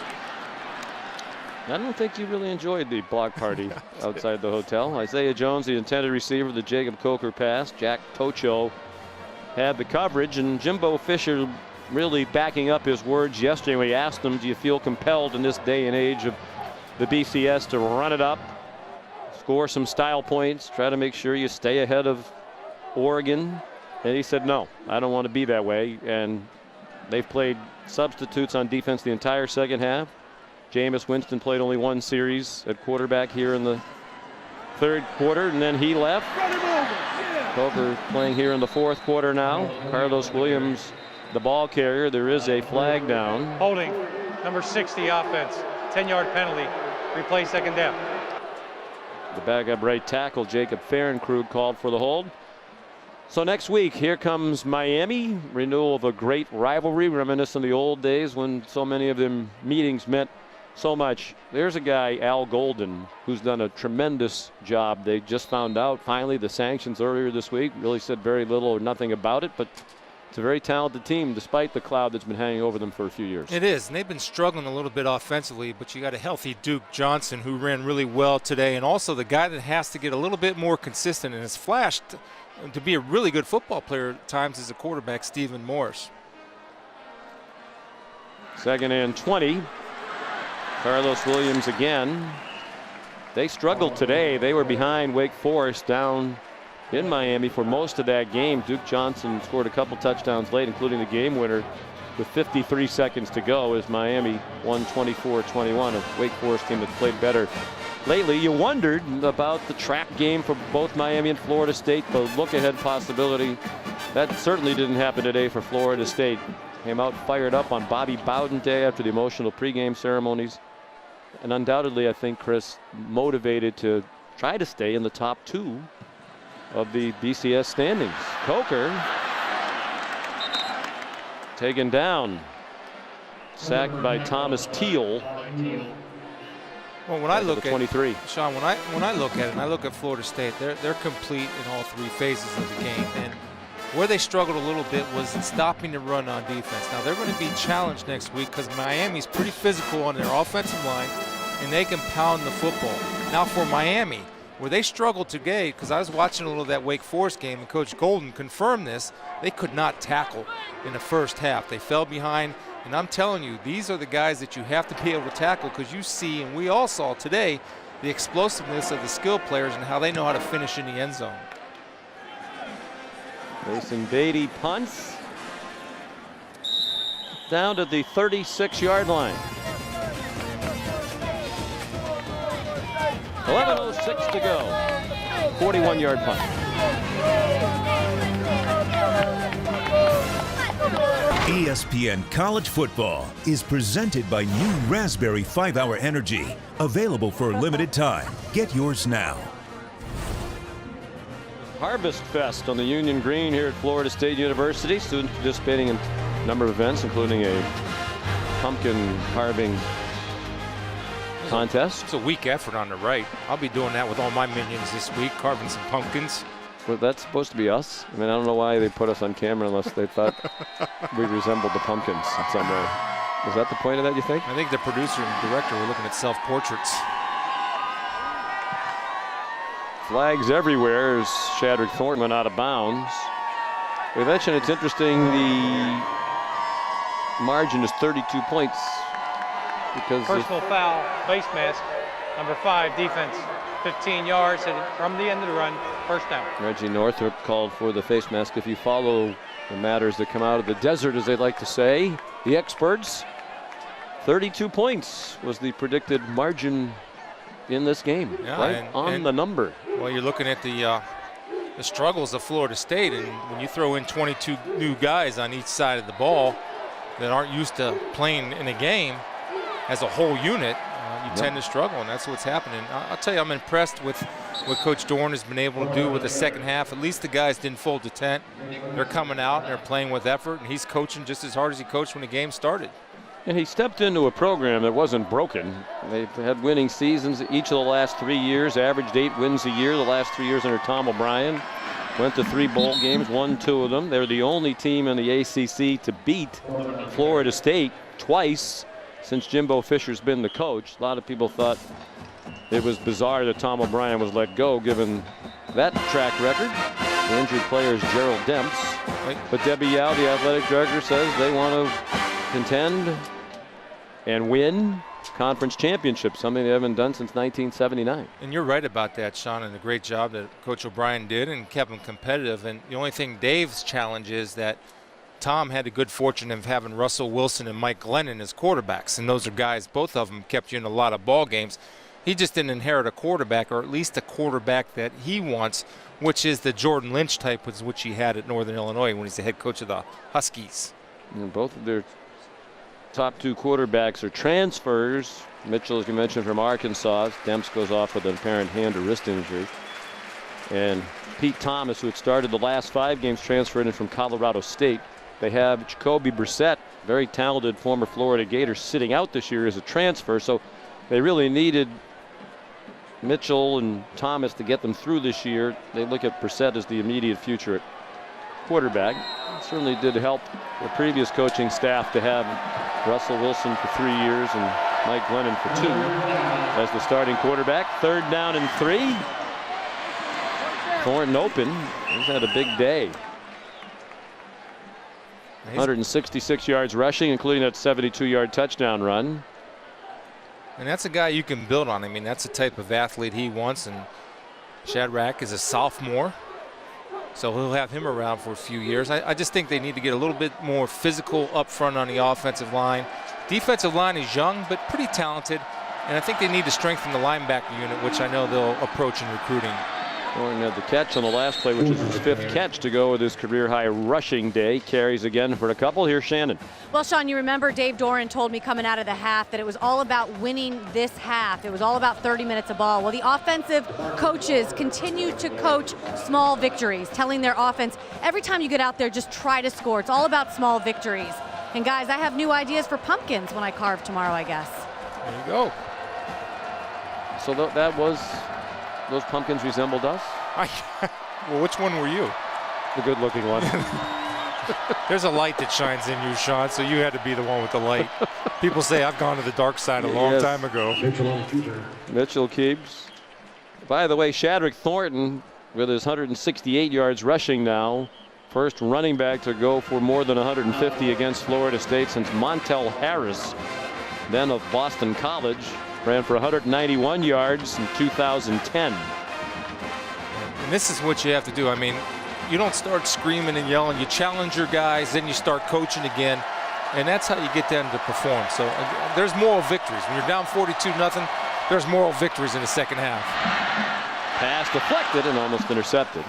Speaker 1: I don't think you really enjoyed the block party outside the hotel. Isaiah Jones, the intended receiver, the Jacob Coker pass. Jack Tocho had the coverage, and Jimbo Fisher really backing up his words yesterday when we asked him, do you feel compelled in this day and age of the BCS to run it up, score some style points, try to make sure you stay ahead of Oregon? And he said, no, I don't want to be that way. And they've played substitutes on defense the entire second half. Jameis Winston played only 1 series at quarterback here in the 3rd quarter, and then he left. Coker playing here in the 4th quarter now. Carlos Williams, the ball carrier. There is a flag down.
Speaker 4: Holding, number 60 offense, 10-yard penalty, replay 2nd down.
Speaker 1: The backup right tackle, Jacob Fahrenkrug, called for the hold. So next week, here comes Miami, renewal of a great rivalry, reminiscent of the old days when so many of them meetings meant so much. There's a guy, Al Golden, who's done a tremendous job. They just found out finally the sanctions earlier this week. Really said very little or nothing about it, but it's a very talented team despite the cloud that's been hanging over them for a few years.
Speaker 7: It is, and they've been struggling a little bit offensively, but you got a healthy Duke Johnson who ran really well today, and also the guy that has to get a little bit more consistent and has flashed to be a really good football player at times as a quarterback, Stephen Morris.
Speaker 1: 2nd and 20. Carlos Williams again. They struggled today. They were behind Wake Forest down in Miami for most of that game. Duke Johnson scored a couple touchdowns late, including the game winner with 53 seconds to go as Miami won 24-21. A Wake Forest team that's played better lately. You wondered about the trap game for both Miami and Florida State, the look-ahead possibility. That certainly didn't happen today for Florida State. Came out fired up on Bobby Bowden Day after the emotional pregame ceremonies. And undoubtedly, I think, Chris, motivated to try to stay in the top 2 of the BCS standings. Coker taken down. Sacked by Thomas Teal.
Speaker 7: Well, when I look at
Speaker 1: 23.
Speaker 7: Sean, when I look at it, and I look at Florida State, they're complete in all 3 phases of the game. And where they struggled a little bit was in stopping the run on defense. Now they're going to be challenged next week because Miami's pretty physical on their offensive line, and they can pound the football. Now for Miami, where they struggled today, because I was watching a little of that Wake Forest game, and Coach Golden confirmed this, they could not tackle in the first half. They fell behind. And I'm telling you, these are the guys that you have to be able to tackle, because you see, and we all saw today, the explosiveness of the skill players and how they know how to finish in the end zone.
Speaker 1: Mason Beatty punts down to the 36-yard line. 11:06 to go. 41-yard punt.
Speaker 5: ESPN College Football is presented by new Raspberry 5-Hour Energy, available for a limited time. Get yours now.
Speaker 1: Harvest Fest on the Union Green here at Florida State University. Students participating in a number of events, including a pumpkin carving contest.
Speaker 7: It's a weak effort on the right. I'll be doing that with all my minions this week, carving some pumpkins.
Speaker 1: Well, that's supposed to be us. I mean, I don't know why they put us on camera unless they thought we resembled the pumpkins in some way. Was that the point of that, you think?
Speaker 7: I think the producer and director were looking at self-portraits.
Speaker 1: Flags everywhere as Shadrick Thornton went out of bounds. We mentioned it's interesting the margin is 32 points because
Speaker 4: Personal foul, face mask, number 5, defense. 15 yards from the end of the run, first down.
Speaker 1: Reggie Northrup called for the face mask. If you follow the matters that come out of the desert, as they like to say, the experts, 32 points was the predicted margin in this game, right on the number.
Speaker 7: Well, you're looking at the struggles of Florida State, and when you throw in 22 new guys on each side of the ball that aren't used to playing in a game as a whole unit, you tend to struggle, and that's what's happening. I'll tell you, I'm impressed with what Coach Dorn has been able to do with the second half. At least the guys didn't fold the tent. They're coming out and they're playing with effort, and he's coaching just as hard as he coached when the game started.
Speaker 1: And he stepped into a program that wasn't broken. They've had winning seasons each of the last 3 years, averaged 8 wins a year the last 3 years under Tom O'Brien. Went to 3 bowl games, won 2 of them. They're the only team in the ACC to beat Florida State twice since Jimbo Fisher's been the coach. A lot of people thought it was bizarre that Tom O'Brien was let go given that track record. The injured player is Gerald Demps. But Debbie Yao, the athletic director, says they want to contend and win conference championships, something they haven't done since 1979.
Speaker 7: And you're right about that, Sean, and a great job that Coach O'Brien did and kept them competitive. And the only thing Dave's challenge is that Tom had the good fortune of having Russell Wilson and Mike Glennon as quarterbacks, and those are guys, both of them kept you in a lot of ball games. He just didn't inherit a quarterback, or at least a quarterback that he wants, which is the Jordan Lynch type, which he had at Northern Illinois when he's the head coach of the Huskies.
Speaker 1: And both of their top 2 quarterbacks are transfers. Mitchell, as you mentioned, from Arkansas. Demps goes off with an apparent hand or wrist injury. And Pete Thomas, who had started the last 5 games, transferred in from Colorado State. They have Jacoby Brissett, very talented former Florida Gator, sitting out this year as a transfer. So they really needed Mitchell and Thomas to get them through this year. They look at Brissett as the immediate future at quarterback. It certainly did help the previous coaching staff to have Russell Wilson for 3 years and Mike Glennon for 2 as the starting quarterback. 3rd down and 3. Thornton open. He's had a big day. 166 yards rushing, including that 72-yard touchdown run.
Speaker 2: And that's a guy you can build on. I mean, that's the type of athlete he wants. And Shadrack is a sophomore, so he'll have him around for a few years. I just think they need to get a little bit more physical up front on the offensive line. Defensive line is young, but pretty talented. And I think they need to strengthen the linebacker unit, which I know they'll approach in recruiting.
Speaker 1: Thornton had the catch on the last play, which is his 5th catch to go with his career-high rushing day. Carries again for a couple. Here's Shannon.
Speaker 3: Well, Sean, you remember Dave Doran told me coming out of the half that it was all about winning this half. It was all about 30 minutes of ball. Well, the offensive coaches continue to coach small victories, telling their offense, every time you get out there, just try to score. It's all about small victories. And guys, I have new ideas for pumpkins when I carve tomorrow, I guess.
Speaker 2: There you go.
Speaker 1: So that was... Those pumpkins resembled us?
Speaker 2: Well, which one were you?
Speaker 1: The good-looking one.
Speaker 2: There's a light that shines in you, Sean, so you had to be the one with the light. People say I've gone to the dark side a long time ago.
Speaker 1: Mitchell keeps. By the way, Shadrack Thornton, with his 168 yards rushing now, first running back to go for more than 150 against Florida State since Montel Harris, then of Boston College. Ran for 191 yards in 2010.
Speaker 2: And this is what you have to do. I mean, you don't start screaming and yelling. You challenge your guys, then you start coaching again. And that's how you get them to perform. So there's moral victories. When you're down 42-0, there's moral victories in the second half.
Speaker 1: Pass deflected and almost intercepted.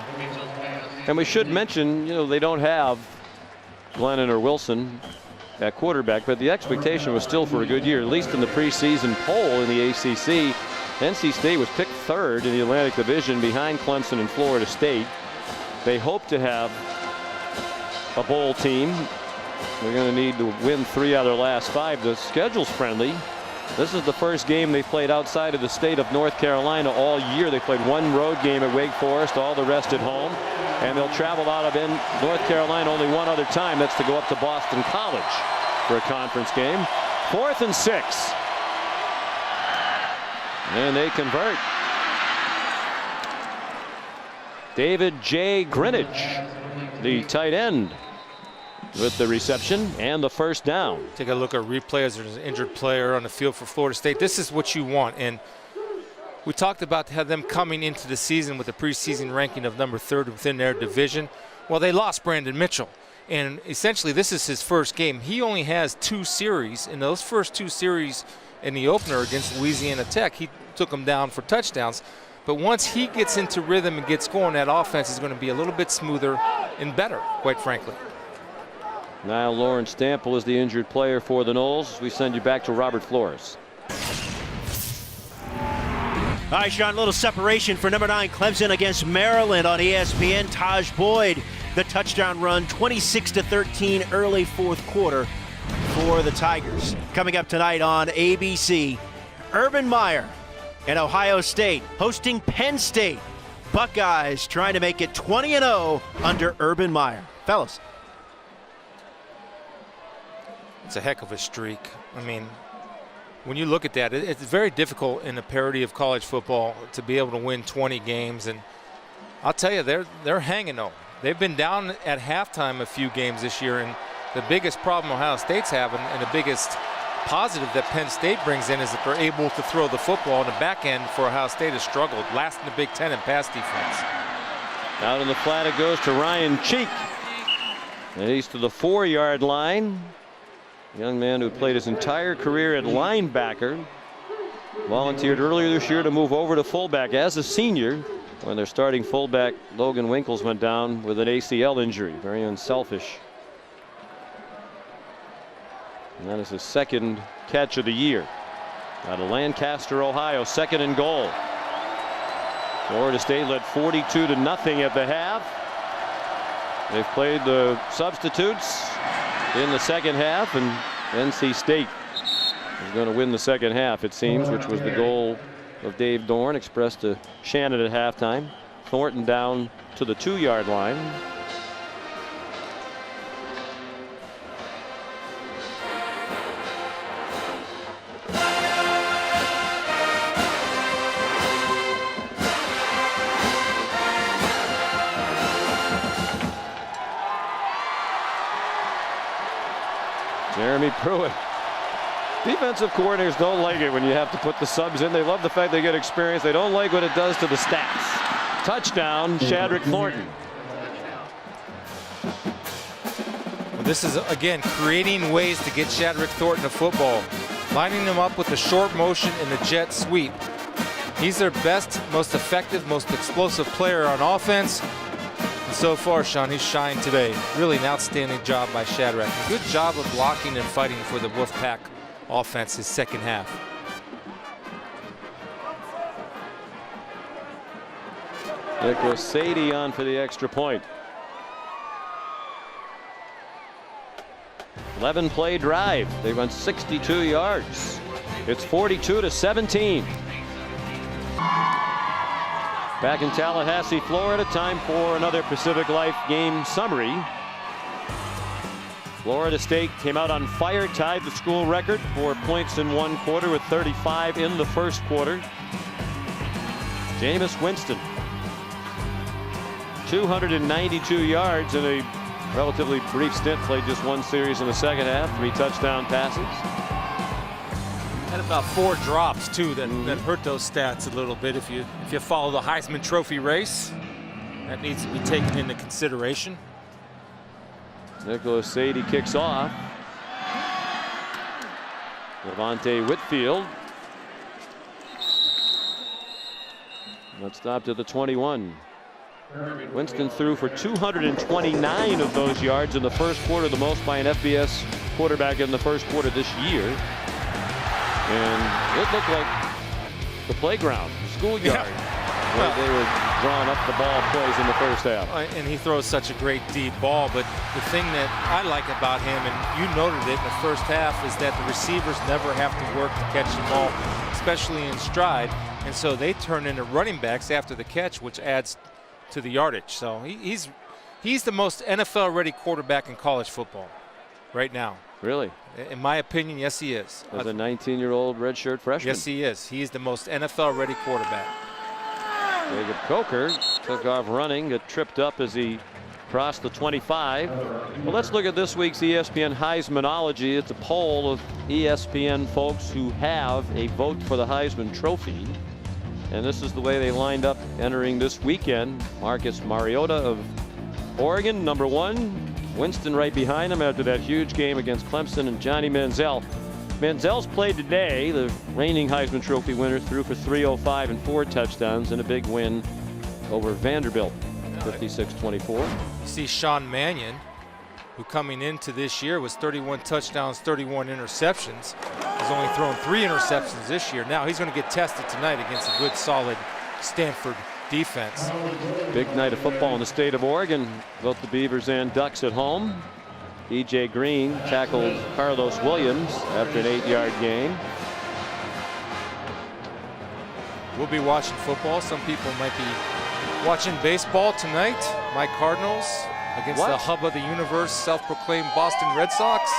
Speaker 1: And we should mention, they don't have Glennon or Wilson at quarterback, but the expectation was still for a good year, at least in the preseason poll in the ACC. NC State was picked 3rd in the Atlantic Division behind Clemson and Florida State. They hope to have a bowl team. They're going to need to win 3 out of their last 5. The schedule's friendly. This is the first game they played outside of the state of North Carolina all year. They played 1 road game at Wake Forest, all the rest at home. And they'll travel out of North Carolina only 1 other time. That's to go up to Boston College for a conference game. 4th and 6. And they convert. David J. Greenidge, the tight end, with the reception and the first down.
Speaker 2: Take a look at replays. There's an injured player on the field for Florida State. This is what you want. And we talked about them coming into the season with a preseason ranking of number 3rd within their division. Well, they lost Brandon Mitchell. And essentially, this is his first game. He only has 2 series. In those first 2 series in the opener against Louisiana Tech, he took them down for touchdowns. But once he gets into rhythm and gets going, that offense is going to be a little bit smoother and better, quite frankly.
Speaker 1: Now Lawrence Stample is the injured player for the Noles. We send you back to Robert Flores.
Speaker 6: All right, Sean, a little separation for number 9 Clemson against Maryland on ESPN. Taj Boyd, the touchdown run, 26-13 early 4th quarter for the Tigers. Coming up tonight on ABC, Urban Meyer and Ohio State hosting Penn State. Buckeyes trying to make it 20-0 under Urban Meyer. Fellas.
Speaker 2: It's a heck of a streak. I mean, when you look at that, it's very difficult in the parity of college football to be able to win 20 games. And I'll tell you, they're hanging on. They've been down at halftime a few games this year, and the biggest problem Ohio State's having, and the biggest positive that Penn State brings in, is that they're able to throw the football. On the back end for Ohio State has struggled, last in the Big Ten in pass defense.
Speaker 1: Out in the flat it goes to Ryan Cheek. And he's to the 4-yard line. Young man who played his entire career at linebacker. Volunteered earlier this year to move over to fullback as a senior when their starting fullback Logan Winkles went down with an ACL injury. Very unselfish. And that is his 2nd catch of the year. Out of Lancaster, Ohio, 2nd and goal. Florida State led 42-0 at the half. They've played the substitutes in the second half, and NC State is going to win the second half, it seems, which was the goal of Dave Dorn, expressed to Shannon at halftime. Thornton down to the 2-yard line. Jeremy Pruitt. Defensive coordinators don't like it when you have to put the subs in. They love the fact they get experience. They don't like what it does to the stats. Touchdown, Shadrick Thornton.
Speaker 7: Well, this is, again, creating ways to get Shadrick Thornton to football. Lining him up with the short motion and the jet sweep. He's their best, most effective, most explosive player on offense. And so far, Sean, he's shined today. Really an outstanding job by Shadrick. Good job of blocking and fighting for the Wolfpack offense his second half.
Speaker 1: Nicholas Sadie on for the extra point. 11-play drive. They run 62 yards. It's 42-17. Back in Tallahassee, Florida, time for another Pacific Life game summary. Florida State came out on fire, tied the school record for points in one quarter with 35 in the first quarter. Jameis Winston, 292 yards in a relatively brief stint, played just one series in the second half, 3 touchdown passes.
Speaker 7: Had about 4 drops too that hurt those stats a little bit. If you follow the Heisman Trophy race, that needs to be taken into consideration.
Speaker 1: Nicholas Sadie kicks off. Levante Whitfield. Let's stop to the 21. Winston threw for 229 of those yards in the first quarter, the most by an FBS quarterback in the first quarter this year. And it looked like the playground, the schoolyard, where they were drawing up the ball plays in the first half.
Speaker 7: And he throws such a great deep ball, but the thing that I like about him, and you noted it in the first half, is that the receivers never have to work to catch the ball, especially in stride, and so they turn into running backs after the catch, which adds to the yardage. So he's the most NFL-ready quarterback in college football right now.
Speaker 1: Really?
Speaker 7: In my opinion, yes, he is.
Speaker 1: As a 19-year-old redshirt freshman.
Speaker 7: Yes, he is. He's the most NFL-ready quarterback.
Speaker 1: Jacob Coker took off running, got tripped up as he crossed the 25. Well, let's look at this week's ESPN Heismanology. It's a poll of ESPN folks who have a vote for the Heisman Trophy. And this is the way they lined up entering this weekend. Marcus Mariota of Oregon, number 1. Winston right behind him after that huge game against Clemson, and Johnny Manziel. Manziel's played today. The reigning Heisman Trophy winner threw for 305 and 4 touchdowns in a big win over Vanderbilt, 56-24.
Speaker 7: You see Sean Mannion, who coming into this year was 31 touchdowns, 31 interceptions. He's only thrown 3 interceptions this year. Now he's going to get tested tonight against a good, solid Stanford defense.
Speaker 1: Big night of football in the state of Oregon. Both the Beavers and Ducks at home. E.J. Green tackled Carlos Williams after an 8-yard gain.
Speaker 7: We'll be watching football. Some people might be watching baseball tonight. My Cardinals against the hub of the universe, self-proclaimed Boston Red Sox.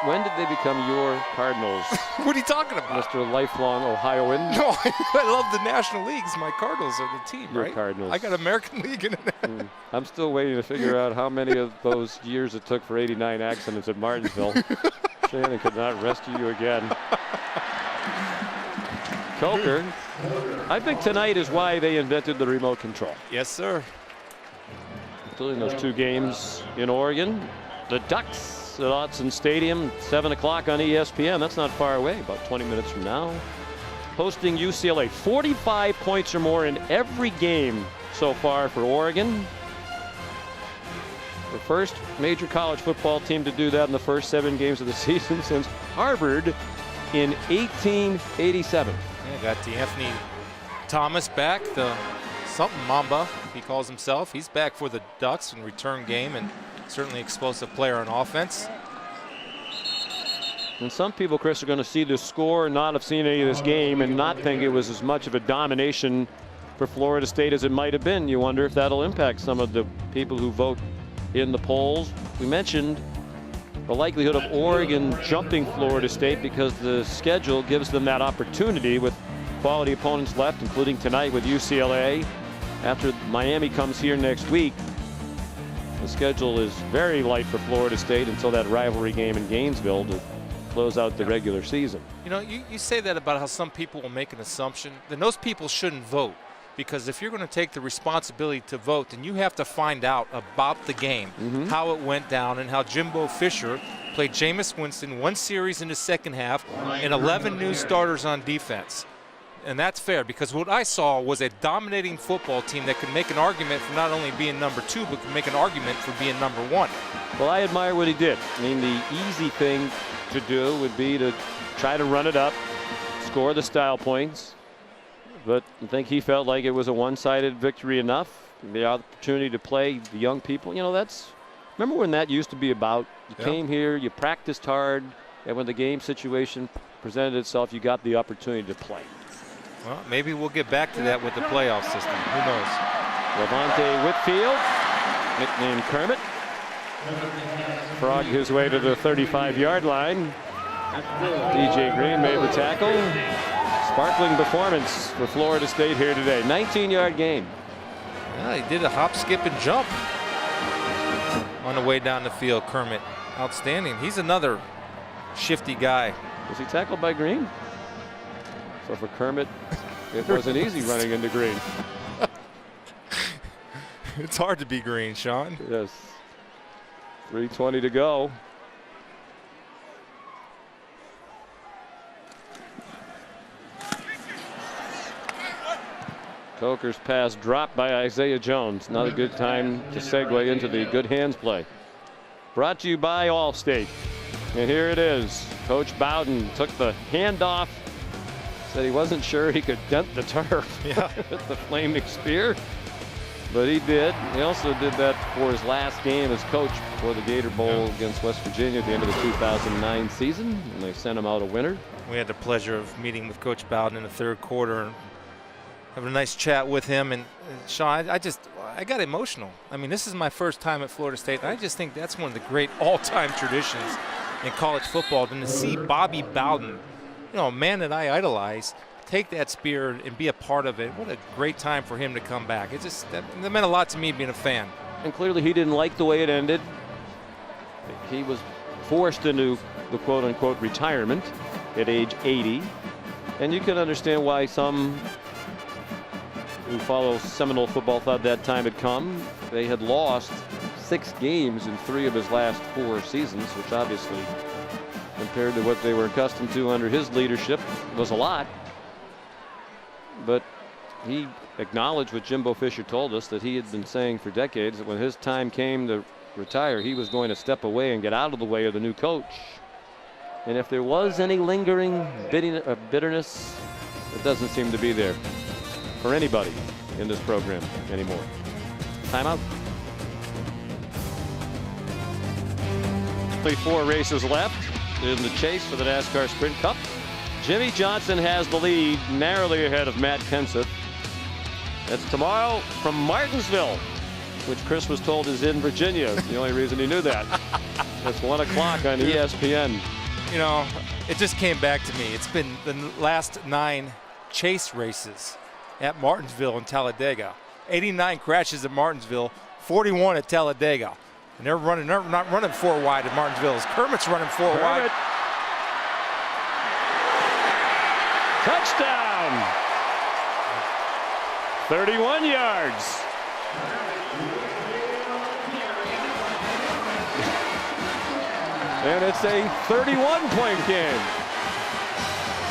Speaker 1: When did they become your Cardinals?
Speaker 7: What are you talking about?
Speaker 1: Mr. Lifelong Ohioan?
Speaker 7: No, I love the National Leagues. My Cardinals are the team,
Speaker 1: Your
Speaker 7: right?
Speaker 1: Cardinals.
Speaker 7: I got American League in it.
Speaker 1: I'm still waiting to figure out how many of those years it took for 89 accidents at Martinsville. Shannon could not rescue you again. Coker. I think tonight is why they invented the remote control.
Speaker 7: Yes, sir.
Speaker 1: Including those 2 games in Oregon. The Ducks at Autzen Stadium, 7 o'clock on ESPN. That's not far away, about 20 minutes from now. Hosting UCLA. 45 points or more in every game so far for Oregon. The first major college football team to do that in the first 7 games of the season since Harvard in 1887.
Speaker 7: Yeah, got D'Anthony Thomas back, the something Mamba, he calls himself. He's back for the Ducks in return game and certainly explosive player on offense.
Speaker 1: And some people, Chris, are going to see the score and not have seen any of this game and not think it was as much of a domination for Florida State as it might have been. You wonder if that'll impact some of the people who vote in the polls. We mentioned the likelihood of Oregon jumping Florida State because the schedule gives them that opportunity with quality opponents left, including tonight with UCLA. After Miami comes here next week, the schedule is very light for Florida State until that rivalry game in Gainesville to close out the regular season.
Speaker 7: You know, you say that about how some people will make an assumption. Then those people shouldn't vote, because if you're going to take the responsibility to vote, then you have to find out about the game, how it went down, and how Jimbo Fisher played Jameis Winston one series in the second half and 11 new starters on defense. And that's fair, because what I saw was a dominating football team that could make an argument for not only being number 2, but could make an argument for being number 1.
Speaker 1: Well, I admire what he did. I mean, the easy thing to do would be to try to run it up, score the style points. But I think he felt like it was a one-sided victory enough. The opportunity to play the young people. You know, that's, remember when that used to be about? You came here, you practiced hard, and when the game situation presented itself, you got the opportunity to play.
Speaker 7: Well, maybe we'll get back to that with the playoff system. Who knows?
Speaker 1: Levante Whitfield, nicknamed Kermit, frogged his way to the 35-yard line. DJ Green made the tackle. Sparkling performance for Florida State here today. 19-yard gain.
Speaker 7: Yeah, he did a hop, skip, and jump on the way down the field. Kermit, outstanding. He's another shifty guy.
Speaker 1: Was he tackled by Green? So for Kermit, it wasn't easy running into Green.
Speaker 7: It's hard to be Green, Sean.
Speaker 1: Yes. 3:20 to go. Coker's pass dropped by Isaiah Jones. Not a good time to segue into the good hands play. Brought to you by Allstate. And here it is. Coach Bowden took the handoff. Said he wasn't sure he could dent the turf with the flaming spear. But he did. He also did that for his last game as coach before the Gator Bowl against West Virginia at the end of the 2009 season. And they sent him out a winner.
Speaker 7: We had the pleasure of meeting with Coach Bowden in the third quarter and having a nice chat with him. And Sean, I got emotional. I mean, this is my first time at Florida State. And I just think that's one of the great all-time traditions in college football. And to see Bobby Bowden, you know, a man that I idolize, take that spear and be a part of it. What a great time for him to come back. It just that meant a lot to me being a fan.
Speaker 1: And clearly he didn't like the way it ended. He was forced into the quote-unquote retirement at age 80. And you can understand why some who follow Seminole football thought that time had come. They had lost 6 games in 3 of his last 4 seasons, which obviously, compared to what they were accustomed to under his leadership, was a lot. But he acknowledged what Jimbo Fisher told us, that he had been saying for decades, that when his time came to retire, he was going to step away and get out of the way of the new coach. And if there was any lingering bitterness, it doesn't seem to be there for anybody in this program anymore. Timeout. Only 4 races left in the chase for the NASCAR Sprint Cup. Jimmy Johnson has the lead, narrowly ahead of Matt Kenseth. That's tomorrow from Martinsville, which Chris was told is in Virginia. The only reason he knew that. It's 1 o'clock on ESPN.
Speaker 7: You know, it just came back to me. It's been the last 9 chase races at Martinsville and Talladega. 89 crashes at Martinsville, 41 at Talladega. And they're not running 4 wide at Martinsville. Kermit's running 4 wide.
Speaker 1: Touchdown! 31 yards. And it's a 31-point game.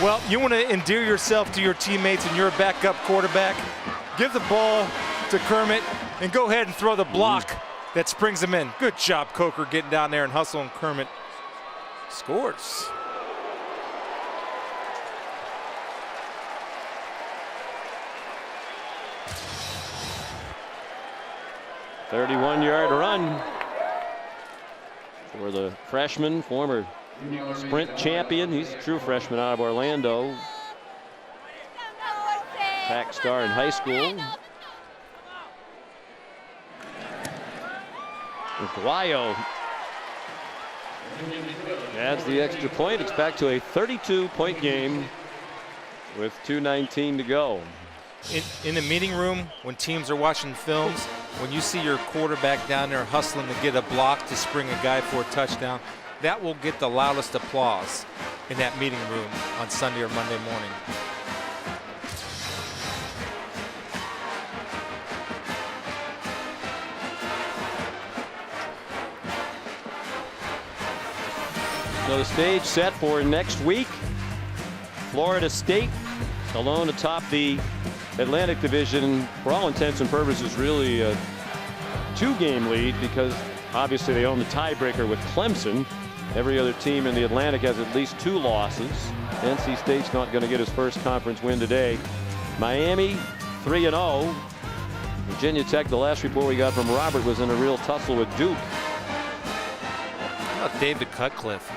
Speaker 7: Well, you want to endear yourself to your teammates and you're a backup quarterback. Give the ball to Kermit and go ahead and throw the block that springs him in. Good job, Coker, getting down there and hustling. Kermit scores.
Speaker 1: 31-yard run for the freshman, former sprint champion. He's a true freshman out of Orlando. Track star in high school. Aguayo adds the extra point. It's back to a 32-point game with 2:19 to go.
Speaker 7: In the meeting room, when teams are watching films, when you see your quarterback down there hustling to get a block to spring a guy for a touchdown, that will get the loudest applause in that meeting room on Sunday or Monday morning.
Speaker 1: So the stage set for next week. Florida State alone atop the Atlantic Division. For all intents and purposes, really a 2-game lead because obviously they own the tiebreaker with Clemson. Every other team in the Atlantic has at least 2 losses. NC State's not going to get his first conference win today. Miami 3-0. Virginia Tech, the last report we got from Robert, was in a real tussle with Duke.
Speaker 7: How about David Cutcliffe?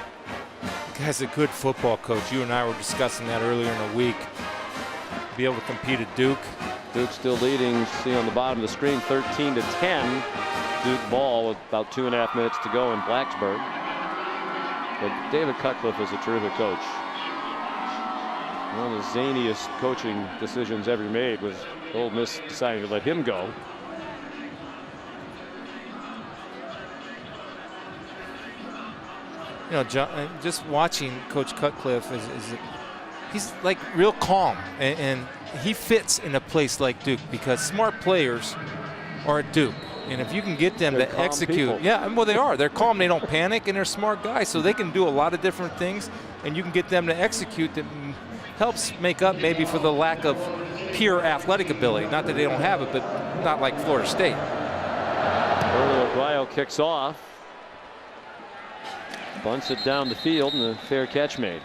Speaker 7: The guy's a good football coach. You and I were discussing that earlier in the week. Be able to compete at Duke.
Speaker 1: Duke still leading, see on the bottom of the screen, 13-10. Duke ball with about 2.5 minutes to go in Blacksburg. But David Cutcliffe is a terrific coach. One of the zaniest coaching decisions ever made was Ole Miss deciding to let him go.
Speaker 7: You know, John, just watching Coach Cutcliffe he's like real calm, and he fits in a place like Duke because smart players are at Duke, and if you can get them to execute,
Speaker 1: people.
Speaker 7: yeah, well they are. They're calm, they don't panic, and they're smart guys, so they can do a lot of different things, and you can get them to execute that helps make up maybe for the lack of pure athletic ability. Not that they don't have it, but not like Florida State.
Speaker 1: Roberto Aguayo kicks off. Bunts it down the field, and a fair catch made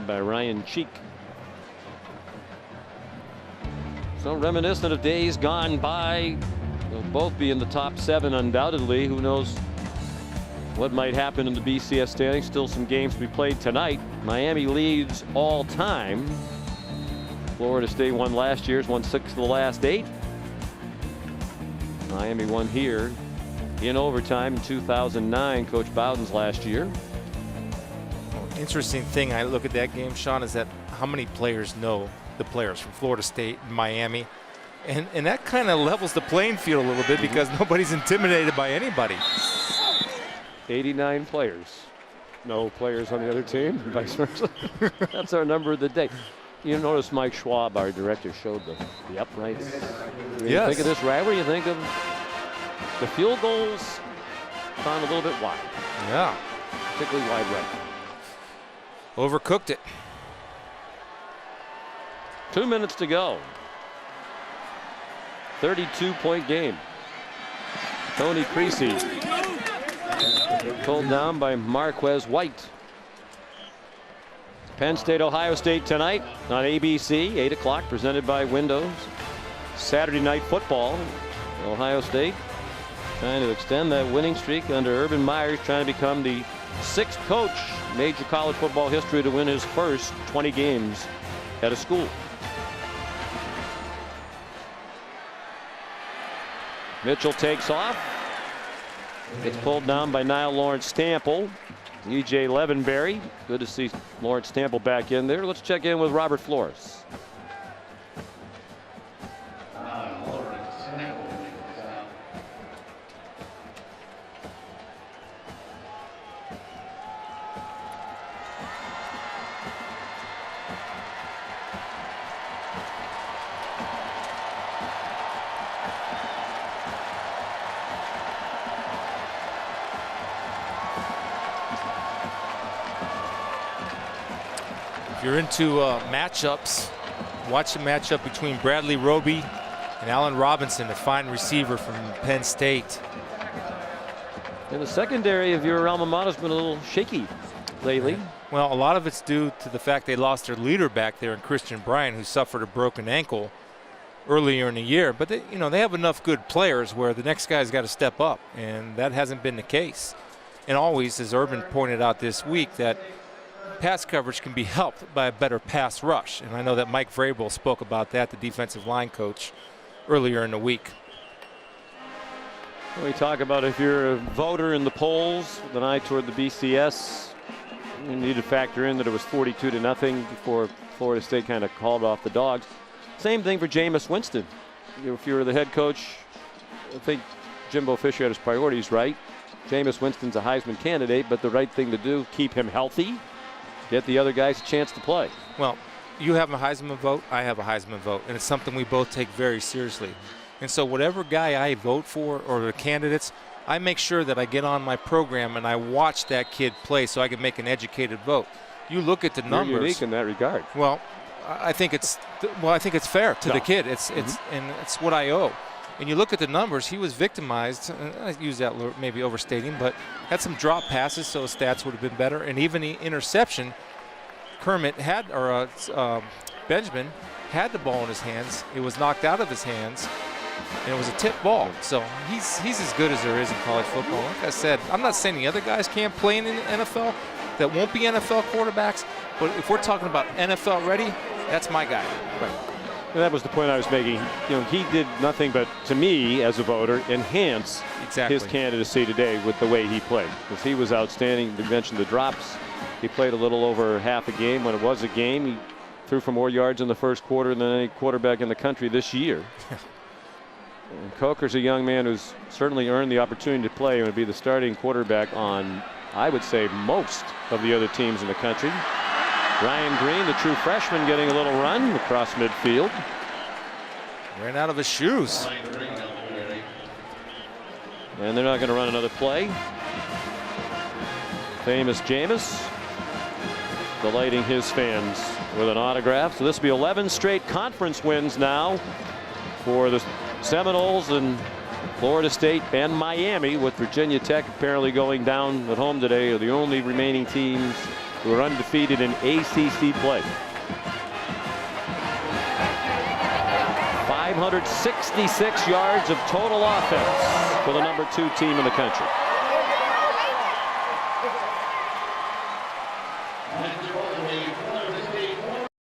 Speaker 1: by Ryan Cheek. So reminiscent of days gone by. They'll both be in the top 7 undoubtedly. Who knows what might happen in the BCS standings. Still some games to be played tonight. Miami leads all time. Florida State won last year's, won 6 of the last 8. Miami won here in overtime in 2009, Coach Bowden's last year.
Speaker 7: Interesting thing I look at that game, Sean, is that how many players know the players from Florida State and Miami, and that kind of levels the playing field a little bit because nobody's intimidated by anybody.
Speaker 1: 89 players. No players on the other team, vice versa. That's our number of the day. You notice Mike Schwab, our director, showed the uprights. When you think of this rivalry, you think of the field goals gone a little bit wide.
Speaker 7: Yeah.
Speaker 1: Particularly wide right.
Speaker 7: Overcooked it.
Speaker 1: 2 minutes to go. 32-point game. Tony Creasy pulled down by Marquez White. Penn State, Ohio State tonight on ABC, 8 o'clock, presented by Windows. Saturday Night Football. Ohio State trying to extend that winning streak under Urban Myers, trying to become the 6th coach in major college football history to win his first 20 games at a school. Mitchell takes off. Gets pulled down by Niall Lawrence Stample. E.J. Levenberry. Good to see Lawrence Stample back in there. Let's check in with Robert Flores.
Speaker 7: If you're into matchups, watch the matchup between Bradley Roby and Allen Robinson, a fine receiver from Penn State.
Speaker 1: And the secondary of your alma mater's been a little shaky lately.
Speaker 7: Well, a lot of it's due to the fact they lost their leader back there in Christian Bryant, who suffered a broken ankle. earlier in the year. But they, they have enough good players where the next guy's got to step up, and that hasn't been the case. And always, as Urban pointed out this week, that pass coverage can be helped by a better pass rush. And I know that Mike Vrabel spoke about that, the defensive line coach, earlier in the week.
Speaker 1: We talk about if you're a voter in the polls with an eye toward the BCS, you need to factor in that it was 42-0 before Florida State kind of called off the Dogs. Same thing for Jameis Winston. If you were the head coach, I think Jimbo Fisher had his priorities right. Jameis Winston's a Heisman candidate, but the right thing to do, keep him healthy, get the other guys a chance to play.
Speaker 7: Well, you have a Heisman vote, I have a Heisman vote, and it's something we both take very seriously. And so whatever guy I vote for or the candidates, I make sure that I get on my program and I watch that kid play so I can make an educated vote. You look at the numbers.
Speaker 1: You're unique in that regard.
Speaker 7: Well, I think it's fair to the kid. It's what I owe. And you look at the numbers, he was victimized. I use that maybe overstating, but had some drop passes, so his stats would have been better. And even the interception, Benjamin had the ball in his hands. It was knocked out of his hands, and it was a tip ball. So he's as good as there is in college football. Like I said, I'm not saying the other guys can't play in the NFL that won't be NFL quarterbacks, but if we're talking about NFL ready, that's my guy.
Speaker 1: Right. And that was the point I was making. He did nothing but, to me, as a voter, enhance his candidacy today with the way he played. Because he was outstanding. You mentioned the drops. He played a little over half a game. When it was a game, he threw for more yards in the first quarter than any quarterback in the country this year. And Coker's a young man who's certainly earned the opportunity to play and would be the starting quarterback on, I would say, most of the other teams in the country. Ryan Green, the true freshman, getting a little run across midfield.
Speaker 7: Ran out of his shoes.
Speaker 1: And they're not going to run another play. Famous Jameis delighting his fans with an autograph. So this will be 11 straight conference wins now for the Seminoles and Florida State and Miami, with Virginia Tech apparently going down at home today, are the only remaining teams who are undefeated in ACC play. 566 yards of total offense for the #2 team in the country.